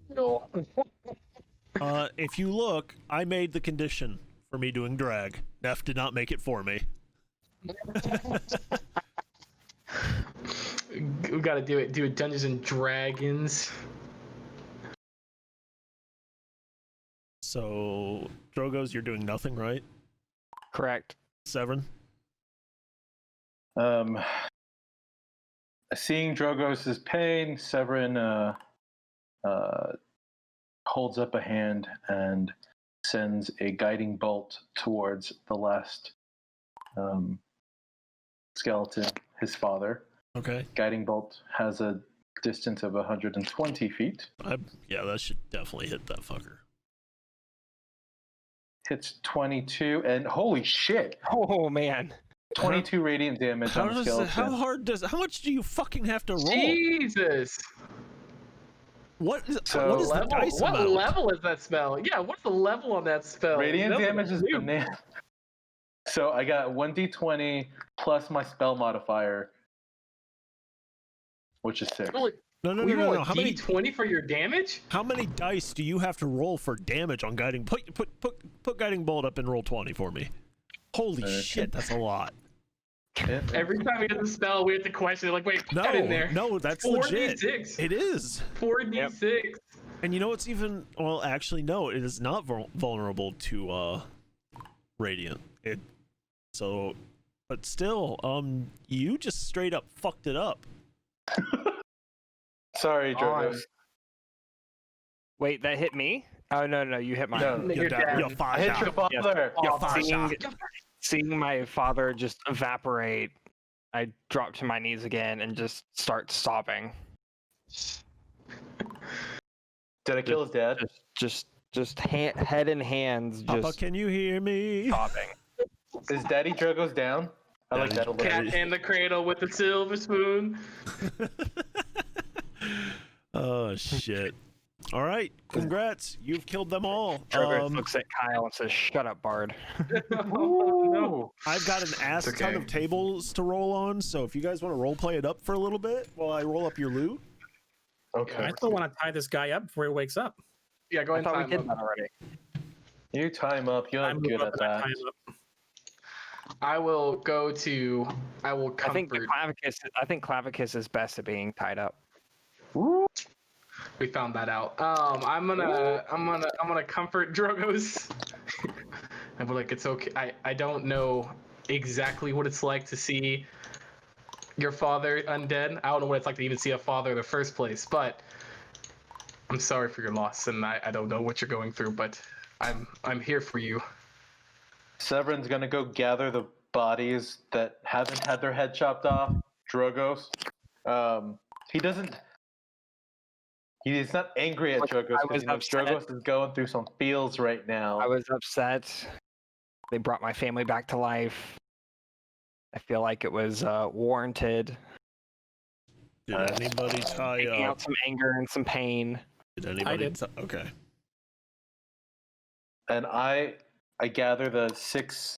No.
If you look, I made the condition for me doing drag. Neff did not make it for me.
We gotta do it Dungeons and Dragons.
So, Drogoz, you're doing nothing, right?
Correct.
Severin?
Seeing Drogos' pain, Severin holds up a hand and sends a guiding bolt towards the last skeleton, his father.
Okay.
Guiding bolt has a distance of 120 feet.
Yeah, that should definitely hit that fucker.
Hits 22, and holy shit!
Oh man.
22 radiant damage on the skeleton.
How much do you fucking have to roll?
Jesus.
What is
So
the dice amount?
What level is that spell? Yeah, what's the level on that spell?
Radiant damage is banana. So I got 1d20 plus my spell modifier, which is 6.
No. How many
D20 for your damage?
How many dice do you have to roll for damage on guiding? Put guiding bolt up and roll 20 for me. Holy shit, that's a lot.
Every time we get the spell, we have to question it. Like, wait, put that in there.
No, that's
4d6.
legit. It is
4d6. Yep.
And you know what's even? Well, actually, no. It is not vulnerable to radiant. But still, you just straight up fucked it up.
Sorry, Drogoz.
Wait, that hit me? Oh no, you hit my.
No,
your dad. Your father.
I hit your father.
Seeing my father just evaporate, I drop to my knees again and just start sobbing.
Did I kill his dad?
Just head in hands.
Papa, can you hear me?
Sobbing.
Is Daddy Drogoz down? I like that a little.
Cat in the cradle with the silver spoon.
Oh shit! All right, congrats! You've killed them all.
Drogoz looks at Kyle and says, "Shut up, Bard."
No.
I've got an ass ton of tables to roll on, so if you guys want to role play it up for a little bit while I roll up your loot.
Okay.
I still want to tie this guy up before he wakes up.
Yeah, go ahead.
I thought we did that already.
You time up. You're not good at that.
I will go to. I will comfort.
I think Clavicus is best at being tied up.
Woo.
We found that out. I'm gonna comfort Drogoz. And be like, it's okay. I don't know exactly what it's like to see your father undead. I don't know what it's like to even see a father in the first place, but I'm sorry for your loss, and I don't know what you're going through, but I'm here for you.
Severin's gonna go gather the bodies that haven't had their head chopped off. Drogoz. He's not angry at Drogoz because Drogoz is going through some feels right now.
I was upset. They brought my family back to life. I feel like it was warranted.
Did anybody tie up?
Out some anger and some pain.
Did anybody? Okay.
And I gather the 6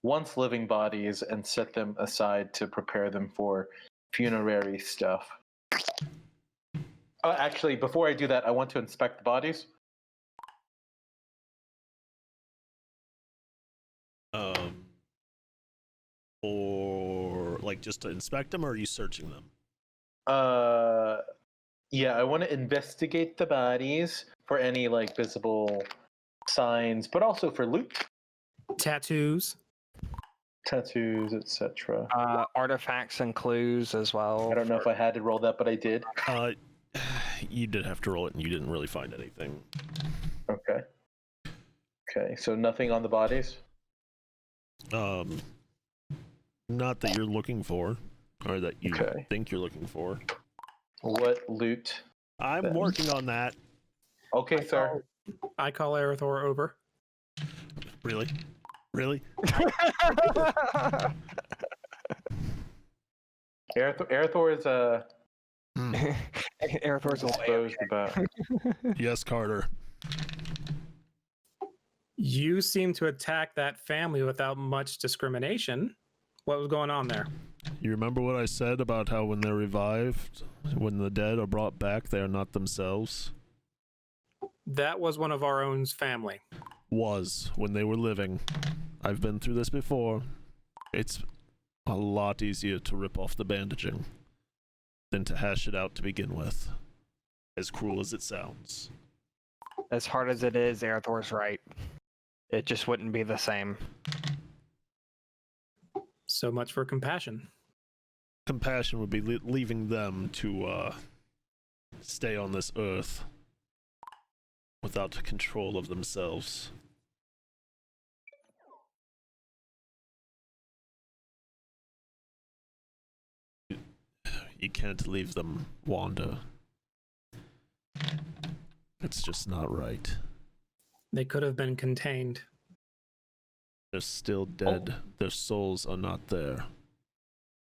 once living bodies and set them aside to prepare them for funerary stuff. Actually, before I do that, I want to inspect the bodies.
Or like just to inspect them, or are you searching them?
Yeah, I want to investigate the bodies for any like visible signs, but also for loot,
tattoos,
etc.
Artifacts and clues as well.
I don't know if I had to roll that, but I did.
You did have to roll it, and you didn't really find anything.
Okay, so nothing on the bodies?
Not that you're looking for, or that you think you're looking for.
What loot?
I'm working on that.
Okay, sir.
I call Arathor over.
Really?
Arathor is
Arathor's
exposed about.
Yes, Carter.
You seem to attack that family without much discrimination. What was going on there?
You remember what I said about how when they're revived, when the dead are brought back, they are not themselves?
That was one of our own's family.
Was, when they were living. I've been through this before. It's a lot easier to rip off the bandaging than to hash it out to begin with. As cruel as it sounds.
As hard as it is, Arathor's right. It just wouldn't be the same.
So much for compassion.
Compassion would be leaving them to stay on this earth without control of themselves. You can't leave them wander. It's just not right.
They could have been contained.
They're still dead. Their souls are not there.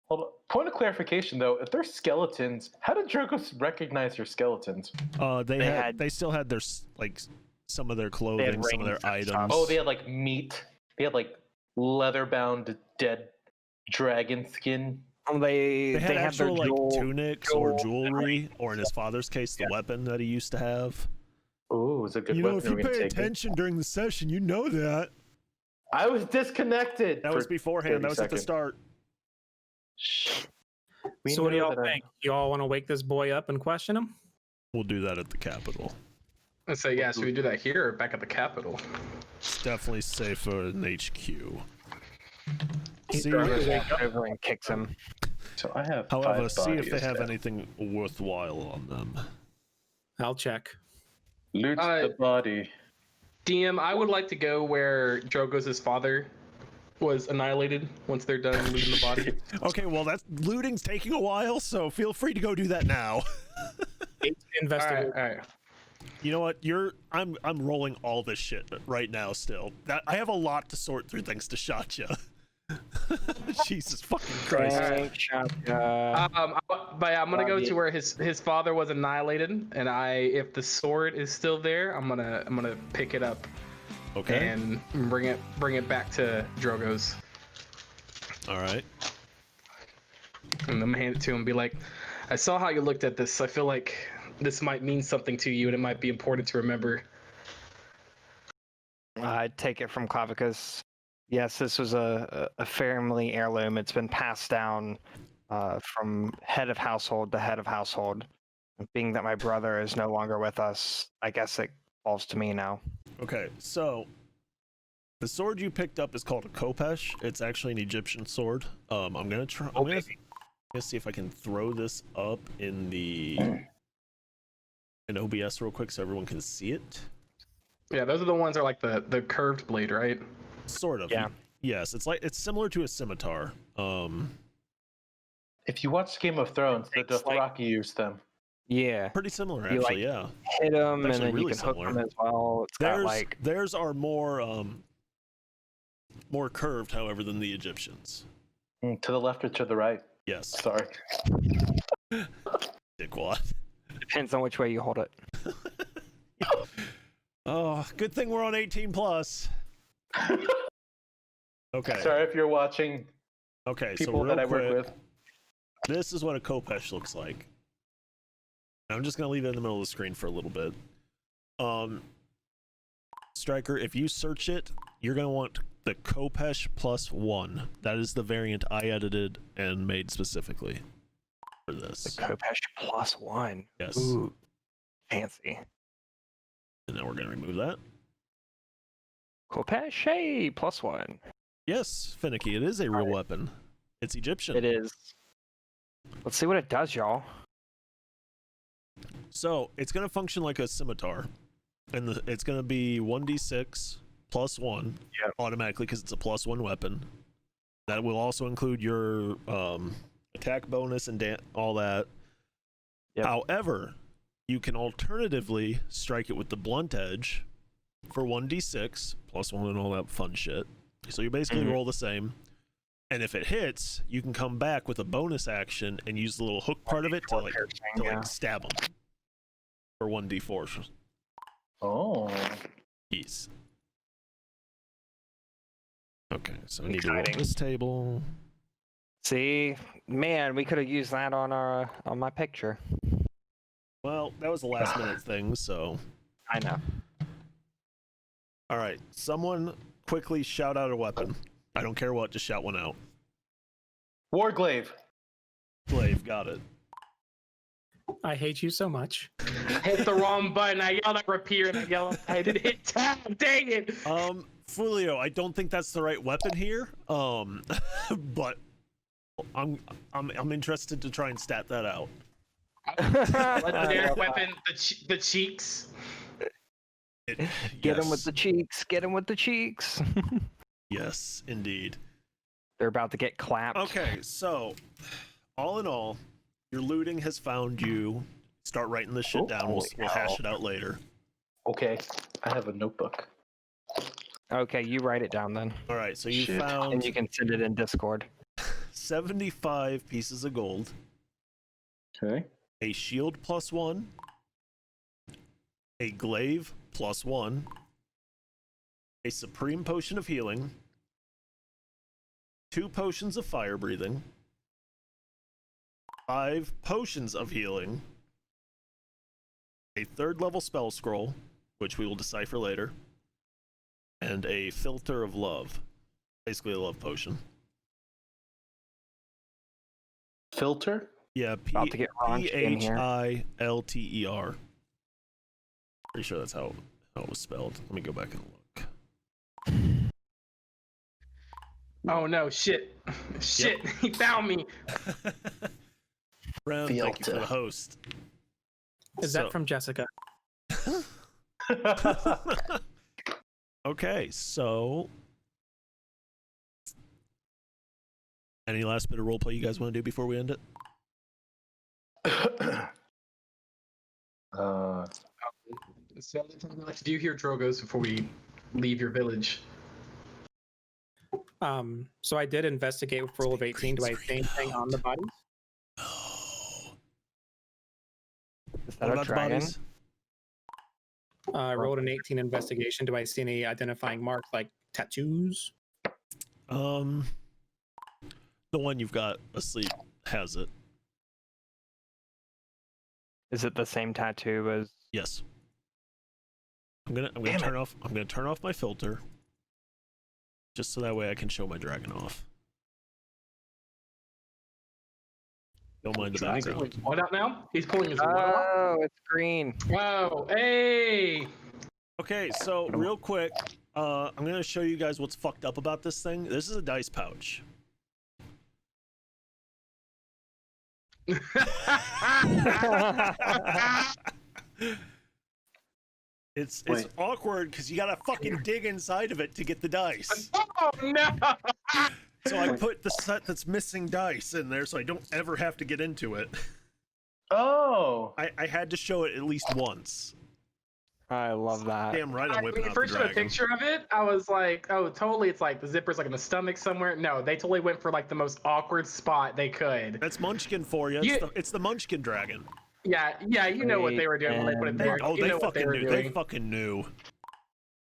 Hold on. Point of clarification, though. If they're skeletons, how did Drogoz recognize your skeletons?
They still had their some of their clothing, some of their items.
Oh, they had like meat. They had like leather-bound dead dragon skin.
They had actual
their
tunics or jewelry, or in his father's case, the weapon that he used to have.
Oh, it's a good
You
weapon.
know, if you pay attention during the session, you know that.
I was disconnected.
That was beforehand. That was at the start.
So what do y'all think? You all want to wake this boy up and question him?
We'll do that at the Capitol.
Let's say, yeah, should we do that here or back at the Capitol?
It's definitely safer than HQ. See,
over and kicks him.
So I have.
However, see if they have anything worthwhile on them.
I'll check.
Loot the body.
DM, I would like to go where Drogoz' father was annihilated once they're done looting the body.
Okay, well, looting's taking a while, so feel free to go do that now.
Investigate.
All right.
You know what? I'm rolling all this shit right now. Still, I have a lot to sort through thanks to Shatya. Jesus fucking Christ!
But I'm gonna go to where his father was annihilated, and if the sword is still there, I'm gonna pick it up.
Okay.
And bring it back to Drogoz.
All right.
And I'm gonna hand it to him and be like, I saw how you looked at this. I feel like this might mean something to you, and it might be important to remember.
I take it from Clavicus. Yes, this was a family heirloom. It's been passed down from head of household to head of household. Being that my brother is no longer with us, I guess it falls to me now.
Okay, so the sword you picked up is called a Kopesh. It's actually an Egyptian sword. I'm gonna see if I can throw this up in OBS real quick so everyone can see it.
Yeah, those are the ones that are like the curved blade, right?
Sort of.
Yeah.
Yes, it's similar to a scimitar.
If you watch Game of Thrones, the Dothraki use them.
Yeah.
Pretty similar, actually. Yeah.
Hit them, and then
really
you can
similar.
hook them as well. It's
theirs are more curved, however, than the Egyptians.
To the left or to the right?
Yes.
Sorry.
Dickwad.
Depends on which way you hold it.
Oh, good thing we're on 18 plus. Okay.
Sorry if you're watching.
Okay,
people
so real
that I
quick,
work with.
This is what a Kopesh looks like. I'm just gonna leave it in the middle of the screen for a little bit. Striker, if you search it, you're gonna want the Kopesh +1. That is the variant I edited and made specifically for this.
The Kopesh +1.
Yes.
Ooh, fancy.
And now we're gonna remove that.
Kopesh, hey, +1.
Yes, Finicky, it is a real weapon. It's Egyptian.
It is. Let's see what it does, y'all.
So it's gonna function like a scimitar, and it's gonna be 1d6 +1 automatically because it's a +1 weapon. That will also include your attack bonus and all that.
Yep.
However, you can alternatively strike it with the blunt edge for 1d6 +1 and all that fun shit. So you basically roll the same. And if it hits, you can come back with a bonus action and use the little hook part of it to stab them for 1d4.
Oh.
Jeez. Okay, so I need to roll this table.
See, man, we could have used that on my picture.
Well, that was a last minute thing, so.
I know.
All right, someone quickly shout out a weapon. I don't care what, just shout one out.
Warglaive.
Glaive, got it.
I hate you so much.
Hit the wrong button. I yelled at Rapier and I yelled I didn't hit tab. Dang it.
Fulio, I don't think that's the right weapon here. But I'm interested to try and stat that out.
Legendary weapon, the cheeks.
Get him with the cheeks. Get him with the cheeks.
Yes, indeed.
They're about to get clapped.
Okay, so all in all, Your looting has found you. Start writing this shit down. We'll hash it out later.
Okay, I have a notebook.
Okay, you write it down then.
All right, so you
Shit.
found
And you can send it in Discord.
75 pieces of gold,
Okay.
a shield +1, a glaive +1, a supreme potion of healing, 2 potions of fire breathing, 5 potions of healing, a 3rd level spell scroll, which we will decipher later, and a filter of love. Basically a love potion.
Filter?
Yeah,
About to get raunchy in here.
Philter. Pretty sure that's how it was spelled. Let me go back and look.
Oh no, shit. Shit, he found me.
Ren, thank you for the host.
Is that from Jessica?
Okay, so any last bit of roleplay you guys want to do before we end it?
So what do you hear, Drogoz, before we leave your village?
So I did investigate with roll of 18. Do I see anything on the bodies?
Is that a dragon?
I rolled an 18 investigation. Do I see any identifying marks like tattoos?
The one you've got asleep has it.
Is it the same tattoo as?
Yes. I'm gonna turn off my filter, just so that way I can show my dragon off. Don't mind the background.
What out now? He's pulling his what out?
Oh, it's green.
Oh, hey!
Okay, so real quick, I'm gonna show you guys what's fucked up about this thing. This is a dice pouch. It's awkward because you gotta fucking dig inside of it to get the dice.
Oh no!
So I put the set that's missing dice in there so I don't ever have to get into it.
Oh!
I had to show it at least once.
I love that.
Damn right I'm whipping
When you
out
first
the
showed a
dragon.
picture of it, I was like, oh, totally, it's like the zipper's like in the stomach somewhere. No, they totally went for like the most awkward spot they could.
That's Munchkin for you. It's the Munchkin dragon.
Yeah, you know what they were doing when they put it there.
Oh,
you
they
know what
fucking knew.
doing.
They fucking knew.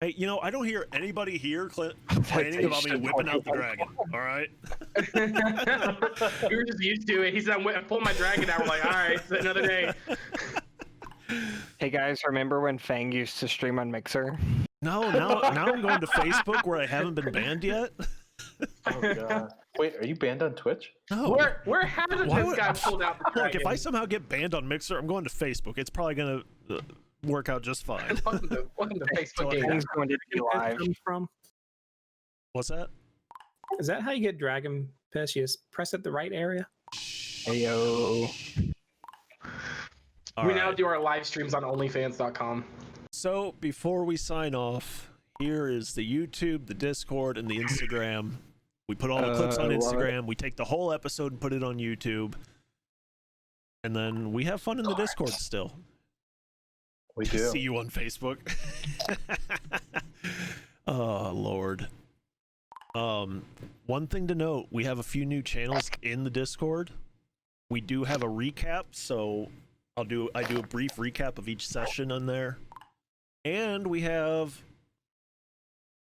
Hey, you know, I don't hear anybody here complaining about me whipping out the dragon. All right.
We were just used to it. He said, "I'm pulling my dragon out." We're like, "All right, it's another day."
Hey guys, remember when Fang used to stream on Mixer?
No, now I'm going to Facebook where I haven't been banned yet.
Oh god. Wait, are you banned on Twitch?
No.
Where hasn't this guy pulled out the dragon?
Look, if I somehow get banned on Mixer, I'm going to Facebook. It's probably gonna work out just fine.
Welcome to Facebook game.
Fang's going to be live.
From?
What's that?
Is that how you get dragon piss? You just press it the right area?
Heyo.
We now do our live streams on OnlyFans.com.
So before we sign off, here is the YouTube, the Discord, and the Instagram. We put all the clips on Instagram. We take the whole episode and put it on YouTube. And then we have fun in the Discord still.
We do.
See you on Facebook. Oh, Lord. One thing to note, we have a few new channels in the Discord. We do have a recap, so I do a brief recap of each session on there. And we have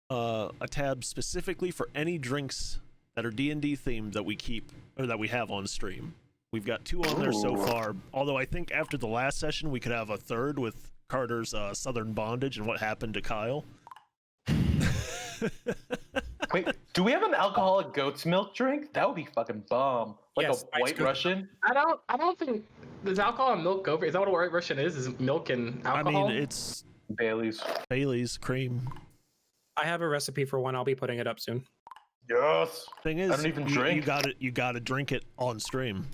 a tab specifically for any drinks that are D&D themed that we keep or that we have on stream. We've got 2 on there so far, although I think after the last session we could have a third with Carter's Southern Bondage and what happened to Kyle.
Wait, do we have an alcoholic goat's milk drink? That would be fucking bomb. Like
Yes,
a white Russian?
I don't think does alcohol and milk go for? Is that what a white Russian is? Is milk and alcohol?
I mean, it's
Bailey's
cream.
I have a recipe for one. I'll be putting it up soon.
Yes.
Thing is,
I don't even drink.
You gotta drink it on stream.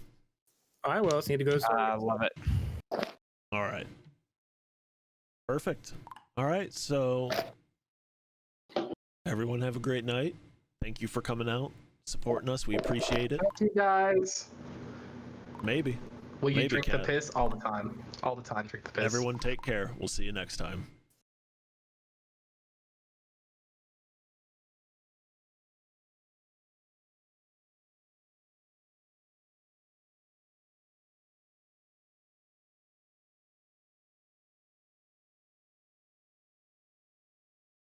I will. Just need to go.
I love it.
All right. Perfect. All right. So everyone have a great night. Thank you for coming out, supporting us. We appreciate it.
Thank you guys.
Maybe.
Will you
Maybe,
drink the
Cat.
piss all the time? All the time, drink the piss.
Everyone take care. We'll see you next time.